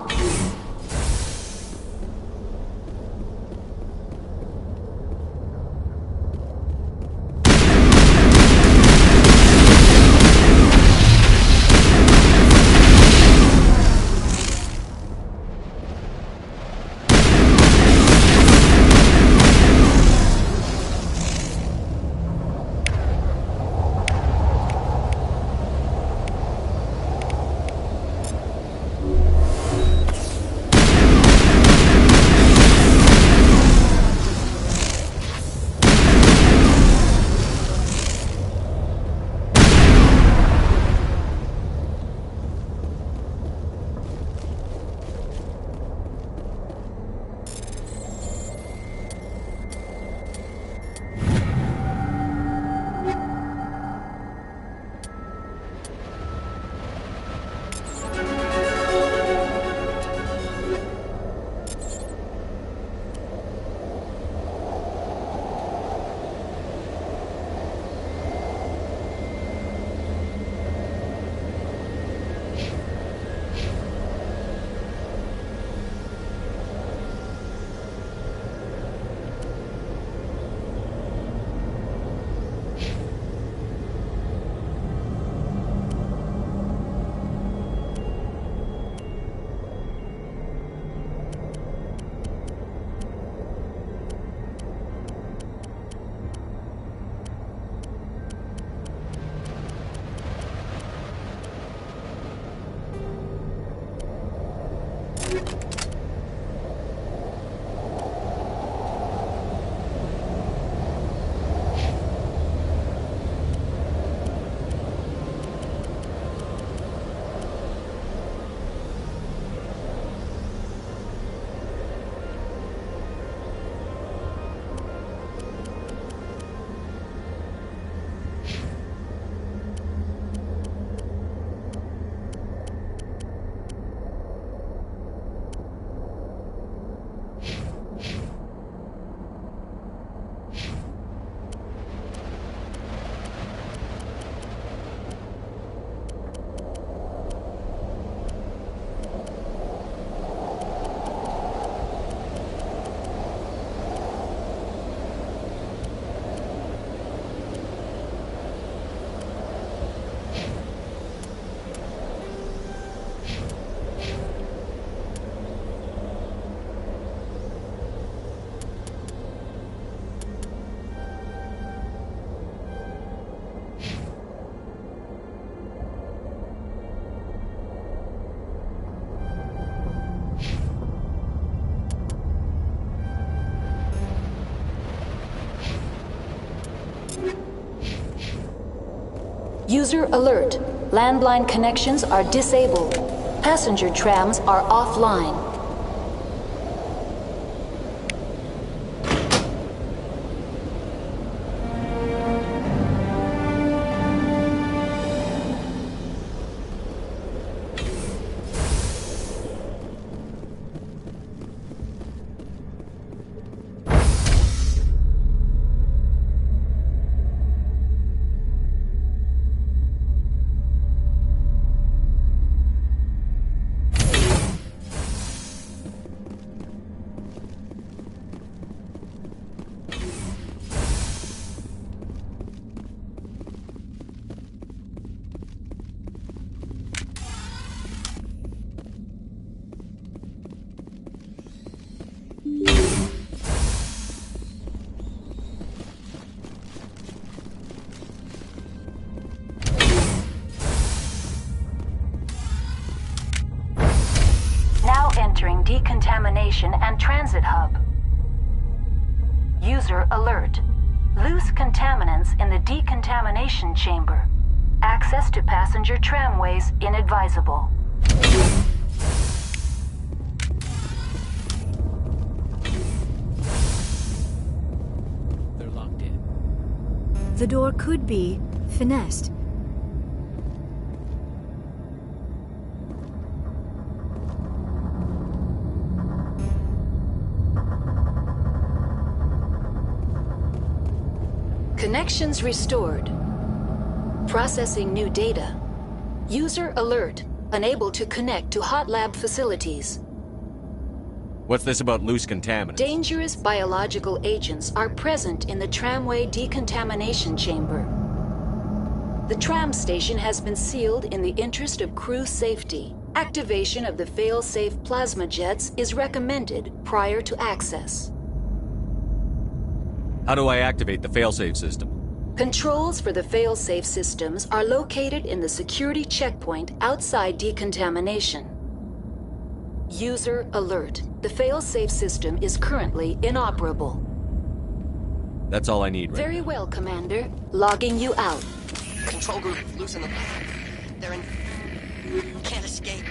User alert. Landline connections are disabled. Passenger trams are offline. Now entering decontamination and transit hub. User alert. Loose contaminants in the decontamination chamber. Access to passenger tramways inadvisable. They're locked in. The door could be finessed. Connections restored. Processing new data. User alert. Unable to connect to hot lab facilities. What's this about loose contaminants? Dangerous biological agents are present in the tramway decontamination chamber. The tram station has been sealed in the interest of crew safety. Activation of the fail-safe plasma jets is recommended prior to access. How do I activate the failsafe system? Controls for the fail-safe systems are located in the security checkpoint outside decontamination. User alert. The fail-safe system is currently inoperable. That's all I need right Very well, Commander. Logging you out. Control group, loosen them. They're in... Can't escape.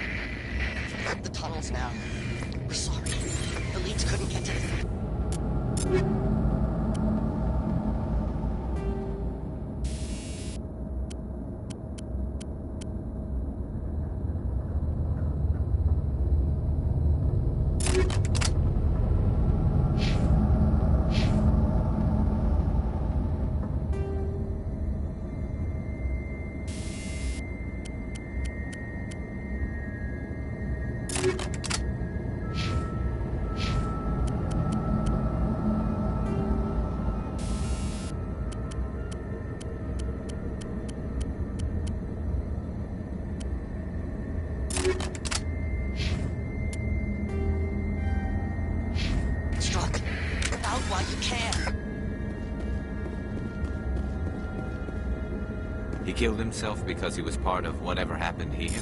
The tunnels now. We're sorry. The leads couldn't get to the... While you can. He killed himself because he was part of whatever happened here?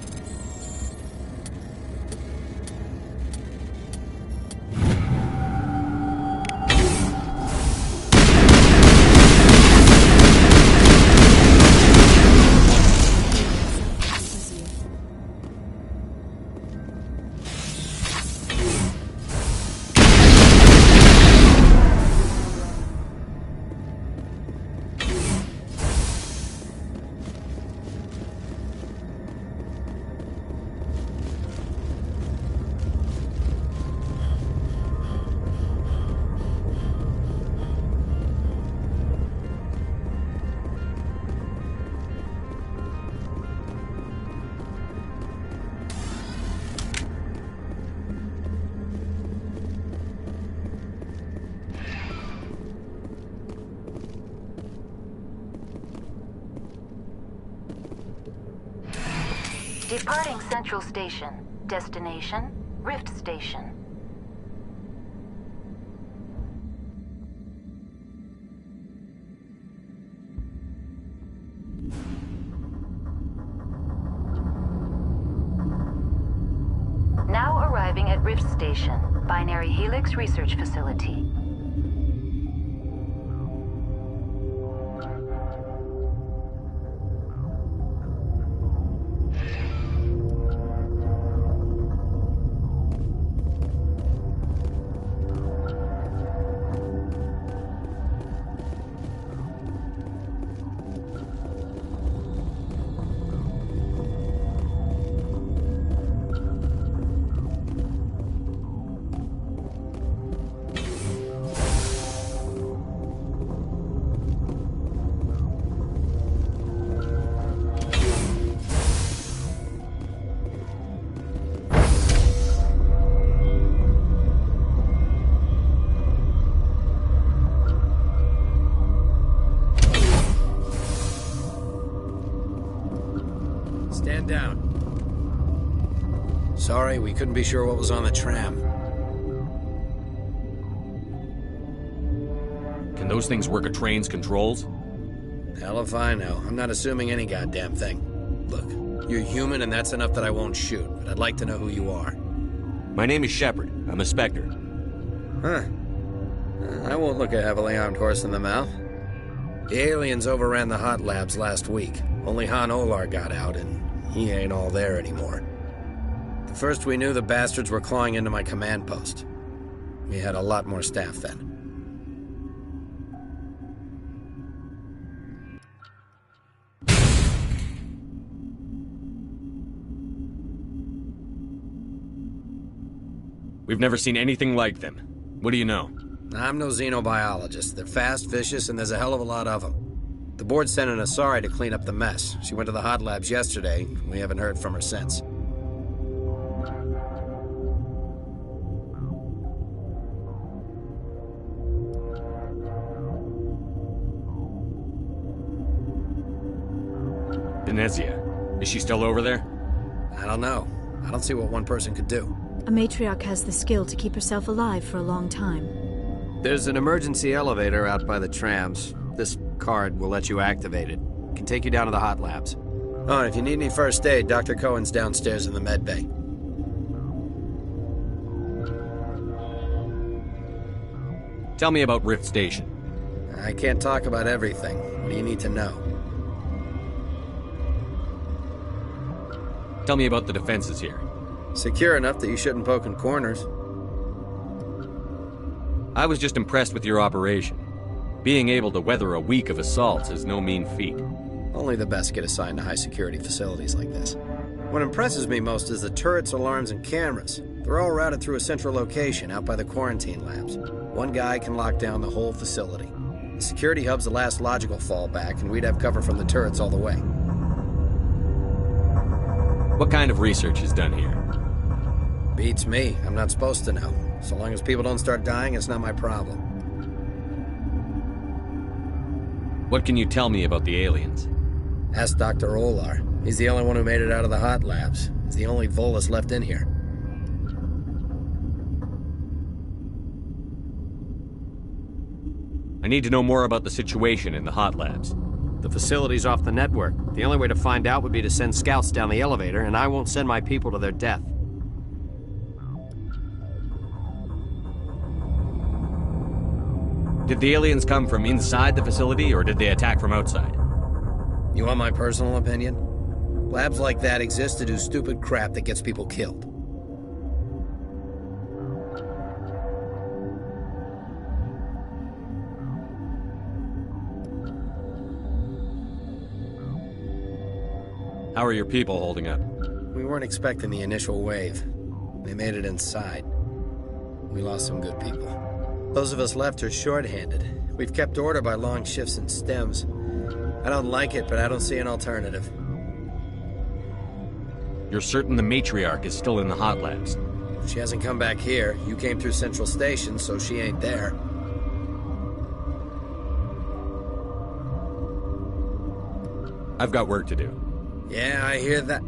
Departing Central Station. Destination, Rift Station. Now arriving at Rift Station, Binary Helix Research Facility. Stand down. Sorry, we couldn't be sure what was on the tram. Can those things work a train's controls? Hell if I know. I'm not assuming any goddamn thing. Look, you're human and that's enough that I won't shoot, but I'd like to know who you are. My name is Shepard. I'm a Spectre. Huh. I won't look a heavily armed horse in the mouth. The aliens overran the hot labs last week. Only Han Olar got out, and he ain't all there anymore. The first we knew, the bastards were clawing into my command post. We had a lot more staff then. We've never seen anything like them. What do you know? I'm no xenobiologist. They're fast, vicious, and there's a hell of a lot of them. The board sent an Asari to clean up the mess. She went to the hot labs yesterday. We haven't heard from her since. Venezia. Is she still over there? I don't know. I don't see what one person could do. A matriarch has the skill to keep herself alive for a long time. There's an emergency elevator out by the trams. This card will let you activate it. Can take you down to the hot labs. Oh, and if you need any first aid, Dr. Cohen's downstairs in the med bay. Tell me about Rift Station. I can't talk about everything. What do you need to know? Tell me about the defenses here. Secure enough that you shouldn't poke in corners. I was just impressed with your operation. Being able to weather a week of assaults is no mean feat. Only the best get assigned to high-security facilities like this. What impresses me most is the turrets, alarms, and cameras. They're all routed through a central location out by the quarantine labs. One guy can lock down the whole facility. The security hub's the last logical fallback, and we'd have cover from the turrets all the way. What kind of research is done here? Beats me. I'm not supposed to know. So long as people don't start dying, it's not my problem. What can you tell me about the aliens? Ask Dr. Olar. He's the only one who made it out of the hot labs. He's the only Volus left in here. I need to know more about the situation in the hot labs. The facility's off the network. The only way to find out would be to send scouts down the elevator, and I won't send my people to their death. Did the aliens come from inside the facility, or did they attack from outside? You want my personal opinion? Labs like that exist to do stupid crap that gets people killed. How are your people holding up? We weren't expecting the initial wave. They made it inside. We lost some good people. Those of us left are short-handed. We've kept order by long shifts and stems. I don't like it, but I don't see an alternative. You're certain the matriarch is still in the hot labs? She hasn't come back here. You came through Central Station, so she ain't there. I've got work to do. Yeah, I hear that.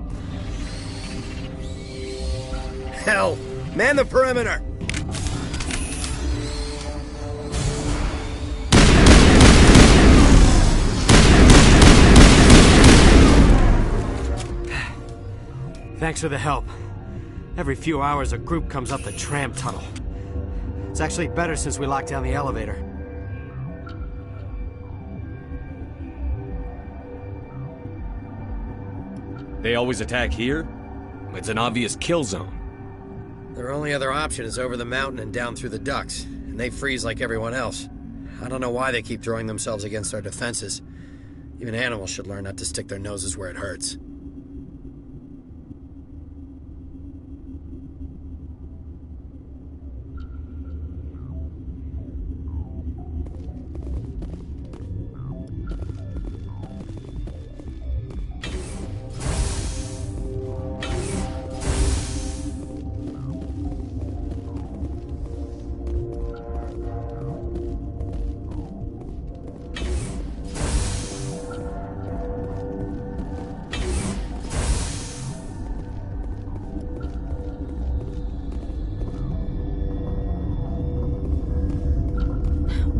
Hell! Man the perimeter! Thanks for the help. Every few hours, a group comes up the tram tunnel. It's actually better since we locked down the elevator. They always attack here? It's an obvious kill zone. Their only other option is over the mountain and down through the ducts, and they freeze like everyone else. I don't know why they keep throwing themselves against our defenses. Even animals should learn not to stick their noses where it hurts.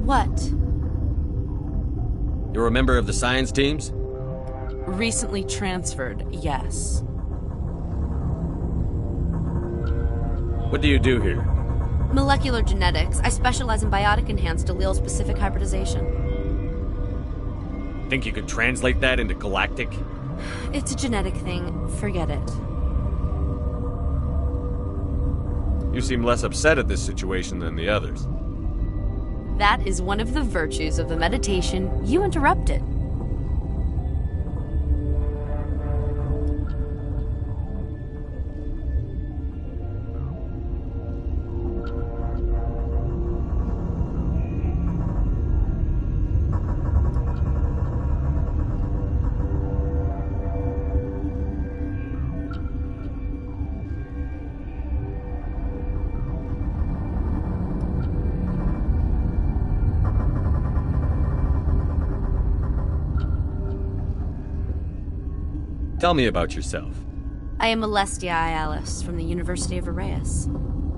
What? You're a member of the science teams? Recently transferred, yes. What do you do here? Molecular genetics. I specialize in biotic-enhanced allele-specific hybridization. Think you could translate that into galactic? It's a genetic thing. Forget it. You seem less upset at this situation than the others. That is one of the virtues of the meditation you interrupted. Tell me about yourself. I am Alestia Ialis from the University of Arraeus.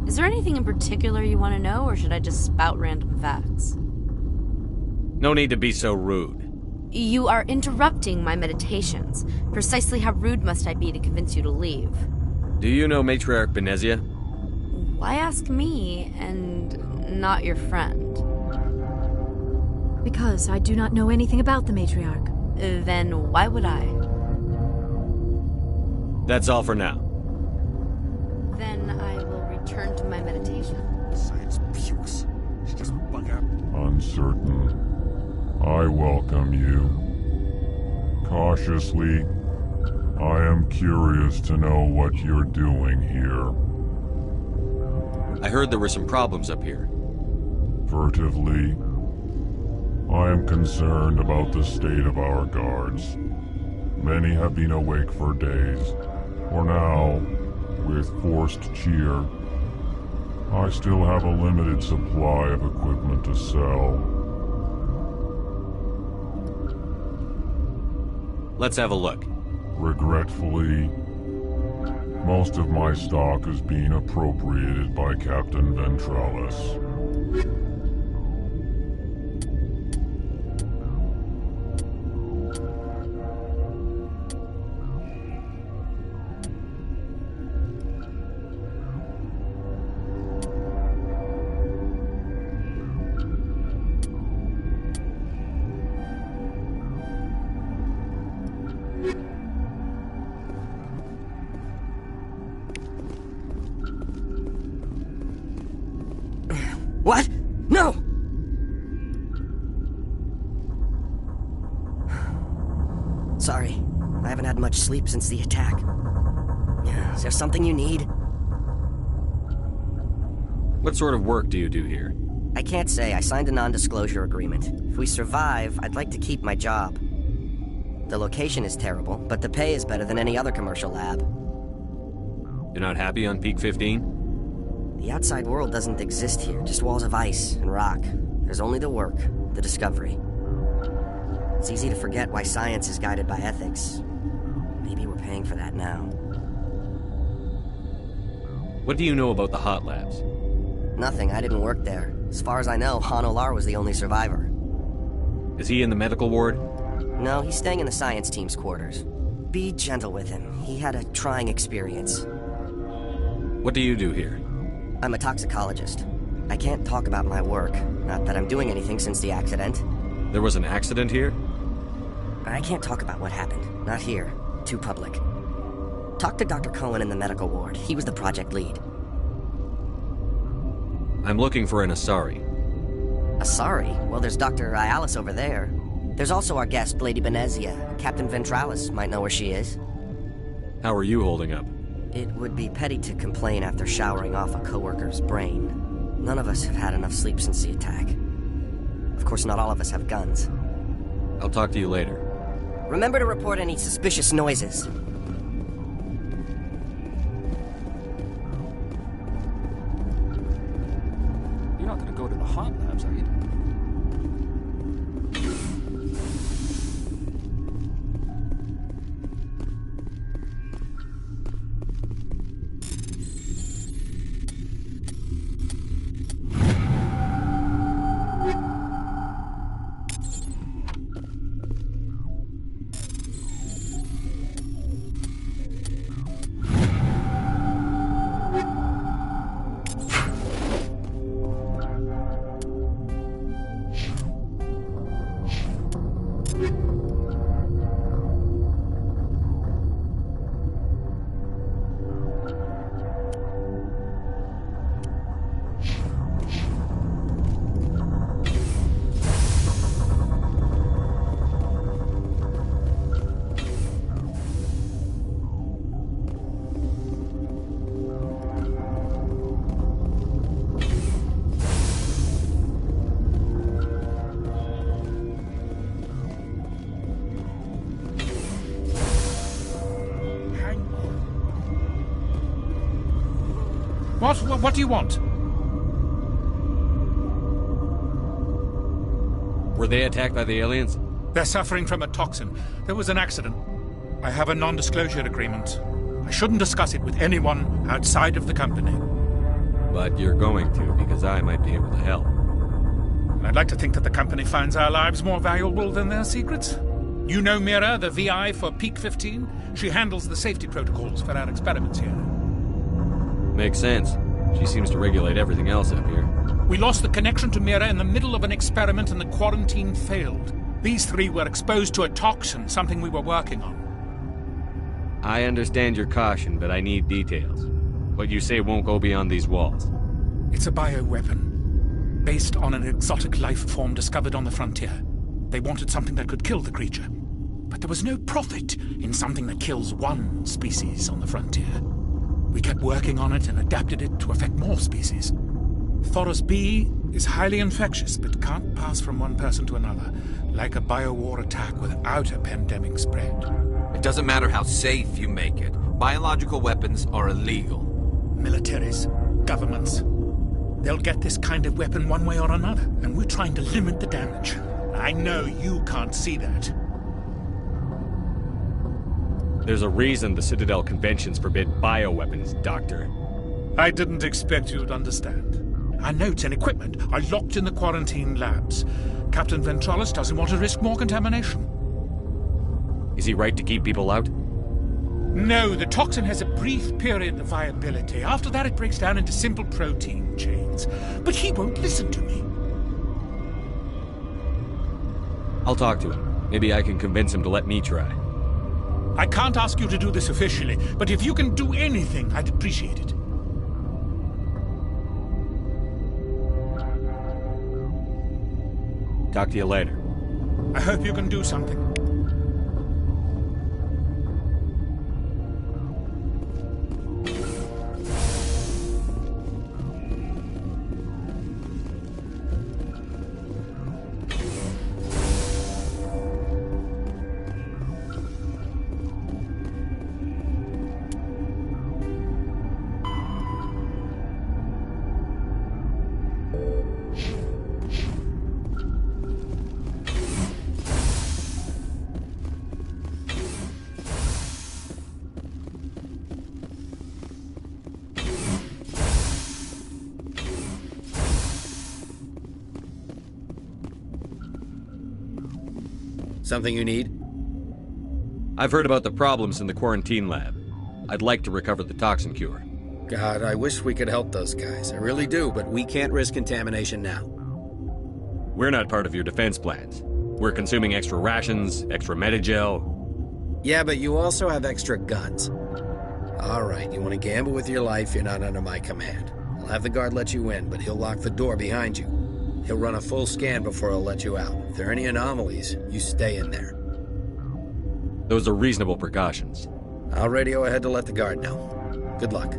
Is there anything in particular you want to know, or should I just spout random facts? No need to be so rude. You are interrupting my meditations. Precisely how rude must I be to convince you to leave? Do you know Matriarch Benezia? Why ask me, and not your friend? Because I do not know anything about the Matriarch. Then why would I? That's all for now. Then I will return to my meditation. Science pukes. She just bug out. Uncertain. I welcome you. Cautiously, I am curious to know what you're doing here. I heard there were some problems up here. Furtively, I am concerned about the state of our guards. Many have been awake for days. For now, with forced cheer, I still have a limited supply of equipment to sell. Let's have a look. Regretfully, most of my stock is being appropriated by Captain Ventralis. What? No! Sorry, I haven't had much sleep since the attack. Is there something you need? What sort of work do you do here? I can't say. I signed a non-disclosure agreement. If we survive, I'd like to keep my job. The location is terrible, but the pay is better than any other commercial lab. You're not happy on Peak 15? The outside world doesn't exist here, just walls of ice and rock. There's only the work, the discovery. It's easy to forget why science is guided by ethics. Maybe we're paying for that now. What do you know about the hot labs? Nothing, I didn't work there. As far as I know, Han Olar was the only survivor. Is he in the medical ward? No, he's staying in the science team's quarters. Be gentle with him. He had a trying experience. What do you do here? I'm a toxicologist. I can't talk about my work. Not that I'm doing anything since the accident. There was an accident here? I can't talk about what happened. Not here. Too public. Talk to Dr. Cohen in the medical ward. He was the project lead. I'm looking for an Asari. Asari? Well, there's Dr. Ialis over there. There's also our guest, Lady Benezia. Captain Ventralis might know where she is. How are you holding up? It would be petty to complain after showering off a coworker's brain. None of us have had enough sleep since the attack. Of course, not all of us have guns. I'll talk to you later. Remember to report any suspicious noises. You're not gonna go to the hot labs, are you? What do you want? Were they attacked by the aliens? They're suffering from a toxin. There was an accident. I have a non-disclosure agreement. I shouldn't discuss it with anyone outside of the company. But you're going to, because I might be able to help. I'd like to think that the company finds our lives more valuable than their secrets. You know Mira, the VI for Peak 15? She handles the safety protocols for our experiments here. Makes sense. She seems to regulate everything else up here. We lost the connection to Mira in the middle of an experiment and the quarantine failed. These three were exposed to a toxin, something we were working on. I understand your caution, but I need details. What you say won't go beyond these walls. It's a bioweapon, based on an exotic life form discovered on the frontier. They wanted something that could kill the creature. But there was no profit in something that kills one species on the frontier. We kept working on it and adapted it to affect more species. Thoros B is highly infectious, but can't pass from one person to another, like a biowar attack without a pandemic spread. It doesn't matter how safe you make it. Biological weapons are illegal. Militaries, governments, they'll get this kind of weapon one way or another, and we're trying to limit the damage. I know you can't see that. There's a reason the Citadel conventions forbid bioweapons, Doctor. I didn't expect you'd understand. Our notes and equipment are locked in the quarantine labs. Captain Ventralis doesn't want to risk more contamination. Is he right to keep people out? No, the toxin has a brief period of viability. After that, it breaks down into simple protein chains. But he won't listen to me. I'll talk to him. Maybe I can convince him to let me try. I can't ask you to do this officially, but if you can do anything, I'd appreciate it. Talk to you later. I hope you can do something. Something you need? I've heard about the problems in the quarantine lab. I'd like to recover the toxin cure. God, I wish we could help those guys. I really do, but we can't risk contamination now. We're not part of your defense plans. We're consuming extra rations, extra Medigel. Yeah, but you also have extra guns. All right, you want to gamble with your life, you're not under my command. I'll have the guard let you in, but he'll lock the door behind you. He'll run a full scan before he'll let you out. If there are any anomalies, you stay in there. Those are reasonable precautions. I'll radio ahead to let the guard know. Good luck.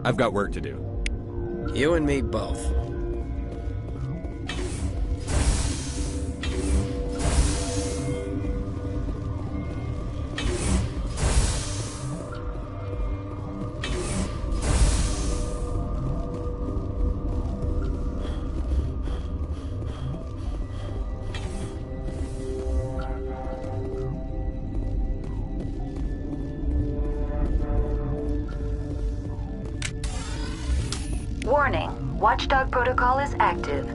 I've got work to do. You and me both. Warning, Watchdog protocol is active.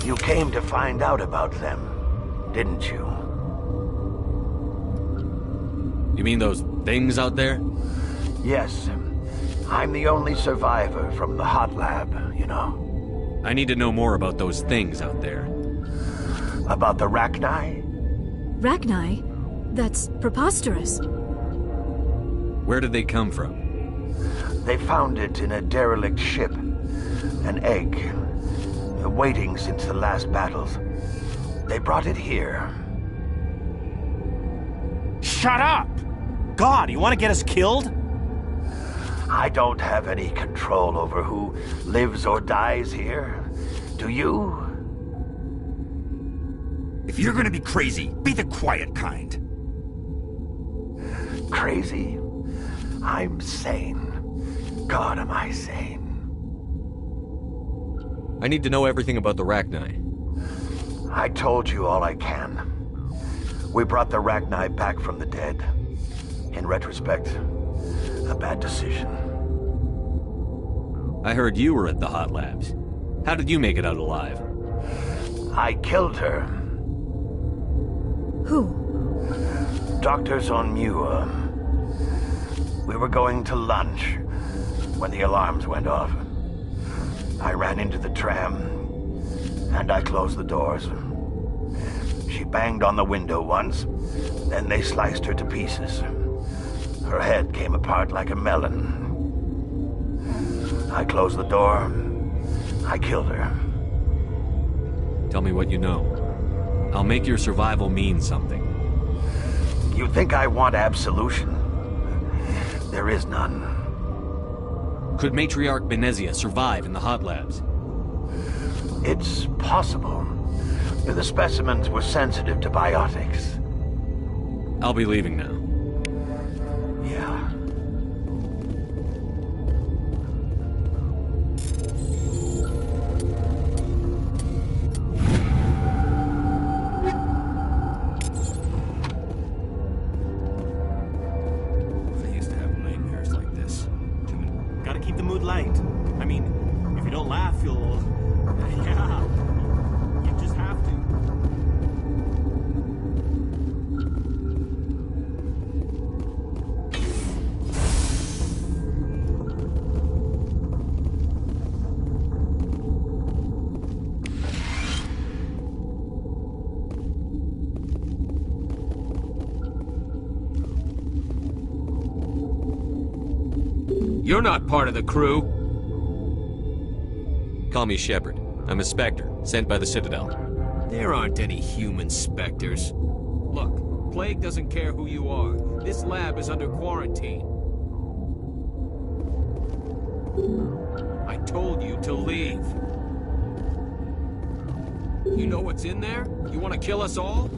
You came to find out about them, didn't you? You mean those things out there? Yes. I'm the only survivor from the hot lab, you know. I need to know more about those things out there. About the Rachni? Rachni? That's preposterous. Where did they come from? They found it in a derelict ship. An egg. Waiting since the last battles. They brought it here. Shut up! God, you want to get us killed? I don't have any control over who lives or dies here. Do you? If you're gonna be crazy, be the quiet kind. Crazy? I'm sane. God, am I sane. I need to know everything about the Rachni. I told you all I can. We brought the Rachni back from the dead. In retrospect, a bad decision. I heard you were at the hot labs. How did you make it out alive? I killed her. Who? Doctors on Muir. We were going to lunch when the alarms went off. I ran into the tram, and I closed the doors. She banged on the window once, then they sliced her to pieces. Her head came apart like a melon. I closed the door. I killed her. Tell me what you know. I'll make your survival mean something. You think I want absolution? There is none. Could Matriarch Benezia survive in the hot labs? It's possible. The specimens were sensitive to biotics. I'll be leaving now. Yeah. I used to have nightmares like this. Gotta keep the mood light. I mean, if you don't laugh, you'll... Yeah. You just have to. You're not part of the crew! Call me Shepard. I'm a Spectre, sent by the Citadel. There aren't any human Spectres. Look, Plague doesn't care who you are. This lab is under quarantine. I told you to leave. You know what's in there? You want to kill us all?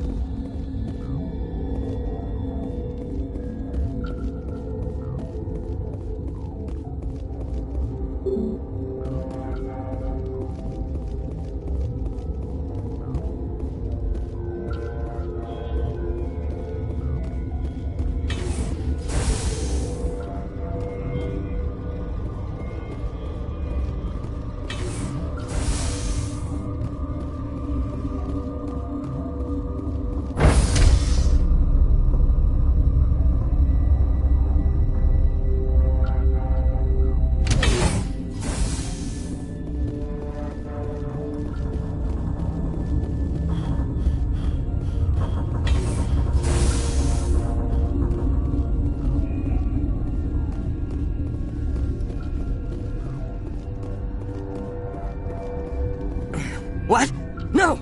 What? No!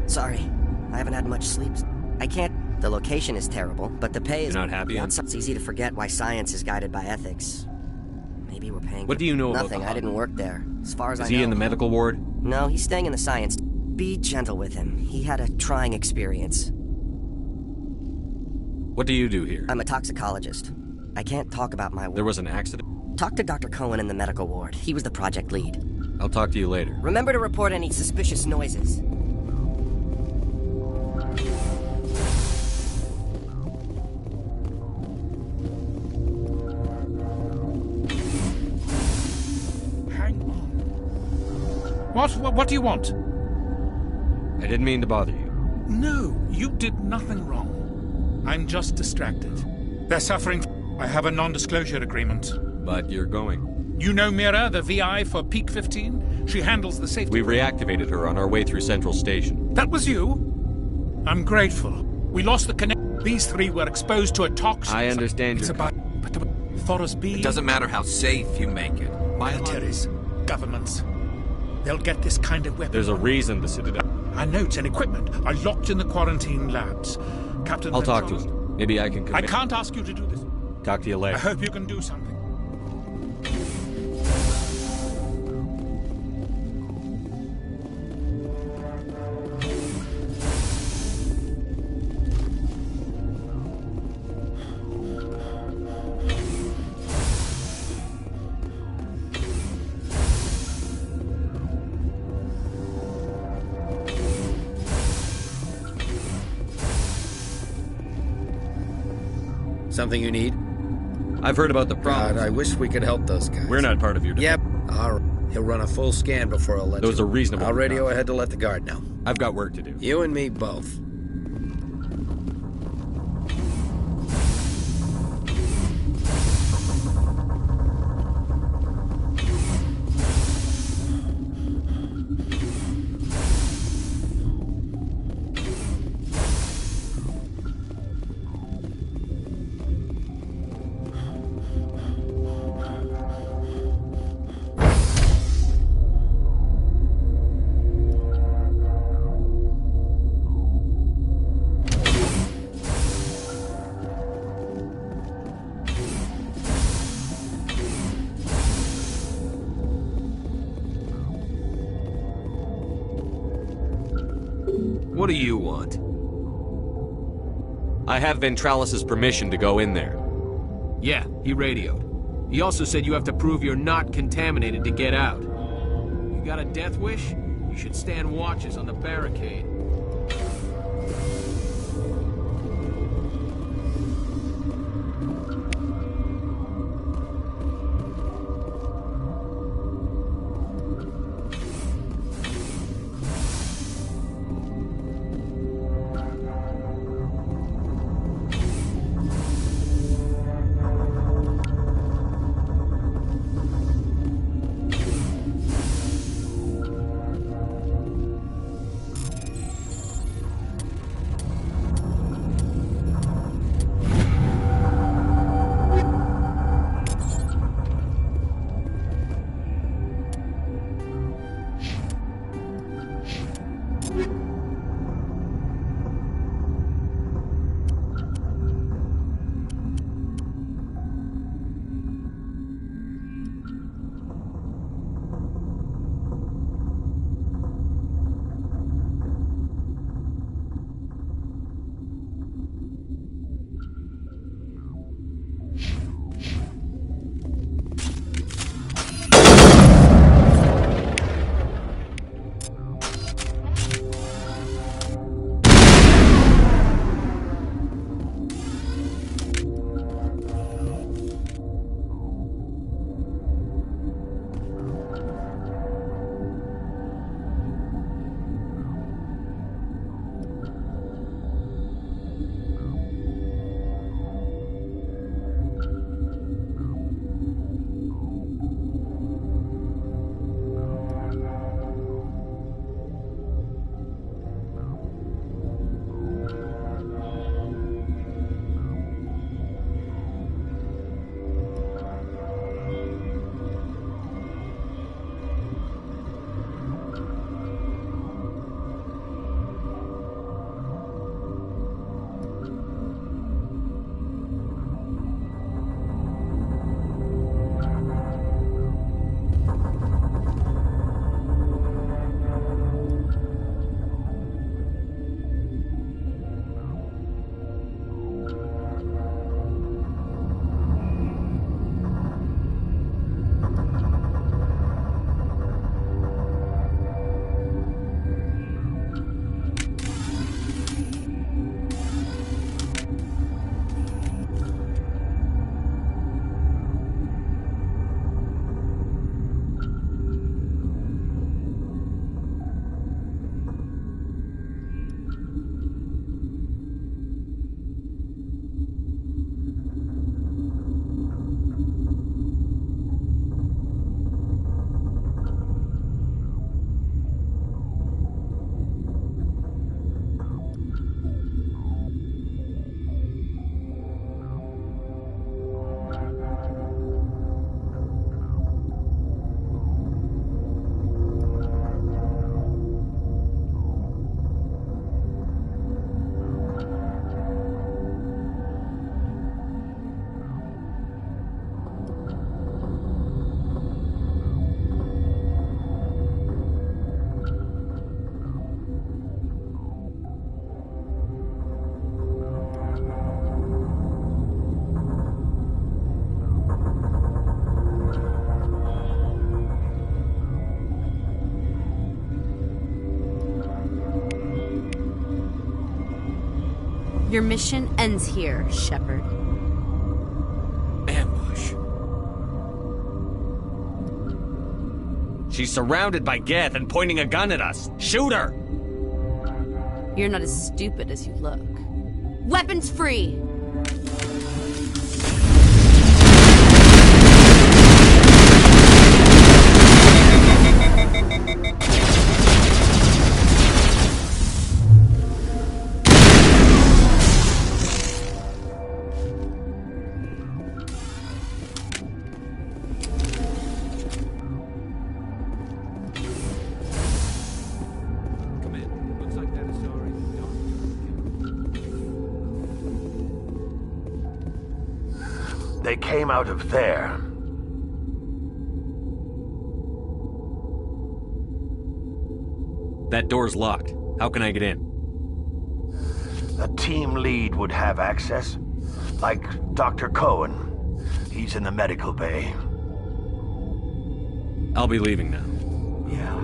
Sorry, I haven't had much sleep. I can't... The location is terrible, but the pay is... You're not happy? It's easy to forget why science is guided by ethics. Maybe we're paying... What do you know about Nothing, I didn't work there. As far as I know... Is he in the medical ward? No, he's staying in the science. Be gentle with him. He had a trying experience. What do you do here? I'm a toxicologist. I can't talk about my work. There was an accident? Talk to Dr. Cohen in the medical ward. He was the project lead. I'll talk to you later. Remember to report any suspicious noises. What do you want? I didn't mean to bother you. No, you did nothing wrong. I'm just distracted. They're suffering. I have a non-disclosure agreement. But you're going. You know Mira, the VI for Peak 15? She handles the safety. We reactivated her on our way through Central Station. That was you? I'm grateful. We lost the connection. These three were exposed to a toxin. I understand It's your... about... But the Thoros B... It doesn't matter how safe you make it. Militaries, governments. They'll get this kind of weapon. There's a reason the Citadel... Our notes and equipment are locked in the quarantine labs. Captain... I'll talk to him. Maybe I can I can't ask you to do this. Talk to you later. I hope you can do something. Something you need? I've heard about the problem. God, I wish we could help those guys. We're not part of your... Yep. All right. He'll run a full scan before I'll let Those you. are reasonable. I'll radio ahead to let the guard know. I've got work to do. You and me both. What do you want? I have Ventralis' permission to go in there. Yeah, he radioed. He also said you have to prove you're not contaminated to get out. You got a death wish? You should stand watches on the barricade. Your mission ends here, Shepard. Ambush. She's surrounded by Geth and pointing a gun at us. Shoot her! You're not as stupid as you look. Weapons free! They came out of there. That door's locked. How can I get in? A team lead would have access. Like Dr. Cohen. He's in the medical bay. I'll be leaving now. Yeah.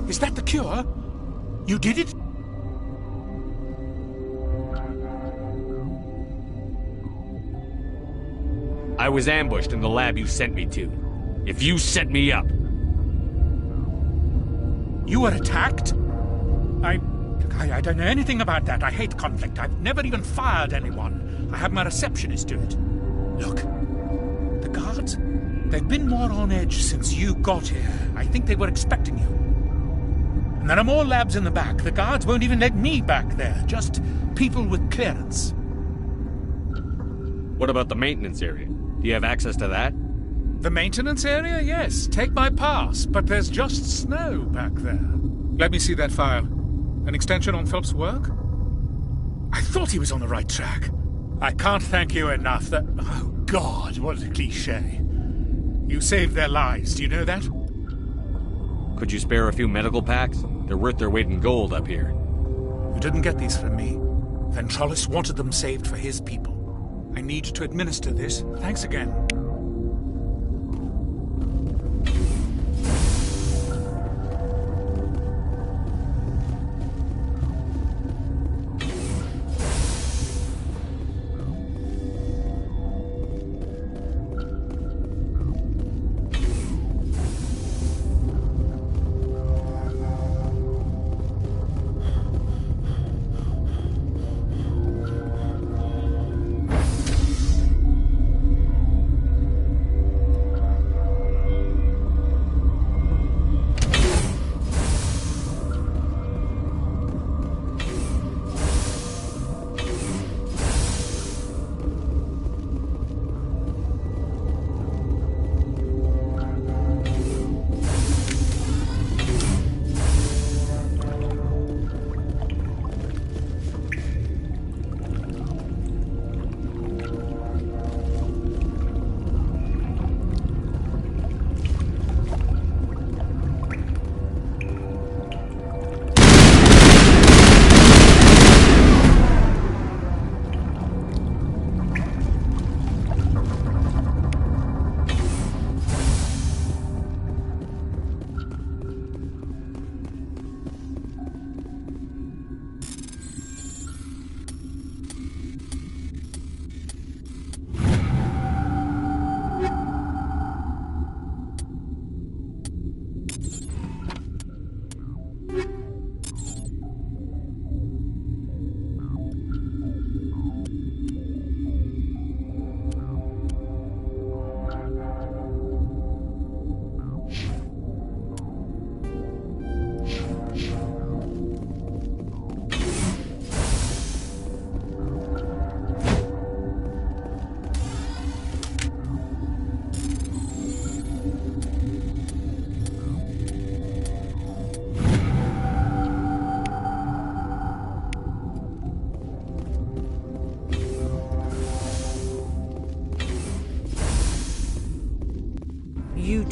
Is that the cure? You did it? I was ambushed in the lab you sent me to. If you set me up... You were attacked? I don't know anything about that. I hate conflict. I've never even fired anyone. I have my receptionist do it. Look, the guards, they've been more on edge since you got here. I think they were expecting you. And there are more labs in the back. The guards won't even let me back there. Just people with clearance. What about the maintenance area? Do you have access to that? The maintenance area? Yes. Take my pass. But there's just snow back there. Let me see that file. An extension on Phelps' work? I thought he was on the right track. I can't thank you enough that... Oh, God, what a cliché. You saved their lives. Do you know that? Could you spare a few medical packs? They're worth their weight in gold up here. You didn't get these from me. Ventrollis wanted them saved for his people. I need to administer this. Thanks again.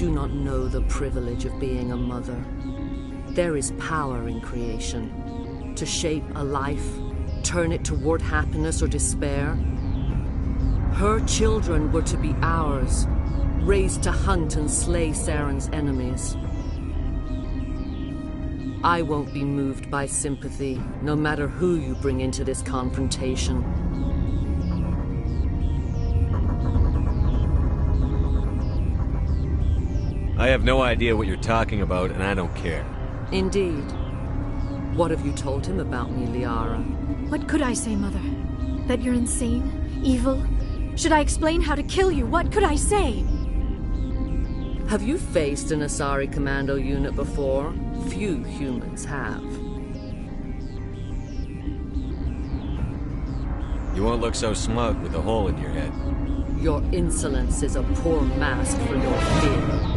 do not know the privilege of being a mother. There is power in creation. To shape a life, turn it toward happiness or despair. Her children were to be ours, raised to hunt and slay Saren's enemies. I won't be moved by sympathy, no matter who you bring into this confrontation. I have no idea what you're talking about, and I don't care. Indeed. What have you told him about me, Liara? What could I say, Mother? That you're insane? Evil? Should I explain how to kill you? What could I say? Have you faced an Asari commando unit before? Few humans have. You won't look so smug with a hole in your head. Your insolence is a poor mask for your fear.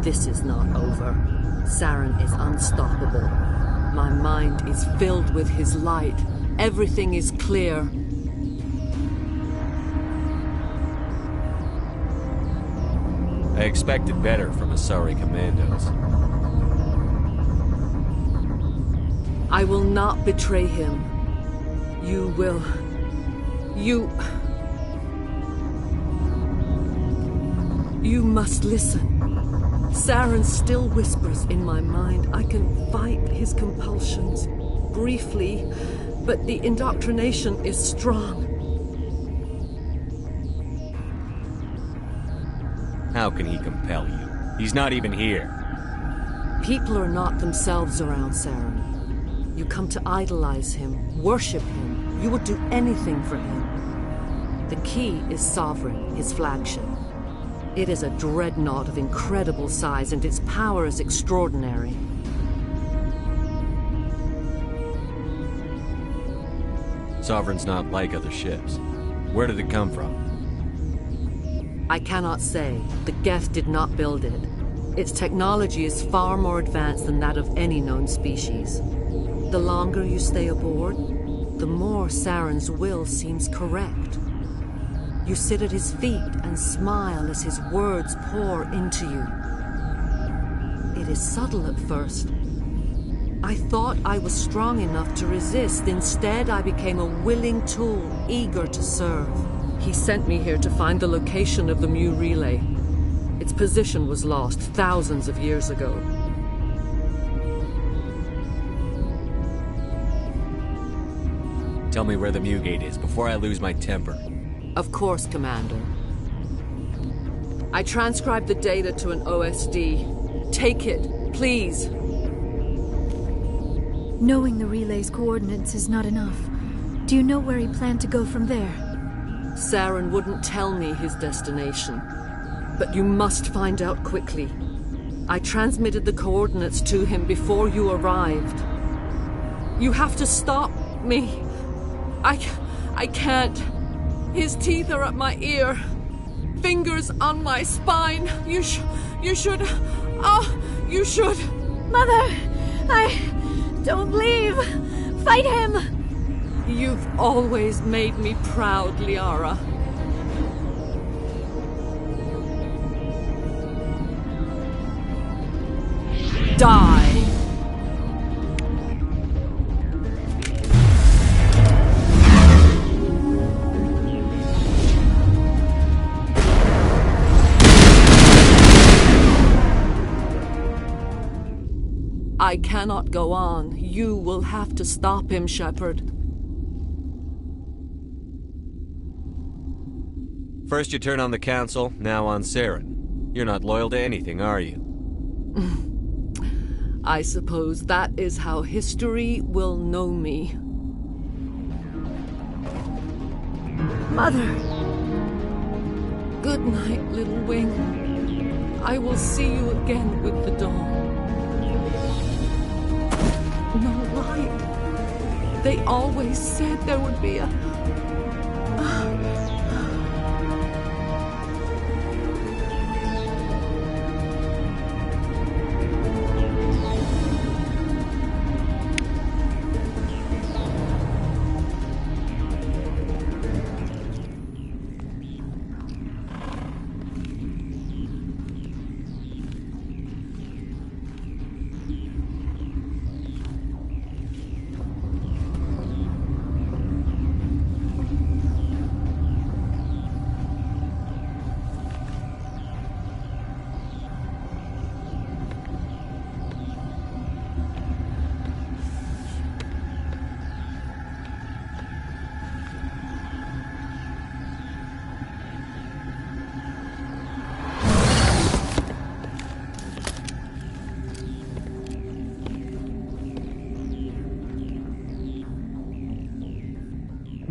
This is not over. Saren is unstoppable. My mind is filled with his light. Everything is clear. I expected better from Asari commandos. I will not betray him. You will. You must listen. Saren still whispers in my mind. I can fight his compulsions, briefly, but the indoctrination is strong. How can he compel you? He's not even here. People are not themselves around Saren. You come to idolize him, worship him. You would do anything for him. The key is Sovereign, his flagship. It is a dreadnought of incredible size, and its power is extraordinary. Sovereign's not like other ships. Where did it come from? I cannot say. The Geth did not build it. Its technology is far more advanced than that of any known species. The longer you stay aboard, the more Saren's will seems correct. You sit at his feet and smile as his words pour into you. It is subtle at first. I thought I was strong enough to resist. Instead, I became a willing tool, eager to serve. He sent me here to find the location of the Mu relay. Its position was lost thousands of years ago. Tell me where the Mu gate is before I lose my temper. Of course, Commander. I transcribed the data to an OSD. Take it, please. Knowing the relay's coordinates is not enough. Do you know where he planned to go from there? Saren wouldn't tell me his destination. But you must find out quickly. I transmitted the coordinates to him before you arrived. You have to stop me. I can't. His teeth are at my ear. Fingers on my spine. You should... you should... Mother! Don't leave! Fight him! You've always made me proud, Liara. Die! I cannot go on. You will have to stop him, Shepard. First you turn on the Council, now on Saren. You're not loyal to anything, are you? I suppose that is how history will know me. Mother! Good night, little wing. I will see you again with the dawn. No light. They always said there would be a...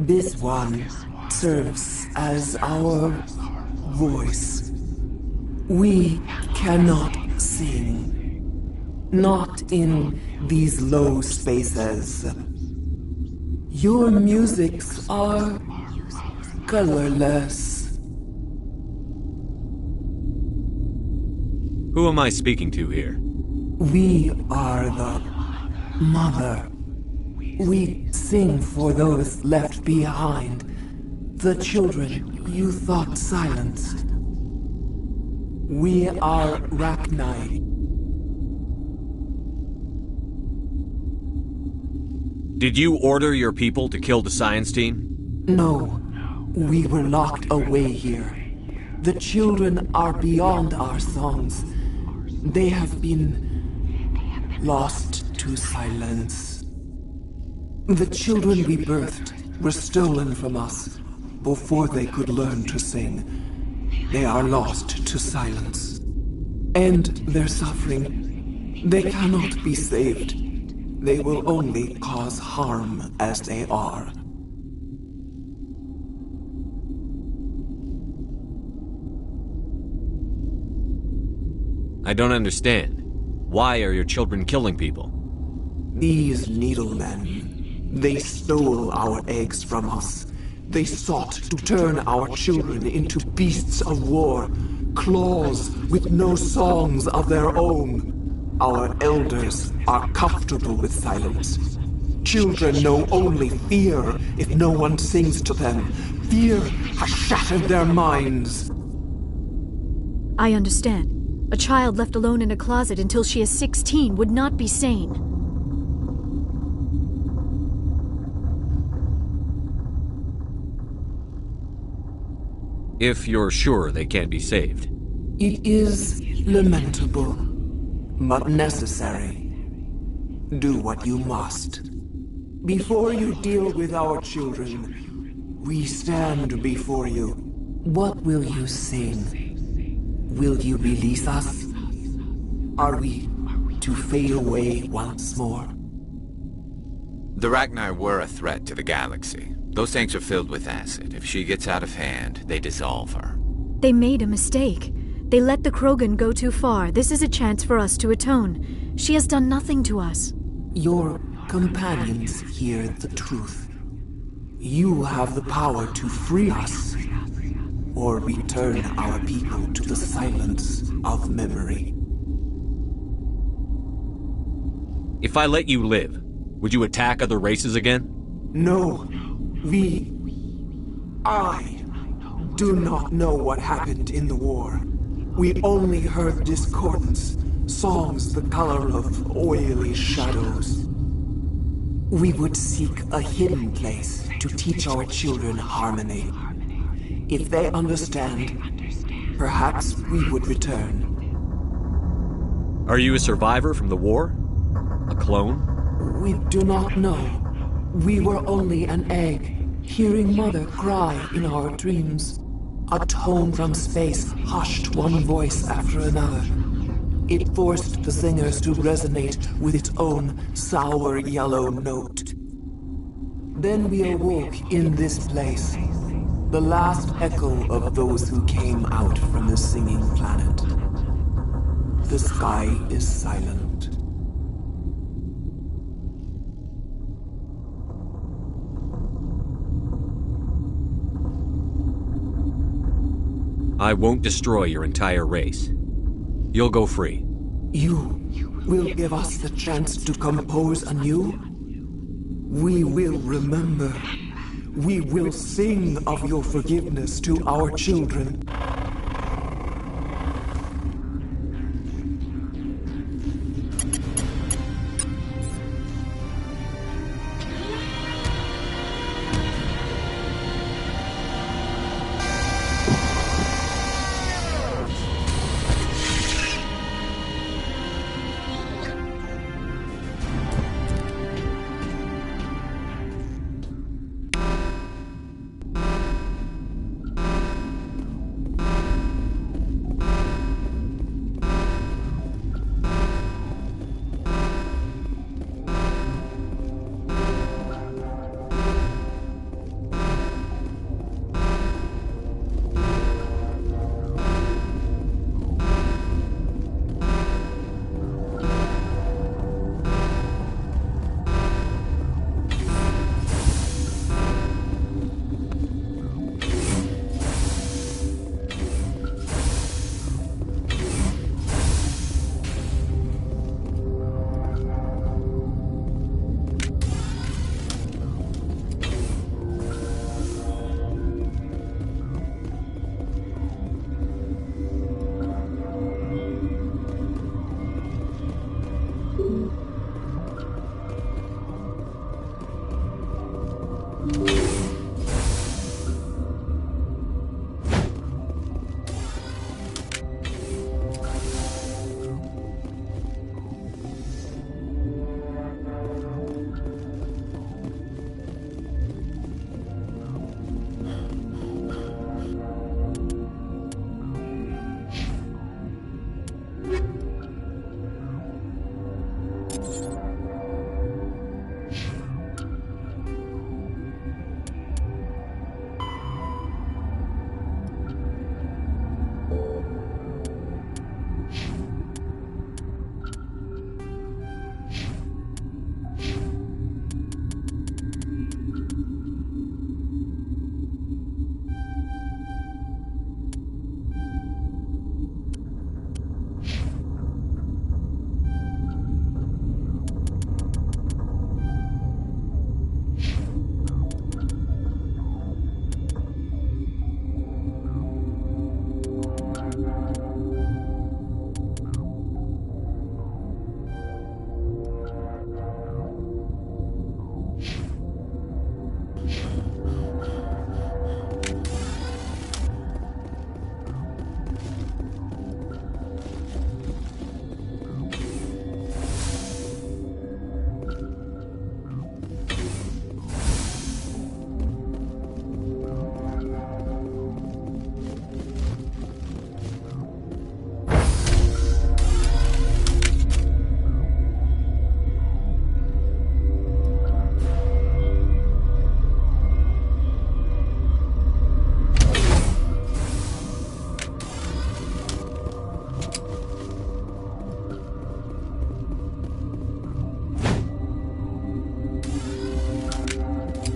This one serves as our voice. We cannot sing. Not in these low spaces. Your musics are colorless. Who am I speaking to here? We are the Mother. We sing for those left behind, the children you thought silenced. We are Rachni. Did you order your people to kill the science team? No, we were locked away here. The children are beyond our songs. They have been lost to silence. The children we birthed were stolen from us before they could learn to sing. They are lost to silence. And their suffering, they cannot be saved. They will only cause harm as they are. I don't understand. Why are your children killing people? These needlemen, they stole our eggs from us. They sought to turn our children into beasts of war, claws with no songs of their own. Our elders are comfortable with silence. Children know only fear if no one sings to them. Fear has shattered their minds. I understand. A child left alone in a closet until she is 16 would not be sane. If you're sure they can't be saved. It is lamentable, but necessary. Do what you must. Before you deal with our children, we stand before you. What will you sing? Will you release us? Are we to fade away once more? The Ragnar were a threat to the galaxy. Those tanks are filled with acid. If she gets out of hand, they dissolve her. They made a mistake. They let the Krogan go too far. This is a chance for us to atone. She has done nothing to us. Your companions hear the truth. You have the power to free us, or return our people to the silence of memory. If I let you live, would you attack other races again? No. I do not know what happened in the war. We only heard discordance, songs the color of oily shadows. We would seek a hidden place to teach our children harmony. If they understand, perhaps we would return. Are you a survivor from the war? A clone? We do not know. We were only an egg, hearing Mother cry in our dreams. A tone from space hushed one voice after another. It forced the singers to resonate with its own sour yellow note. Then we awoke in this place, the last echo of those who came out from the singing planet. The sky is silent. I won't destroy your entire race. You'll go free. You will give us the chance to compose anew? We will remember. We will sing of your forgiveness to our children.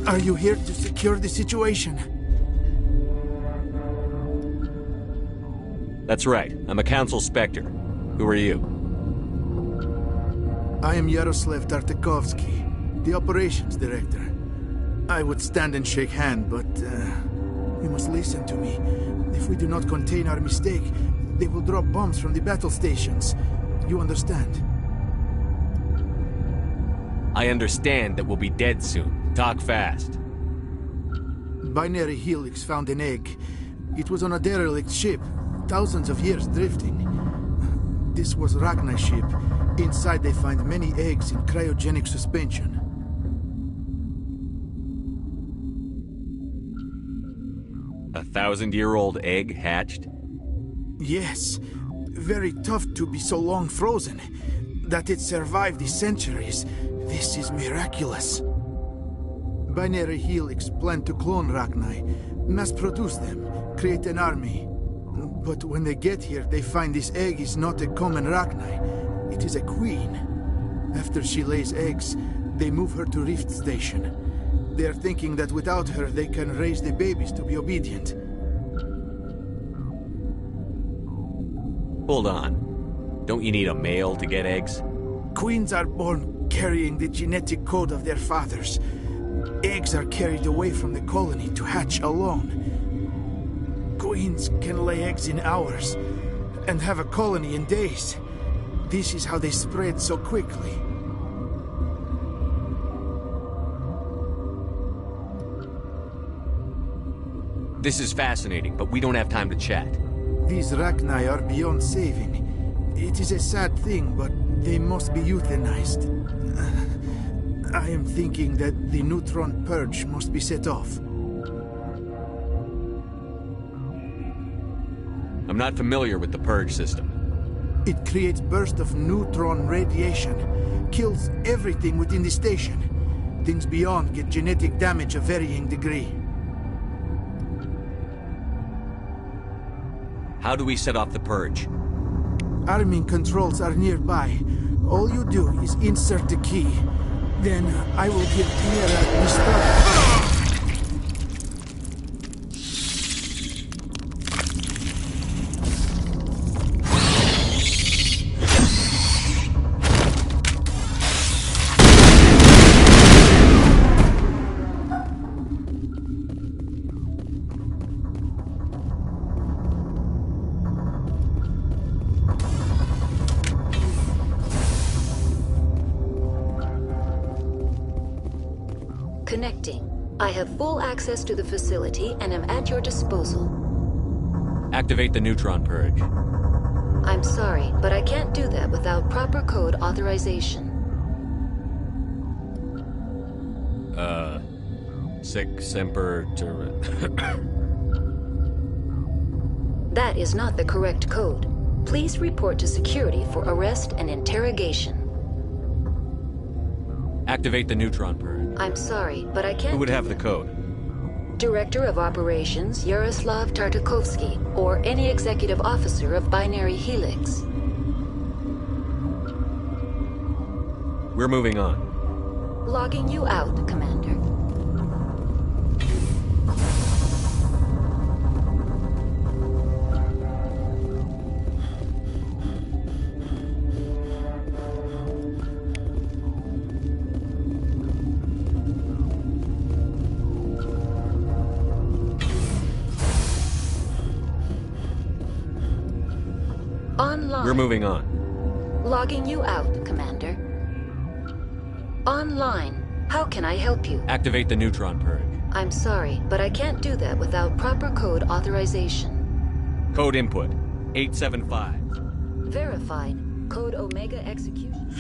Are you here to secure the situation? That's right. I'm a Council Spectre. Who are you? I am Yaroslav Tartakovsky, the Operations Director. I would stand and shake hand, but you must listen to me. If we do not contain our mistake, they will drop bombs from the battle stations. You understand? I understand that we'll be dead soon. Talk fast. Binary Helix found an egg. It was on a derelict ship, thousands of years drifting. This was Ragna's ship. Inside they find many eggs in cryogenic suspension. A 1,000-year-old egg hatched? Yes. Very tough to be so long frozen. That it survived the centuries. This is miraculous. Binary Helix planned to clone Ragnar, mass-produce them, create an army. But when they get here, they find this egg is not a common Ragnar. It is a queen. After she lays eggs, they move her to Rift Station. They are thinking that without her, they can raise the babies to be obedient. Hold on. Don't you need a male to get eggs? Queens are born carrying the genetic code of their fathers. Eggs are carried away from the colony to hatch alone. Queens can lay eggs in hours and have a colony in days. This is how they spread so quickly. This is fascinating, but we don't have time to chat. These Ragnar are beyond saving. It is a sad thing, but they must be euthanized. I am thinking that the neutron purge must be set off. I'm not familiar with the purge system. It creates bursts of neutron radiation, kills everything within the station. Things beyond get genetic damage of varying degree. How do we set off the purge? Arming controls are nearby. All you do is insert the key. Then I will give Tierra the start. Connecting. I have full access to the facility and am at your disposal. Activate the neutron purge. I'm sorry, but I can't do that without proper code authorization. Sic semper That is not the correct code. Please report to security for arrest and interrogation. Activate the neutron purge. I'm sorry, but I can't. Who would have the code? Director of Operations Yaroslav Tartakovsky, or any executive officer of Binary Helix. We're moving on. Logging you out, Commander. Online. We're moving on. Logging you out, Commander. Online. How can I help you? Activate the neutron purge. I'm sorry, but I can't do that without proper code authorization. Code input 875. Verified. Code Omega execution.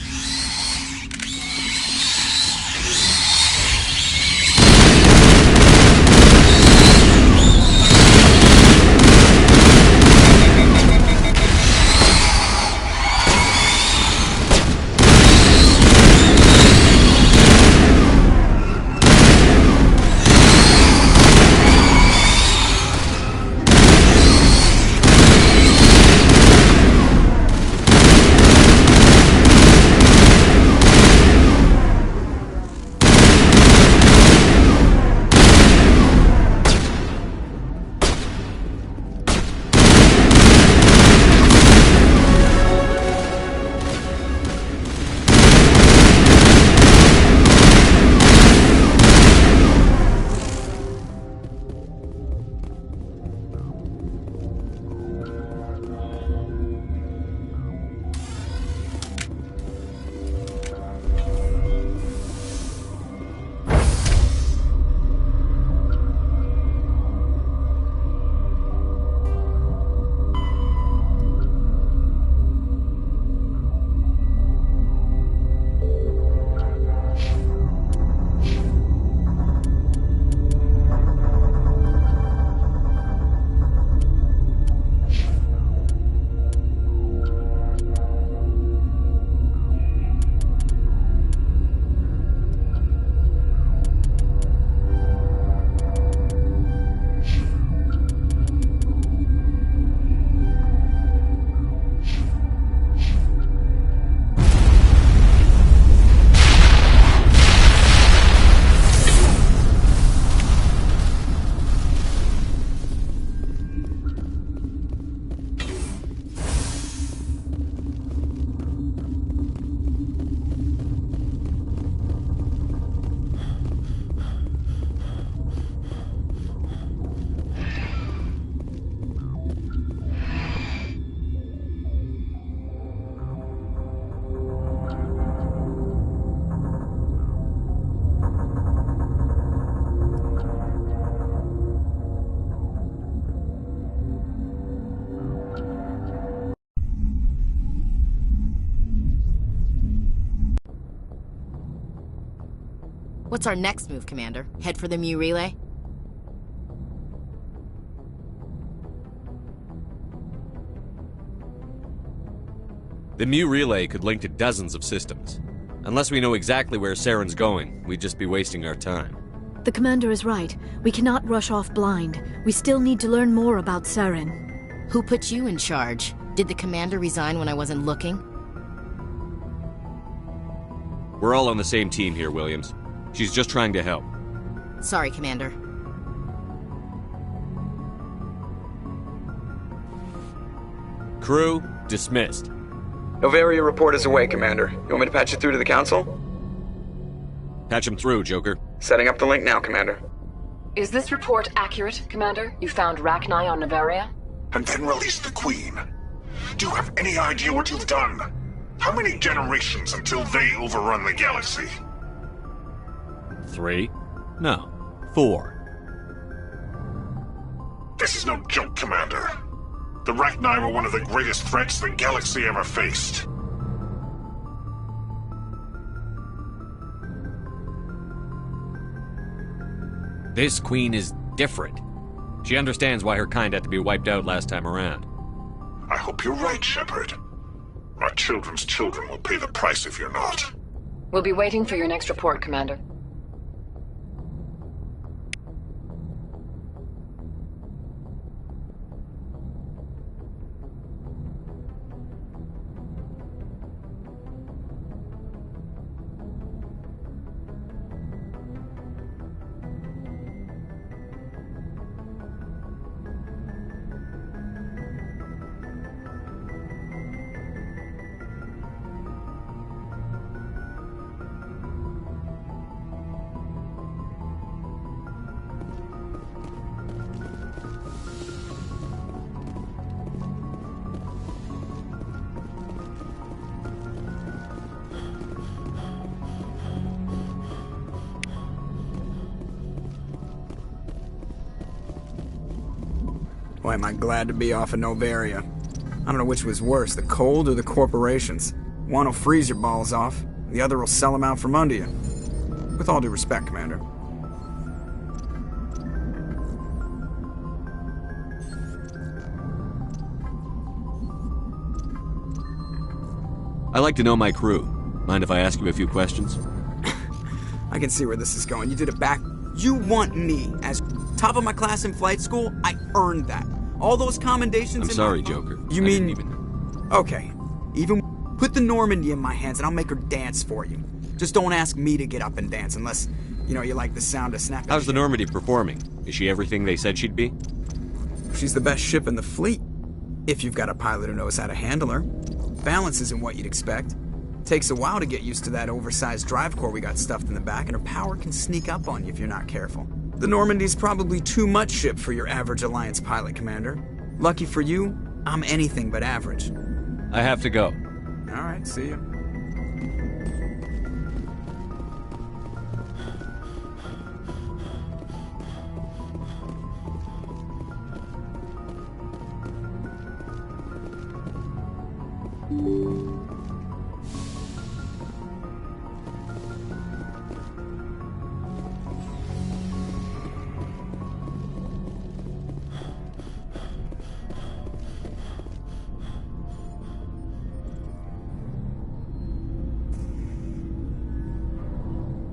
What's our next move, Commander? Head for the Mu relay? The Mu relay could link to dozens of systems. Unless we know exactly where Saren's going, we'd just be wasting our time. The commander is right. We cannot rush off blind. We still need to learn more about Saren. Who put you in charge? Did the commander resign when I wasn't looking? We're all on the same team here, Williams. She's just trying to help. Sorry, Commander. Crew, dismissed. Novaria report is away, Commander. You want me to patch it through to the Council? Patch him through, Joker. Setting up the link now, Commander. Is this report accurate, Commander? You found Rachni on Novaria? And then released the Queen. Do you have any idea what you've done? How many generations until they overrun the galaxy? 3? No, 4. This is no joke, Commander. The Rachni were one of the greatest threats the galaxy ever faced. This Queen is different. She understands why her kind had to be wiped out last time around. I hope you're right, Shepard. My children's children will pay the price if you're not. We'll be waiting for your next report, Commander. Boy, am I glad to be off of Novaria. I don't know which was worse, the cold or the corporations. One will freeze your balls off, the other will sell them out from under you. With all due respect, Commander. I like to know my crew. Mind if I ask you a few questions? I can see where this is going. You did it back. You want me as top of my class in flight school? I earned that. All those commendations. I'm sorry, Joker. You mean? Okay. Even put the Normandy in my hands and I'll make her dance for you. Just don't ask me to get up and dance unless, you know, you like the sound of snapping. How's the Normandy performing? Is she everything they said she'd be? She's the best ship in the fleet. If you've got a pilot who knows how to handle her. Balance isn't what you'd expect. Takes a while to get used to that oversized drive core we got stuffed in the back, and her power can sneak up on you if you're not careful. The Normandy's probably too much ship for your average Alliance pilot, Commander. Lucky for you, I'm anything but average. I have to go. All right, see you.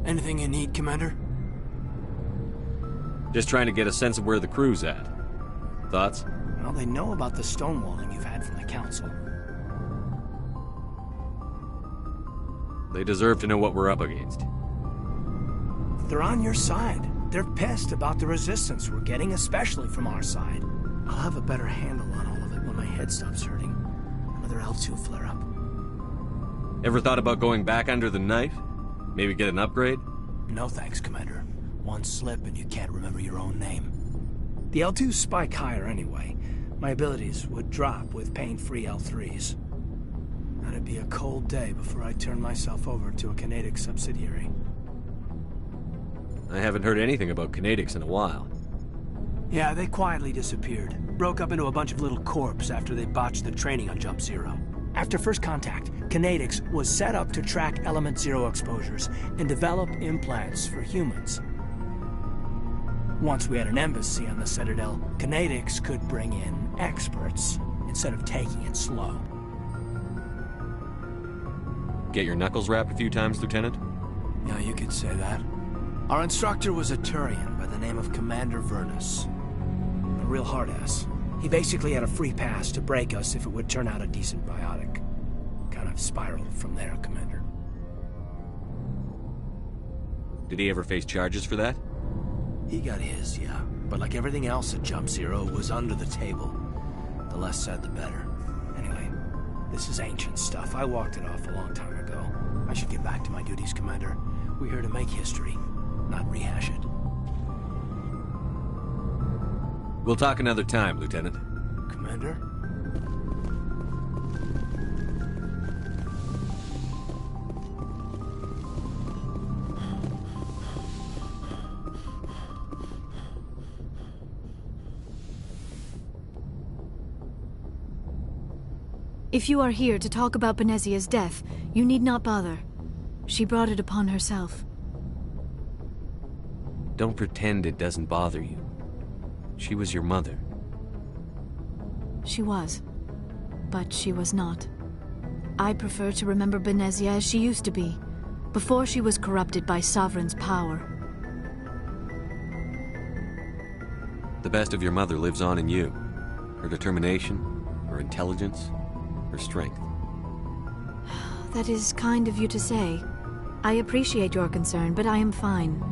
Anything you need, Commander? Just trying to get a sense of where the crew's at. Thoughts? Well, they know about the stonewalling you've had from the Council. They deserve to know what we're up against. They're on your side. They're pissed about the resistance we're getting, especially from our side. I'll have a better handle on all of it when my head stops hurting. Another L2 flare-up. Ever thought about going back under the knife? Maybe get an upgrade? No thanks, Commander. One slip and you can't remember your own name. The L2s spike higher anyway. My abilities would drop with pain-free L3s. That'd be a cold day before I turn myself over to a Canadic subsidiary. I haven't heard anything about Canadics in a while. Yeah, they quietly disappeared. Broke up into a bunch of little corps after they botched the training on Jump Zero. After first contact, Kinetics was set up to track Element Zero exposures and develop implants for humans. Once we had an embassy on the Citadel, Kinetics could bring in experts instead of taking it slow. Get your knuckles rapped a few times, Lieutenant? Yeah, you could say that. Our instructor was a Turian by the name of Commander Vernus. A real hard-ass. He basically had a free pass to break us if it would turn out a decent biotic. Kind of spiraled from there, Commander. Did he ever face charges for that? He got his, yeah. But like everything else at Jump Zero, it was under the table. The less said, the better. Anyway, this is ancient stuff. I walked it off a long time ago. I should get back to my duties, Commander. We're here to make history, not rehash it. We'll talk another time, Lieutenant. Commander? If you are here to talk about Benezia's death, you need not bother. She brought it upon herself. Don't pretend it doesn't bother you. She was your mother. She was. But she was not. I prefer to remember Benezia as she used to be, before she was corrupted by Sovereign's power. The best of your mother lives on in you. Her determination, her intelligence, her strength. That is kind of you to say. I appreciate your concern, but I am fine.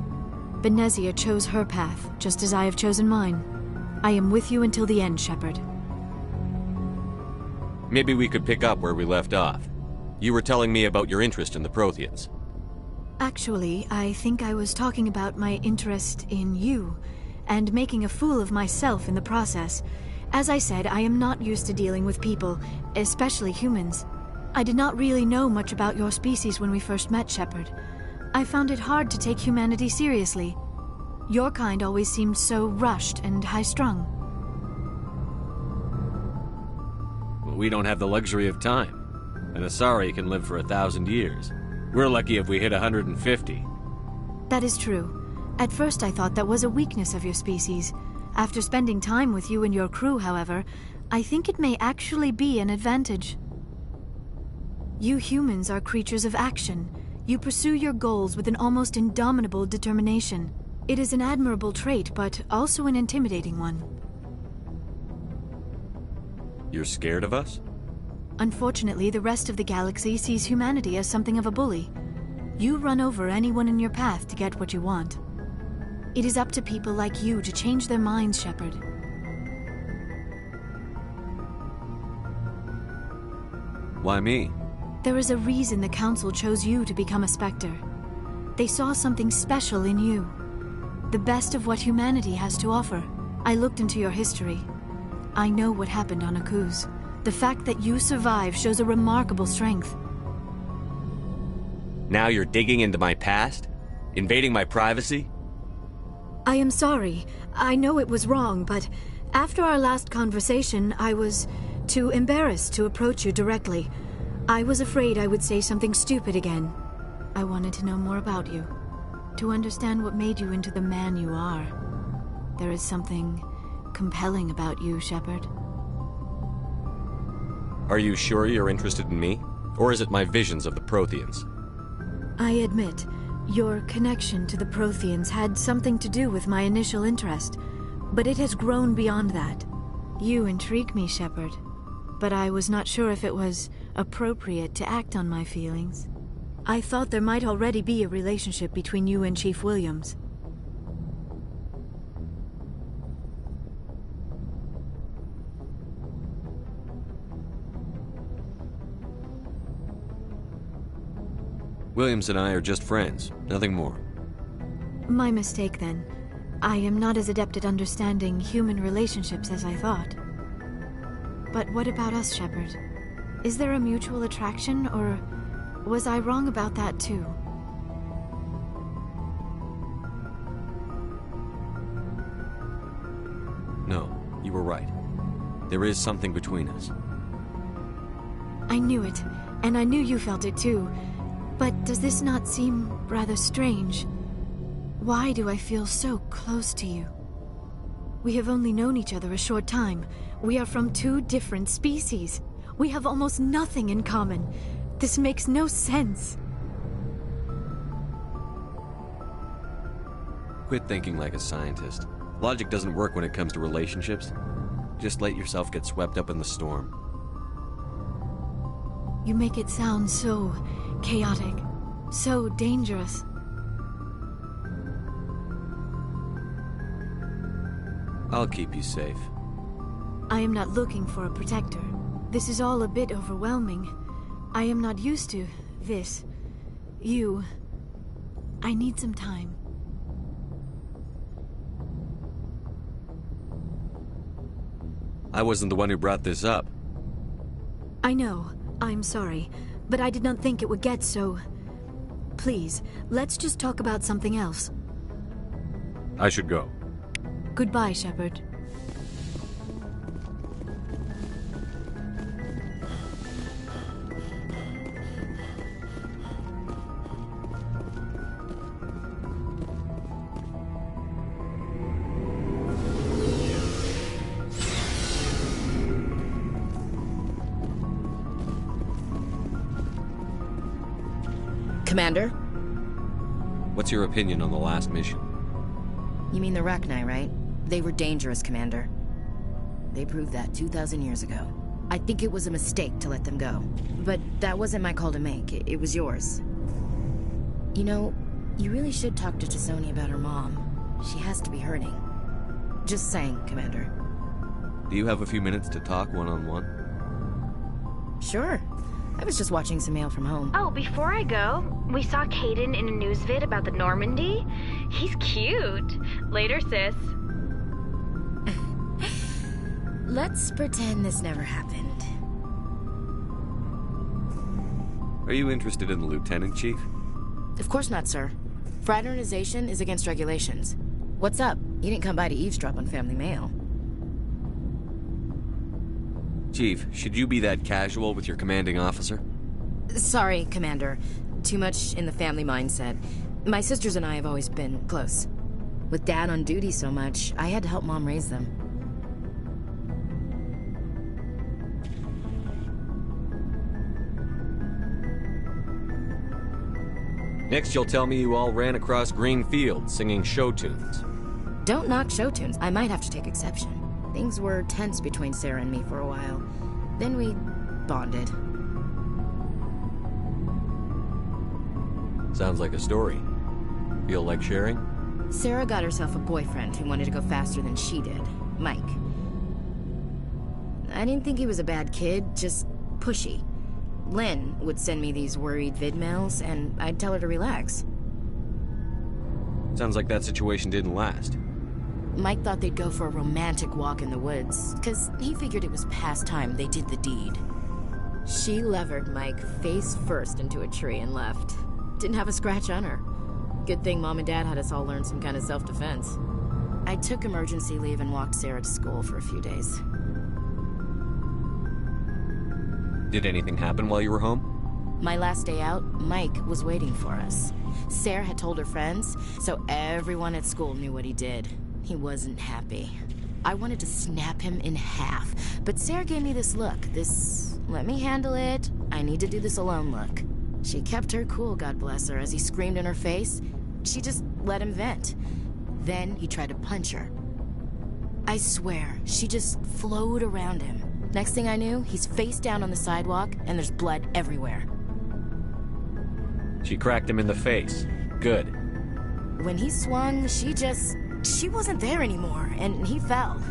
Benezia chose her path, just as I have chosen mine. I am with you until the end, Shepard. Maybe we could pick up where we left off. You were telling me about your interest in the Protheans. Actually, I think I was talking about my interest in you, and making a fool of myself in the process. As I said, I am not used to dealing with people, especially humans. I did not really know much about your species when we first met, Shepard. I found it hard to take humanity seriously. Your kind always seemed so rushed and high-strung. Well, we don't have the luxury of time. An Asari can live for 1,000 years. We're lucky if we hit 150. That is true. At first I thought that was a weakness of your species. After spending time with you and your crew, however, I think it may actually be an advantage. You humans are creatures of action. You pursue your goals with an almost indomitable determination. It is an admirable trait, but also an intimidating one. You're scared of us? Unfortunately, the rest of the galaxy sees humanity as something of a bully. You run over anyone in your path to get what you want. It is up to people like you to change their minds, Shepard. Why me? There is a reason the Council chose you to become a Spectre. They saw something special in you. The best of what humanity has to offer. I looked into your history. I know what happened on Akuz. The fact that you survived shows a remarkable strength. Now you're digging into my past? Invading my privacy? I am sorry. I know it was wrong, but after our last conversation, I was too embarrassed to approach you directly. I was afraid I would say something stupid again. I wanted to know more about you, to understand what made you into the man you are. There is something compelling about you, Shepard. Are you sure you're interested in me? Or is it my visions of the Protheans? I admit, your connection to the Protheans had something to do with my initial interest, but it has grown beyond that. You intrigue me, Shepard, but I was not sure if it was appropriate to act on my feelings. I thought there might already be a relationship between you and Chief Williams. Williams and I are just friends, nothing more. My mistake, then. I am not as adept at understanding human relationships as I thought. But what about us, Shepard? Is there a mutual attraction, or was I wrong about that too? No, you were right. There is something between us. I knew it, and I knew you felt it too. But does this not seem rather strange? Why do I feel so close to you? We have only known each other a short time. We are from two different species. We have almost nothing in common. This makes no sense. Quit thinking like a scientist. Logic doesn't work when it comes to relationships. Just let yourself get swept up in the storm. You make it sound so chaotic, so dangerous. I'll keep you safe. I am not looking for a protector. This is all a bit overwhelming. I am not used to this. You. I need some time. I wasn't the one who brought this up. I know. I'm sorry. But I did not think it would get so... Please, let's just talk about something else. I should go. Goodbye, Shepard. Commander? What's your opinion on the last mission? You mean the Rachni, right? They were dangerous, Commander. They proved that 2,000 years ago. I think it was a mistake to let them go. But that wasn't my call to make. It was yours. You know, you really should talk to T'Soni about her mom. She has to be hurting. Just saying, Commander. Do you have a few minutes to talk one-on-one? Sure. I was just watching some mail from home. Oh, before I go, we saw Caden in a news vid about the Normandy. He's cute. Later, sis. Let's pretend this never happened. Are you interested in the Lieutenant, Chief? Of course not, sir. Fraternization is against regulations. What's up? You didn't come by to eavesdrop on family mail. Chief, should you be that casual with your commanding officer? Sorry, Commander. Too much in the family mindset. My sisters and I have always been close. With Dad on duty so much, I had to help Mom raise them. Next, you'll tell me you all ran across green fields singing show tunes. Don't knock show tunes. I might have to take exception. Things were tense between Sarah and me for a while. Then we bonded. Sounds like a story. Feel like sharing? Sarah got herself a boyfriend who wanted to go faster than she did, Mike. I didn't think he was a bad kid, just pushy. Lynn would send me these worried vidmails, and I'd tell her to relax. Sounds like that situation didn't last. Mike thought they'd go for a romantic walk in the woods, because he figured it was past time they did the deed. She levered Mike face first into a tree and left. Didn't have a scratch on her. Good thing Mom and Dad had us all learn some kind of self-defense. I took emergency leave and walked Sarah to school for a few days. Did anything happen while you were home? My last day out, Mike was waiting for us. Sarah had told her friends, so everyone at school knew what he did. He wasn't happy. I wanted to snap him in half, but Sarah gave me this look, this let me handle it, I need to do this alone look. She kept her cool, God bless her, as he screamed in her face. She just let him vent. Then he tried to punch her. I swear, she just flowed around him. Next thing I knew, he's face down on the sidewalk, and there's blood everywhere. She cracked him in the face. Good. When he swung, she wasn't there anymore, and he fell.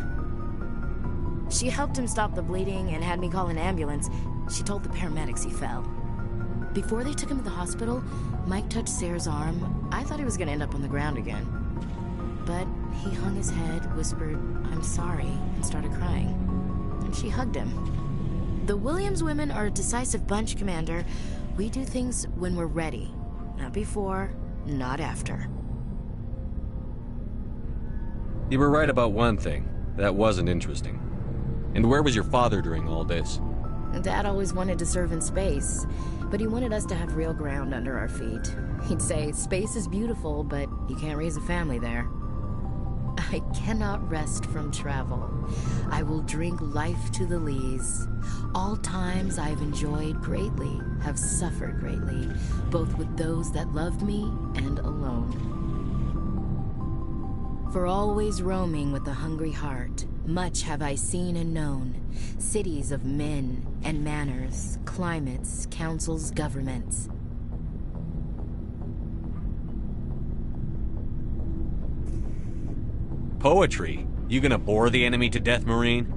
She helped him stop the bleeding and had me call an ambulance. She told the paramedics he fell. Before they took him to the hospital, Mike touched Sarah's arm. I thought he was gonna end up on the ground again. But he hung his head, whispered, "I'm sorry," and started crying. And she hugged him. The Williams women are a decisive bunch, Commander. We do things when we're ready. Not before, not after. You were right about one thing. That wasn't interesting. And where was your father during all this? Dad always wanted to serve in space, but he wanted us to have real ground under our feet. He'd say, space is beautiful, but you can't raise a family there. I cannot rest from travel. I will drink life to the lees. All times I have enjoyed greatly, have suffered greatly, both with those that loved me and alone. For always roaming with a hungry heart, much have I seen and known, cities of men and manners, climates, councils, governments. Poetry? You gonna bore the enemy to death, Marine?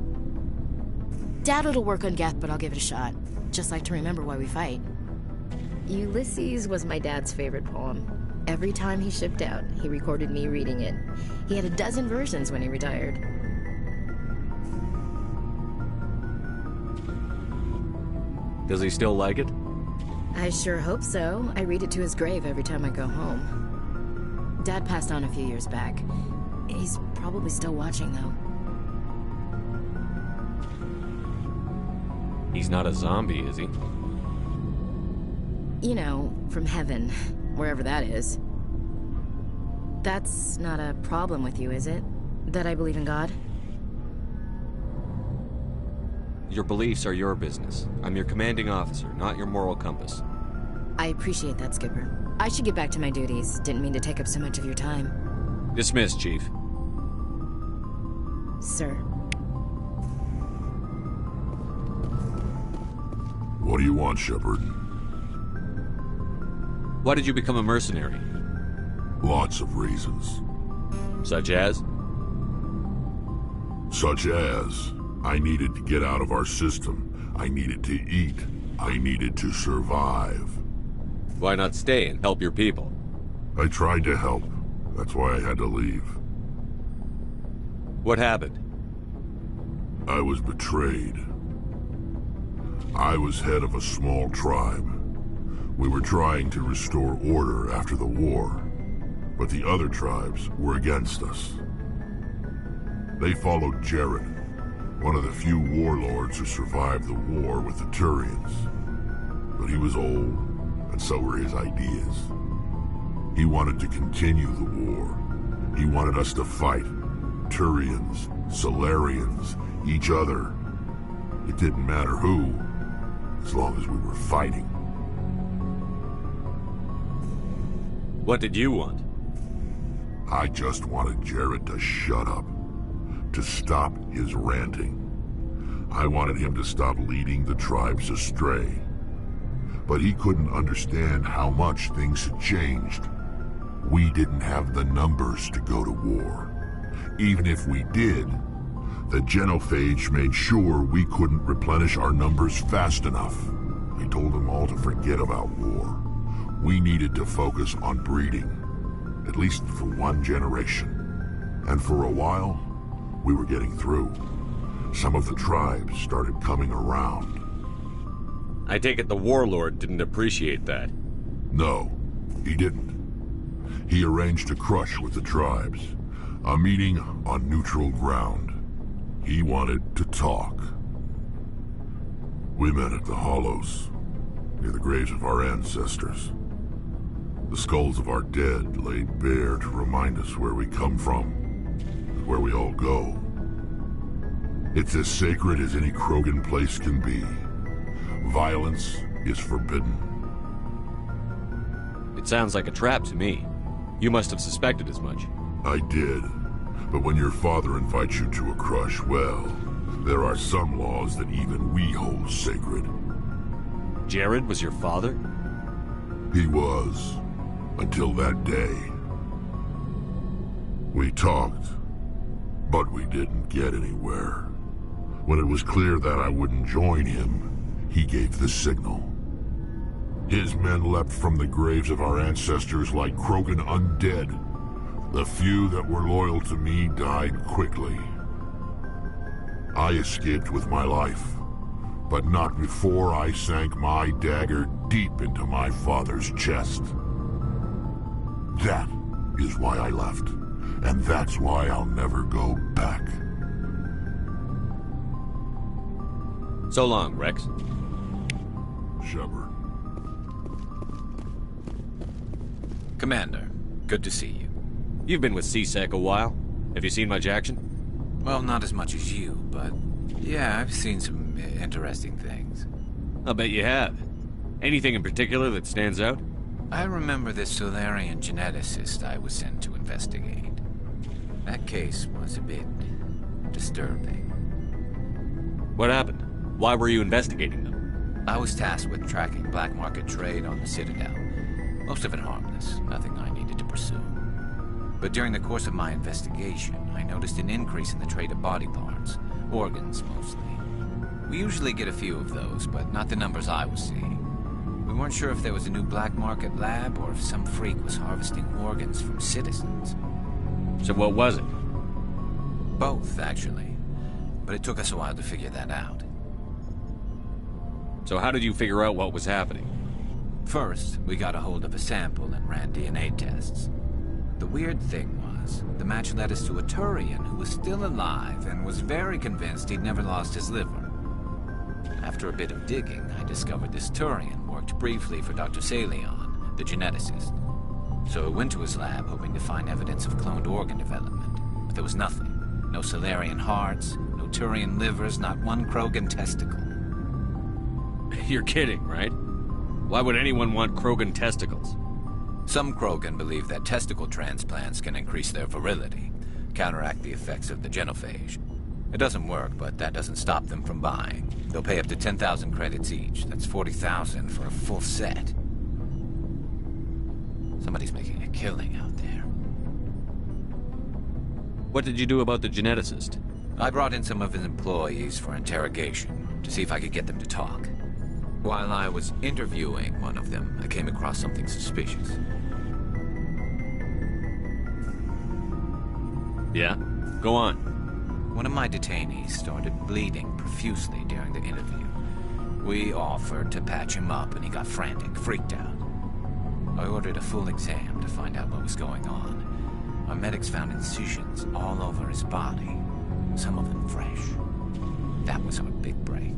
Dad will work on Geth, but I'll give it a shot. Just like to remember why we fight. Ulysses was my dad's favorite poem. Every time he shipped out, he recorded me reading it. He had a dozen versions when he retired. Does he still like it? I sure hope so. I read it to his grave every time I go home. Dad passed on a few years back. He's probably still watching, though. He's not a zombie, is he? You know, from heaven, wherever that is. That's not a problem with you, is it? That I believe in God? Your beliefs are your business. I'm your commanding officer, not your moral compass. I appreciate that, Skipper. I should get back to my duties. Didn't mean to take up so much of your time. Dismissed, Chief. Sir. What do you want, Shepard? Why did you become a mercenary? Lots of reasons. Such as? Such as, I needed to get out of our system. I needed to eat. I needed to survive. Why not stay and help your people? I tried to help. That's why I had to leave. What happened? I was betrayed. I was head of a small tribe. We were trying to restore order after the war, but the other tribes were against us. They followed Jared, one of the few warlords who survived the war with the Turians. But he was old, and so were his ideas. He wanted to continue the war. He wanted us to fight. Turians, Solarians, each other. It didn't matter who, as long as we were fighting. What did you want? I just wanted Jared to shut up, to stop his ranting. I wanted him to stop leading the tribes astray. But he couldn't understand how much things had changed. We didn't have the numbers to go to war. Even if we did, the genophage made sure we couldn't replenish our numbers fast enough. I told them all to forget about war. We needed to focus on breeding, at least for one generation. And for a while, we were getting through. Some of the tribes started coming around. I take it the warlord didn't appreciate that. No, he didn't. He arranged a crush with the tribes. A meeting on neutral ground. He wanted to talk. We met at the Hollows, near the graves of our ancestors. The skulls of our dead laid bare to remind us where we come from, and where we all go. It's as sacred as any Krogan place can be. Violence is forbidden. It sounds like a trap to me. You must have suspected as much. I did. But when your father invites you to a crush, well, there are some laws that even we hold sacred. Jared was your father? He was. Until that day. We talked, but we didn't get anywhere. When it was clear that I wouldn't join him, he gave the signal. His men leapt from the graves of our ancestors like Krogan undead. The few that were loyal to me died quickly. I escaped with my life, but not before I sank my dagger deep into my father's chest. That is why I left, and that's why I'll never go back. So long, Rex. Shepard. Commander, good to see you. You've been with C-Sec a while. Have you seen much action? Well, not as much as you, but yeah, I've seen some interesting things. I'll bet you have. Anything in particular that stands out? I remember this Solarian geneticist I was sent to investigate. That case was a bit disturbing. What happened? Why were you investigating them? I was tasked with tracking black market trade on the Citadel. Most of it harmless, nothing I needed to pursue. But during the course of my investigation, I noticed an increase in the trade of body parts, organs mostly. We usually get a few of those, but not the numbers I was seeing. We weren't sure if there was a new black market lab or if some freak was harvesting organs from citizens. So what was it? Both, actually. But it took us a while to figure that out. So how did you figure out what was happening? First, we got a hold of a sample and ran DNA tests. The weird thing was, the match led us to a Turian who was still alive and was very convinced he'd never lost his liver. After a bit of digging, I discovered this Turian worked briefly for Dr. Salion, the geneticist. So I went to his lab hoping to find evidence of cloned organ development, but there was nothing. No Solarian hearts, no Turian livers, not one Krogan testicle. You're kidding, right? Why would anyone want Krogan testicles? Some Krogan believe that testicle transplants can increase their virility, counteract the effects of the genophage. It doesn't work, but that doesn't stop them from buying. They'll pay up to 10,000 credits each. That's 40,000 for a full set. Somebody's making a killing out there. What did you do about the geneticist? I brought in some of his employees for interrogation, to see if I could get them to talk. While I was interviewing one of them, I came across something suspicious. Yeah? Go on. One of my detainees started bleeding profusely during the interview. We offered to patch him up and he got frantic, freaked out. I ordered a full exam to find out what was going on. Our medics found incisions all over his body, some of them fresh. That was our big break.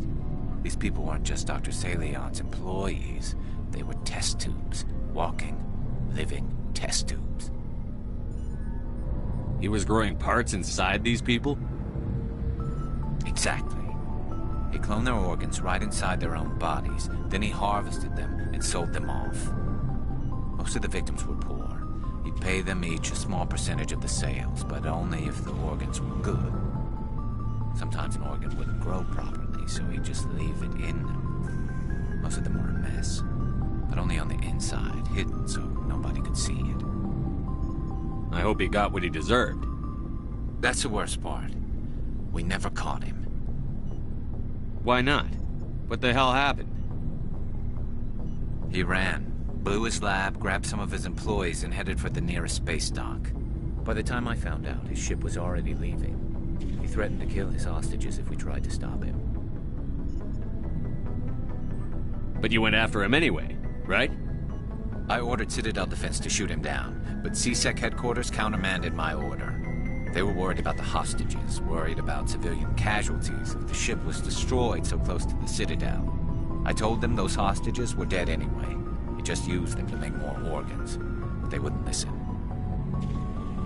These people weren't just Dr. Salion's employees. They were test tubes. Walking, living test tubes. He was growing parts inside these people? Exactly. He cloned their organs right inside their own bodies. Then he harvested them and sold them off. Most of the victims were poor. He'd pay them each a small percentage of the sales, but only if the organs were good. Sometimes an organ wouldn't grow properly, so he'd just leave it in them. Most of them were a mess, but only on the inside, hidden so nobody could see it. I hope he got what he deserved. That's the worst part. We never caught him. Why not? What the hell happened? He ran, blew his lab, grabbed some of his employees, and headed for the nearest space dock. By the time I found out, his ship was already leaving. He threatened to kill his hostages if we tried to stop him. But you went after him anyway, right? I ordered Citadel Defense to shoot him down, but C-Sec headquarters countermanded my order. They were worried about the hostages, worried about civilian casualties if the ship was destroyed so close to the Citadel. I told them those hostages were dead anyway. He just used them to make more organs. But they wouldn't listen.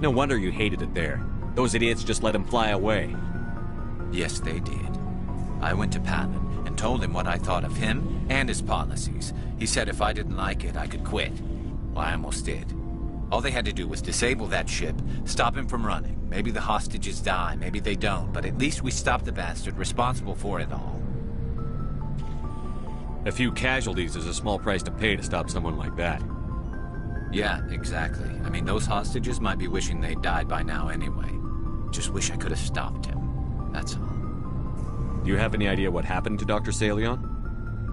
No wonder you hated it there. Those idiots just let him fly away. Yes, they did. I went to Palin and told him what I thought of him and his policies. He said if I didn't like it, I could quit. Well, I almost did. All they had to do was disable that ship, stop him from running. Maybe the hostages die, maybe they don't, but at least we stopped the bastard responsible for it all. A few casualties is a small price to pay to stop someone like that. Yeah, exactly. I mean, those hostages might be wishing they'd died by now anyway. Just wish I could have stopped him. That's all. Do you have any idea what happened to Dr. Salion?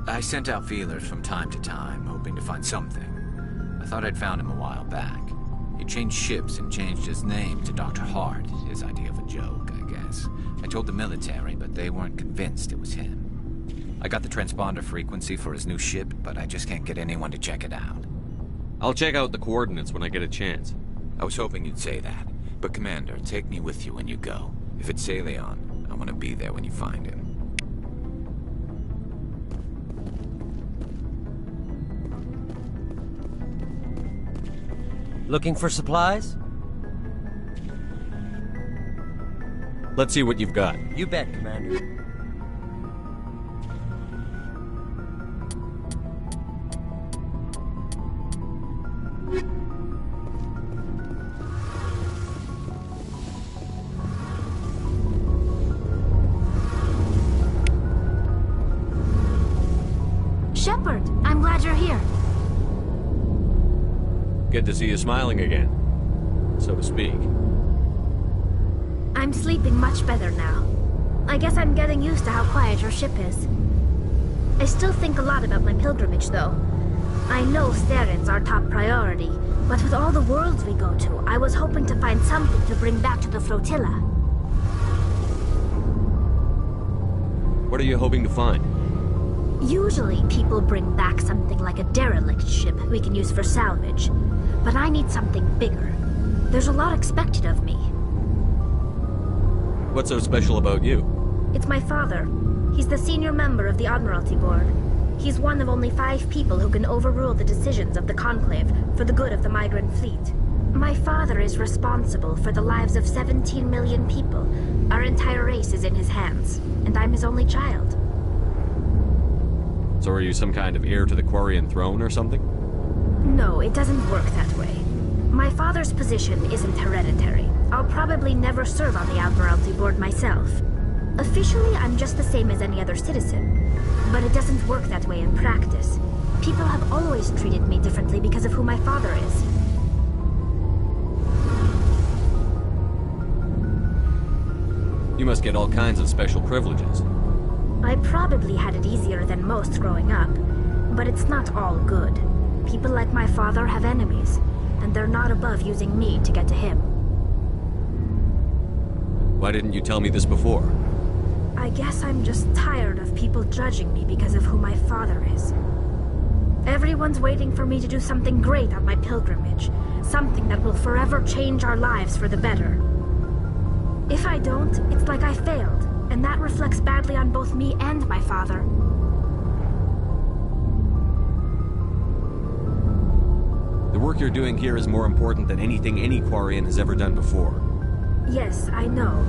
I sent out feelers from time to time, hoping to find something. I thought I'd found him a while back. He changed ships and changed his name to Dr. Hart, his idea of a joke, I guess. I told the military, but they weren't convinced it was him. I got the transponder frequency for his new ship, but I just can't get anyone to check it out. I'll check out the coordinates when I get a chance. I was hoping you'd say that. But Commander, take me with you when you go. If it's Salion, I want to be there when you find him. Looking for supplies? Let's see what you've got. You bet, Commander. Shepard, I'm glad you're here. Good to see you smiling again, so to speak. I'm sleeping much better now. I guess I'm getting used to how quiet your ship is. I still think a lot about my pilgrimage, though. I know Theron's our top priority, but with all the worlds we go to, I was hoping to find something to bring back to the flotilla. What are you hoping to find? Usually, people bring back something like a derelict ship we can use for salvage. But I need something bigger. There's a lot expected of me. What's so special about you? It's my father. He's the senior member of the Admiralty Board. He's one of only 5 people who can overrule the decisions of the Conclave for the good of the migrant fleet. My father is responsible for the lives of 17 million people. Our entire race is in his hands, and I'm his only child. So are you some kind of heir to the Quarian throne or something? No, it doesn't work that way. My father's position isn't hereditary. I'll probably never serve on the Admiralty Board myself. Officially, I'm just the same as any other citizen. But it doesn't work that way in practice. People have always treated me differently because of who my father is. You must get all kinds of special privileges. I probably had it easier than most growing up, but it's not all good. People like my father have enemies, and they're not above using me to get to him. Why didn't you tell me this before? I guess I'm just tired of people judging me because of who my father is. Everyone's waiting for me to do something great on my pilgrimage, something that will forever change our lives for the better. If I don't, it's like I failed, and that reflects badly on both me and my father. The work you're doing here is more important than anything any Quarian has ever done before. Yes, I know.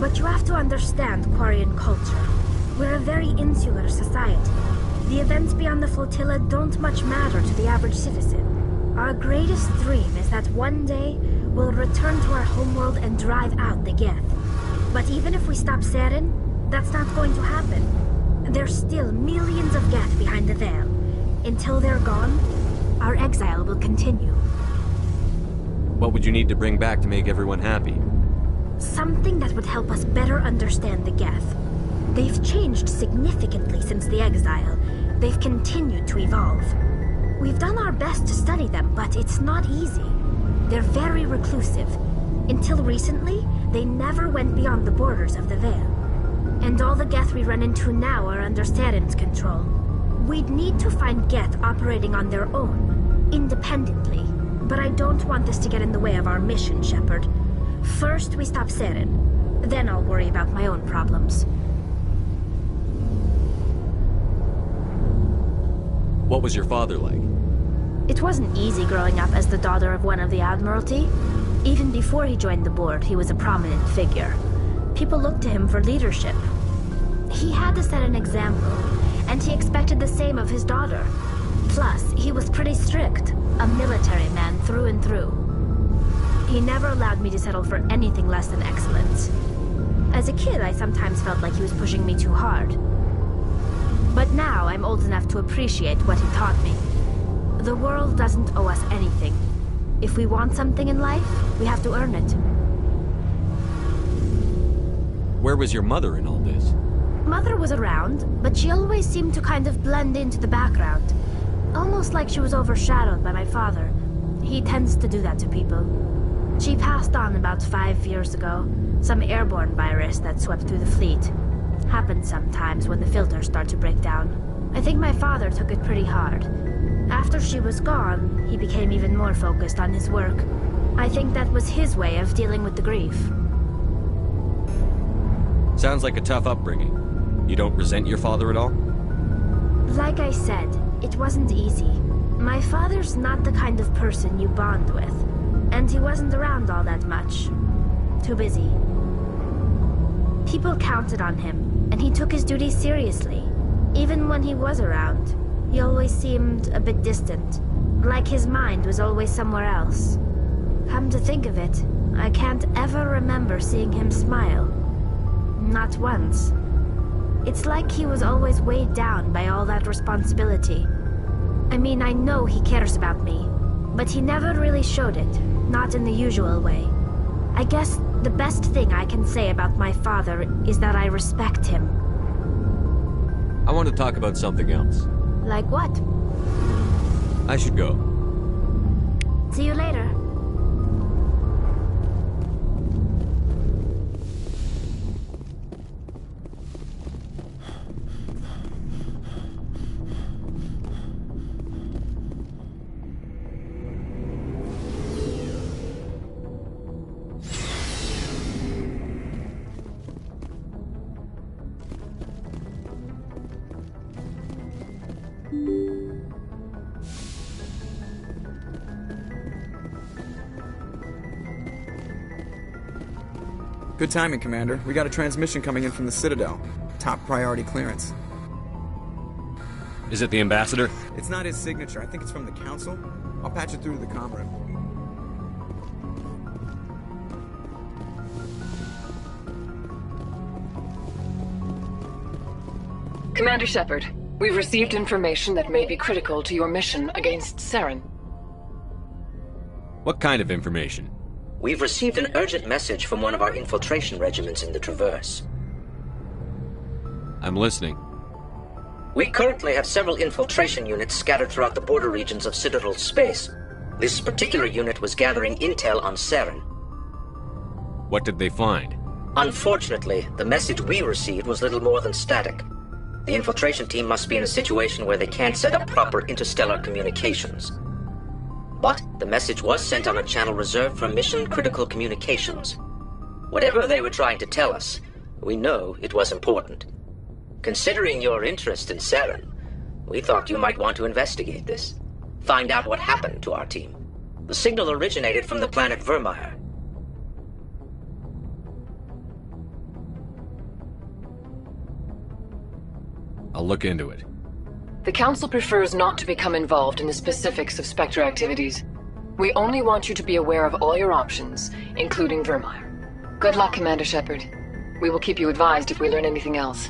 But you have to understand Quarian culture. We're a very insular society. The events beyond the flotilla don't much matter to the average citizen. Our greatest dream is that one day we'll return to our homeworld and drive out the Geth. But even if we stop Saren, that's not going to happen. There's still millions of Geth behind the veil. Until they're gone, our exile will continue. What would you need to bring back to make everyone happy? Something that would help us better understand the Geth. They've changed significantly since the exile. They've continued to evolve. We've done our best to study them, but it's not easy. They're very reclusive. Until recently, they never went beyond the borders of the Veil. And all the Geth we run into now are under Saren's control. We'd need to find Geth operating on their own, independently. But I don't want this to get in the way of our mission, Shepard. First, we stop Saren. Then I'll worry about my own problems. What was your father like? It wasn't easy growing up as the daughter of one of the Admiralty. Even before he joined the board, he was a prominent figure. People looked to him for leadership. He had to set an example, and he expected the same of his daughter. Plus, he was pretty strict, a military man through and through. He never allowed me to settle for anything less than excellence. As a kid, I sometimes felt like he was pushing me too hard. But now, I'm old enough to appreciate what he taught me. The world doesn't owe us anything. If we want something in life, we have to earn it. Where was your mother in all this? Mother was around, but she always seemed to kind of blend into the background. Almost like she was overshadowed by my father. He tends to do that to people. She passed on about 5 years ago. Some airborne virus that swept through the fleet. Happens sometimes when the filters start to break down. I think my father took it pretty hard. After she was gone, he became even more focused on his work. I think that was his way of dealing with the grief. Sounds like a tough upbringing. You don't resent your father at all? Like I said, it wasn't easy. My father's not the kind of person you bond with. and he wasn't around all that much. Too busy. People counted on him, and he took his duties seriously. Even when he was around, he always seemed a bit distant, like his mind was always somewhere else. Come to think of it, I can't ever remember seeing him smile. Not once. It's like he was always weighed down by all that responsibility. I mean, I know he cares about me, but he never really showed it, not in the usual way. I guess the best thing I can say about my father is that I respect him. I want to talk about something else. Like what? I should go. See you later. Good timing, Commander. We got a transmission coming in from the Citadel. Top priority clearance. Is it the Ambassador? It's not his signature. I think it's from the Council. I'll patch it through to the comm room. Commander Shepard, we've received information that may be critical to your mission against Saren. What kind of information? We've received an urgent message from one of our infiltration regiments in the Traverse. I'm listening. We currently have several infiltration units scattered throughout the border regions of Citadel space. This particular unit was gathering intel on Saren. What did they find? Unfortunately, the message we received was little more than static. The infiltration team must be in a situation where they can't set up proper interstellar communications. But the message was sent on a channel reserved for mission-critical communications. Whatever they were trying to tell us, we know it was important. Considering your interest in Saren, we thought you might want to investigate this. Find out what happened to our team. The signal originated from the planet Vermeer. I'll look into it. The Council prefers not to become involved in the specifics of Spectre activities. We only want you to be aware of all your options, including Vermeer. Good luck, Commander Shepard. We will keep you advised if we learn anything else.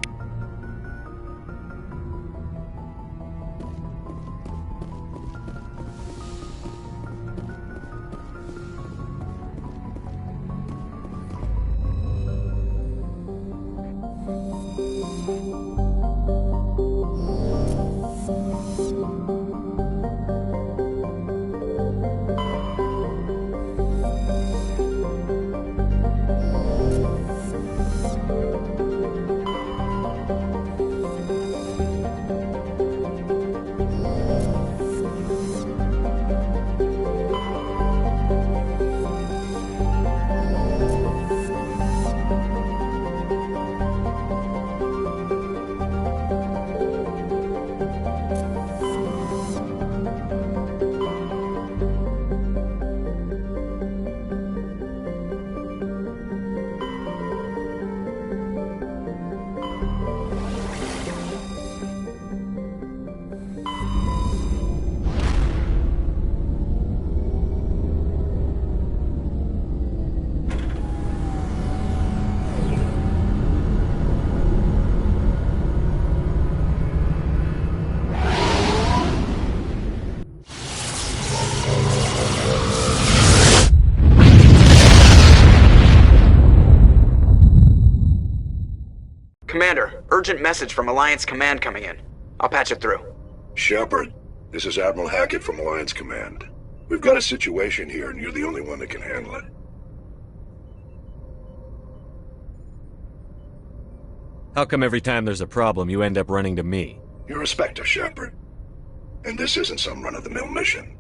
Commander, urgent message from Alliance Command coming in. I'll patch it through. Shepard, this is Admiral Hackett from Alliance Command. We've got a situation here, and you're the only one that can handle it. How come every time there's a problem, you end up running to me? You're a Spectre, Shepard. And this isn't some run-of-the-mill mission.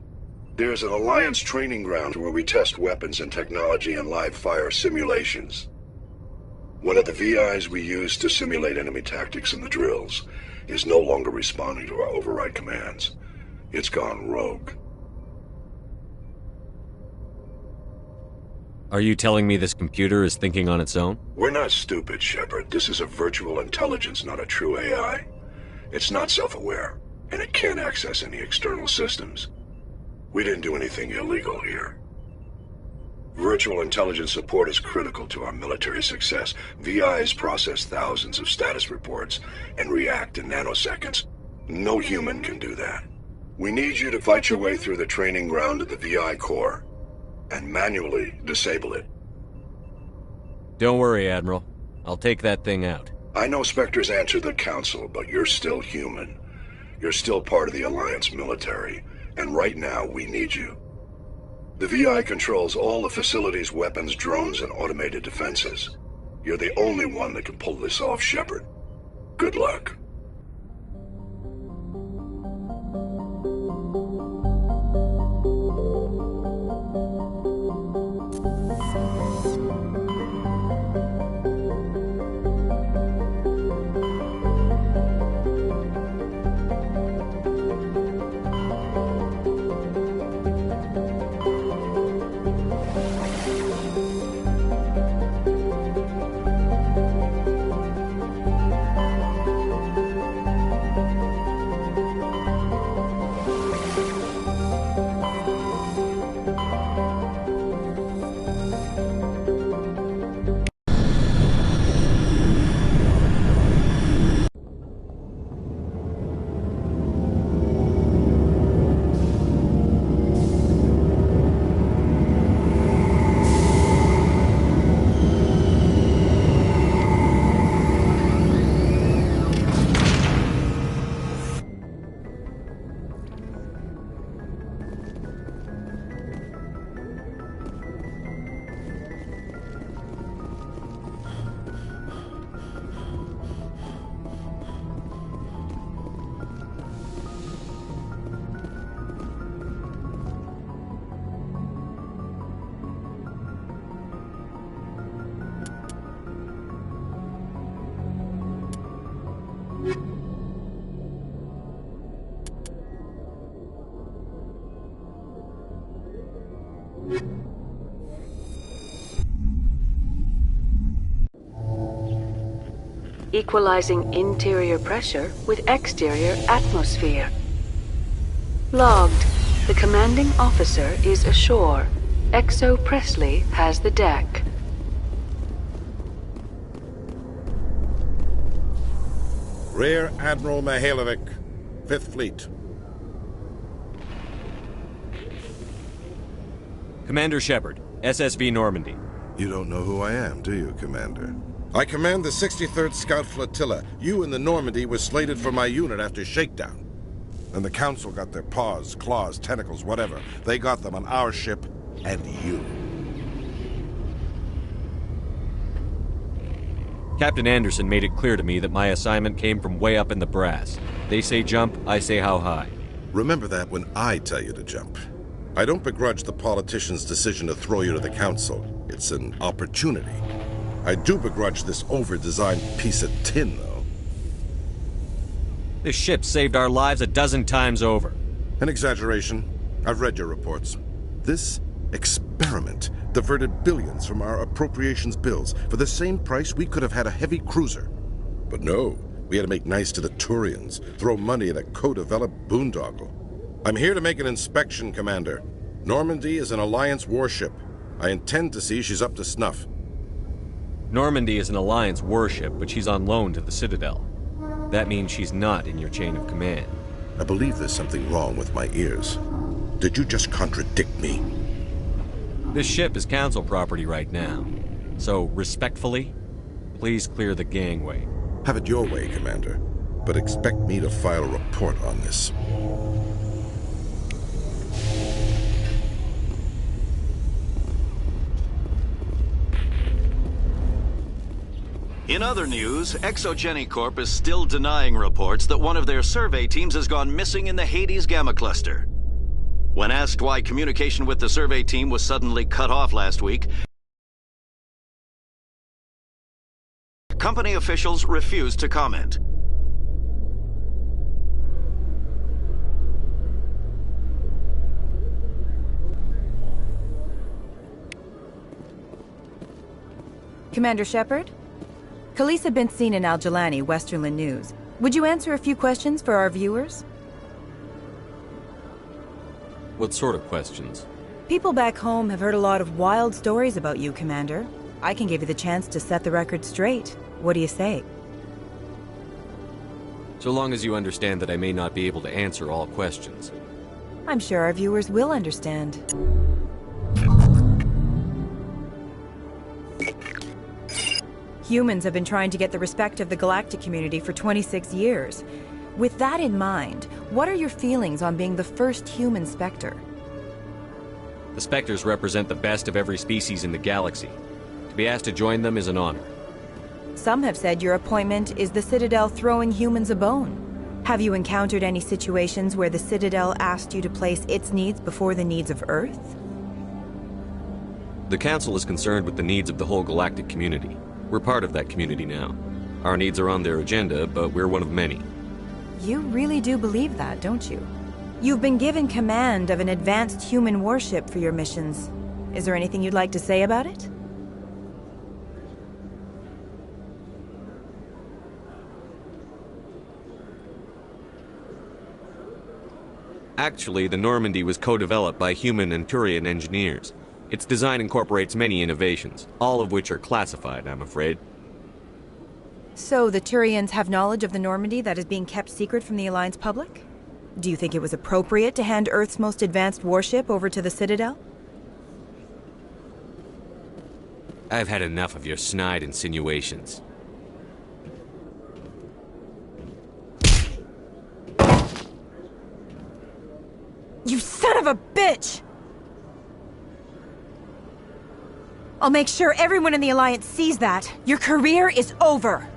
There's an Alliance training ground where we test weapons and technology in live-fire simulations. One of the VIs we use to simulate enemy tactics in the drills is no longer responding to our override commands. It's gone rogue. Are you telling me this computer is thinking on its own? We're not stupid, Shepard. This is a virtual intelligence, not a true AI. It's not self-aware, and it can't access any external systems. We didn't do anything illegal here. Virtual intelligence support is critical to our military success. VIs process thousands of status reports and react in nanoseconds. No human can do that. We need you to fight your way through the training ground of the VI core and manually disable it. Don't worry, Admiral. I'll take that thing out. I know Spectres answer the Council, but you're still human. You're still part of the Alliance military, and right now we need you. The VI controls all the facility's weapons, drones, and automated defenses. You're the only one that can pull this off, Shepard. Good luck. Equalizing interior pressure with exterior atmosphere. Logged. The commanding officer is ashore. XO Presley has the deck. Rear Admiral Mihailovic, 5th Fleet. Commander Shepard, SSV Normandy. You don't know who I am, do you, Commander? I command the 63rd Scout Flotilla. You and the Normandy were slated for my unit after shakedown. And the Council got their paws, claws, tentacles, whatever. They got them on our ship and you. Captain Anderson made it clear to me that my assignment came from way up in the brass. They say jump, I say how high. Remember that when I tell you to jump. I don't begrudge the politician's decision to throw you to the Council. It's an opportunity. I do begrudge this over-designed piece of tin, though. This ship saved our lives a dozen times over. An exaggeration. I've read your reports. This experiment diverted billions from our appropriations bills. For the same price, we could have had a heavy cruiser. But no, we had to make nice to the Turians, throw money at a co-developed boondoggle. I'm here to make an inspection, Commander. Normandy is an Alliance warship. I intend to see she's up to snuff. Normandy is an Alliance warship, but she's on loan to the Citadel. That means she's not in your chain of command. I believe there's something wrong with my ears. Did you just contradict me? This ship is Council property right now. So, respectfully, please clear the gangway. Have it your way, Commander. But expect me to file a report on this. In other news, Exogeny Corp is still denying reports that one of their survey teams has gone missing in the Hades Gamma Cluster. When asked why communication with the survey team was suddenly cut off last week, company officials refused to comment. Commander Shepard? Khaleesa bint Sinan al-Jalani, Westerland News. Would you answer a few questions for our viewers? What sort of questions? People back home have heard a lot of wild stories about you, Commander. I can give you the chance to set the record straight. What do you say? So long as you understand that I may not be able to answer all questions. I'm sure our viewers will understand. Humans have been trying to get the respect of the galactic community for 26 years. With that in mind, what are your feelings on being the first human Spectre? The Spectres represent the best of every species in the galaxy. To be asked to join them is an honor. Some have said your appointment is the Citadel throwing humans a bone. Have you encountered any situations where the Citadel asked you to place its needs before the needs of Earth? The Council is concerned with the needs of the whole galactic community. We're part of that community now. Our needs are on their agenda, but we're one of many. You really do believe that, don't you? You've been given command of an advanced human warship for your missions. Is there anything you'd like to say about it? Actually, the Normandy was co-developed by human and Turian engineers. Its design incorporates many innovations, all of which are classified, I'm afraid. So the Turians have knowledge of the Normandy that is being kept secret from the Alliance public? Do you think it was appropriate to hand Earth's most advanced warship over to the Citadel? I've had enough of your snide insinuations. You son of a bitch! I'll make sure everyone in the Alliance sees that. Your career is over.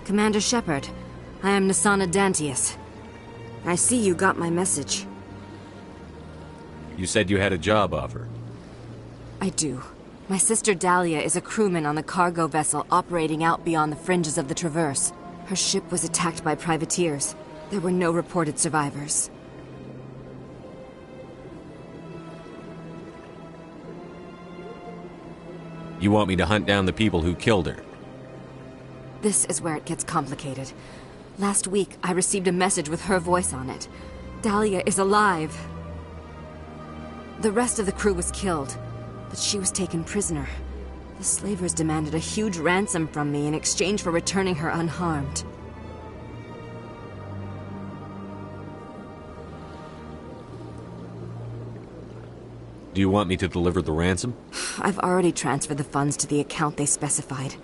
Commander Shepard, I am Nasana Dantius. I see you got my message. You said you had a job offer. I do. My sister Dahlia is a crewman on a cargo vessel operating out beyond the fringes of the Traverse. Her ship was attacked by privateers. There were no reported survivors. You want me to hunt down the people who killed her? This is where it gets complicated. Last week, I received a message with her voice on it. Dahlia is alive. The rest of the crew was killed, but she was taken prisoner. The slavers demanded a huge ransom from me in exchange for returning her unharmed. Do you want me to deliver the ransom? I've already transferred the funds to the account they specified.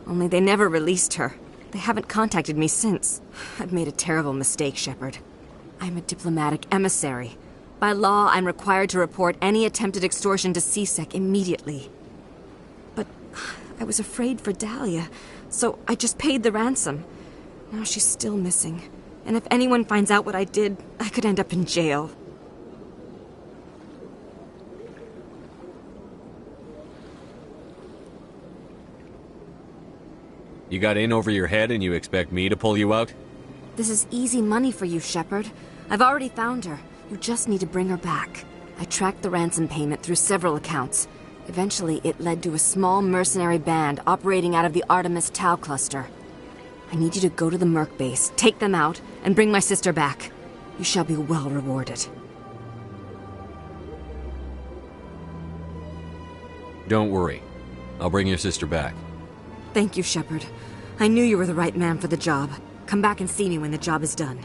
Only they never released her. They haven't contacted me since. I've made a terrible mistake, Shepard. I'm a diplomatic emissary. By law, I'm required to report any attempted extortion to C-Sec immediately. But I was afraid for Dahlia, so I just paid the ransom. Now she's still missing. And if anyone finds out what I did, I could end up in jail. You got in over your head and you expect me to pull you out? This is easy money for you, Shepard. I've already found her. You just need to bring her back. I tracked the ransom payment through several accounts. Eventually, it led to a small mercenary band operating out of the Artemis Tau cluster. I need you to go to the Merc base, take them out, and bring my sister back. You shall be well rewarded. Don't worry. I'll bring your sister back. Thank you, Shepard. I knew you were the right man for the job. Come back and see me when the job is done.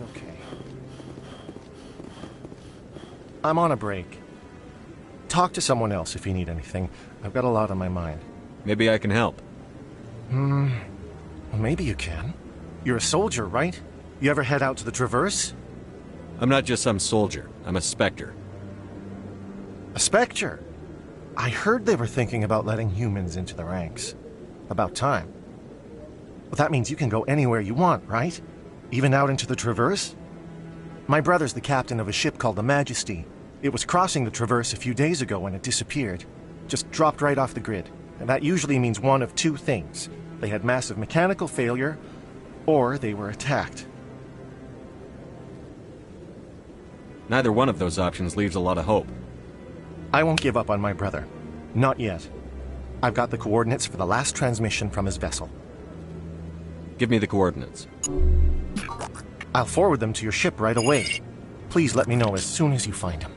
okay. I'm on a break. Talk to someone else if you need anything. I've got a lot on my mind. Maybe I can help. Well, maybe you can. You're a soldier, right? You ever head out to the Traverse? I'm not just some soldier. I'm a Spectre. A Spectre? I heard they were thinking about letting humans into the ranks. About time. Well, that means you can go anywhere you want, right? Even out into the Traverse? My brother's the captain of a ship called the Majesty. It was crossing the Traverse a few days ago when it disappeared. Just dropped right off the grid. And that usually means one of two things. They had massive mechanical failure, or they were attacked. Neither one of those options leaves a lot of hope. I won't give up on my brother. Not yet. I've got the coordinates for the last transmission from his vessel. Give me the coordinates. I'll forward them to your ship right away. Please let me know as soon as you find them.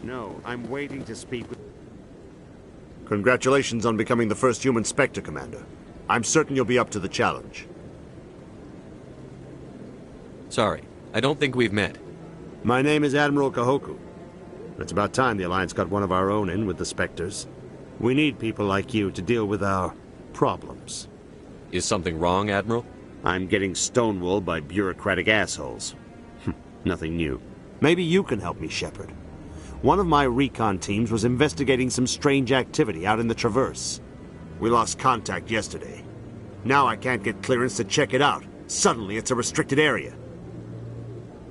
No, I'm waiting to speak with... Congratulations on becoming the first human Spectre, Commander. I'm certain you'll be up to the challenge. Sorry, I don't think we've met. My name is Admiral Kahoku. It's about time the Alliance got one of our own in with the Spectres. We need people like you to deal with our problems. Is something wrong, Admiral? I'm getting stonewalled by bureaucratic assholes. Nothing new. Maybe you can help me, Shepard. One of my recon teams was investigating some strange activity out in the Traverse. We lost contact yesterday. Now I can't get clearance to check it out. Suddenly it's a restricted area.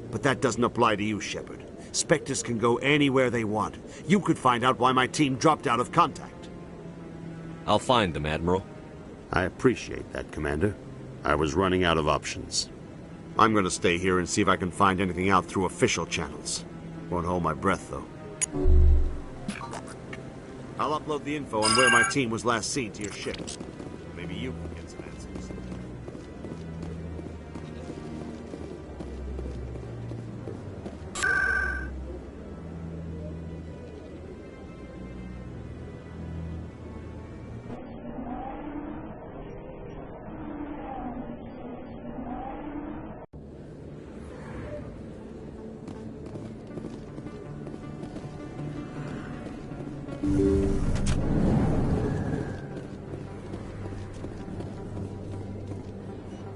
But that doesn't apply to you, Shepard. Spectres can go anywhere they want. You could find out why my team dropped out of contact. I'll find them, Admiral. I appreciate that, Commander. I was running out of options. I'm going to stay here and see if I can find anything out through official channels. Won't hold my breath, though. I'll upload the info on where my team was last seen to your ship. Maybe you can get some answers.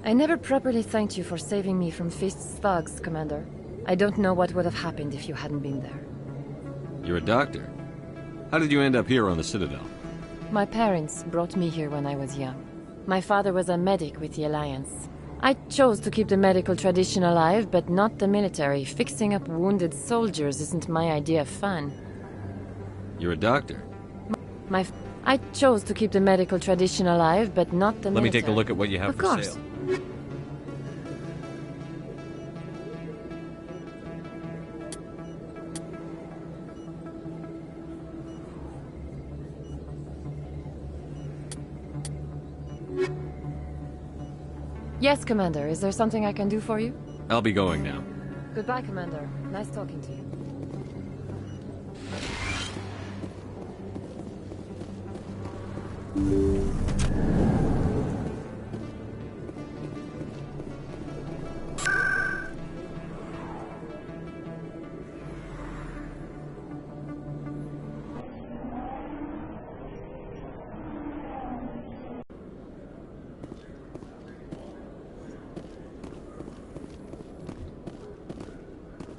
I never properly thanked you for saving me from Fist's thugs, Commander. I don't know what would have happened if you hadn't been there. You're a doctor. How did you end up here on the Citadel? My parents brought me here when I was young. My father was a medic with the Alliance. I chose to keep the medical tradition alive, but not the military. Fixing up wounded soldiers isn't my idea of fun. You're a doctor. I chose to keep the medical tradition alive, but not the military. Let me take a look at what you have of for course. sale. Yes, Commander. Is there something I can do for you? I'll be going now. Goodbye, Commander. Nice talking to you.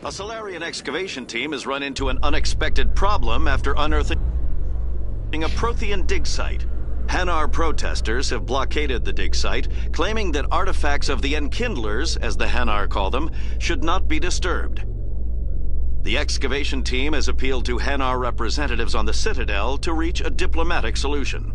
A Solarian excavation team has run into an unexpected problem after unearthing a Prothean dig site. Hanar protesters have blockaded the dig site, claiming that artifacts of the Enkindlers, as the Hanar call them, should not be disturbed. The excavation team has appealed to Hanar representatives on the Citadel to reach a diplomatic solution.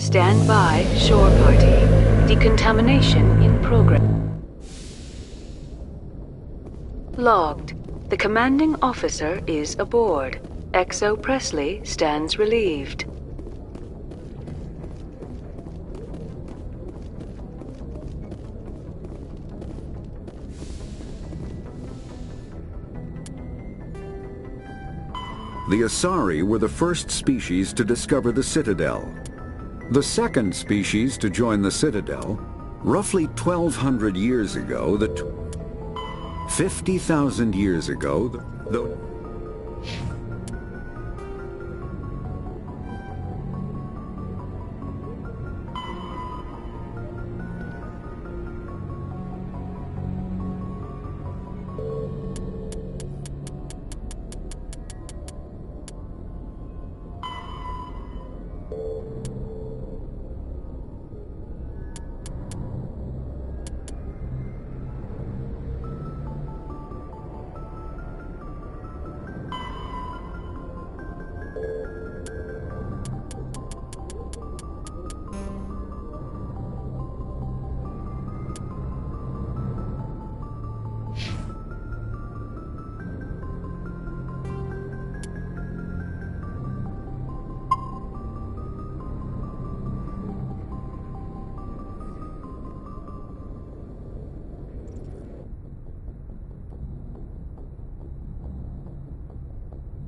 Stand by, shore party. Decontamination in progress. Logged. The commanding officer is aboard. XO Presley stands relieved. The Asari were the first species to discover the Citadel. The second species to join the Citadel, roughly 1,200 years ago, 50,000 years ago,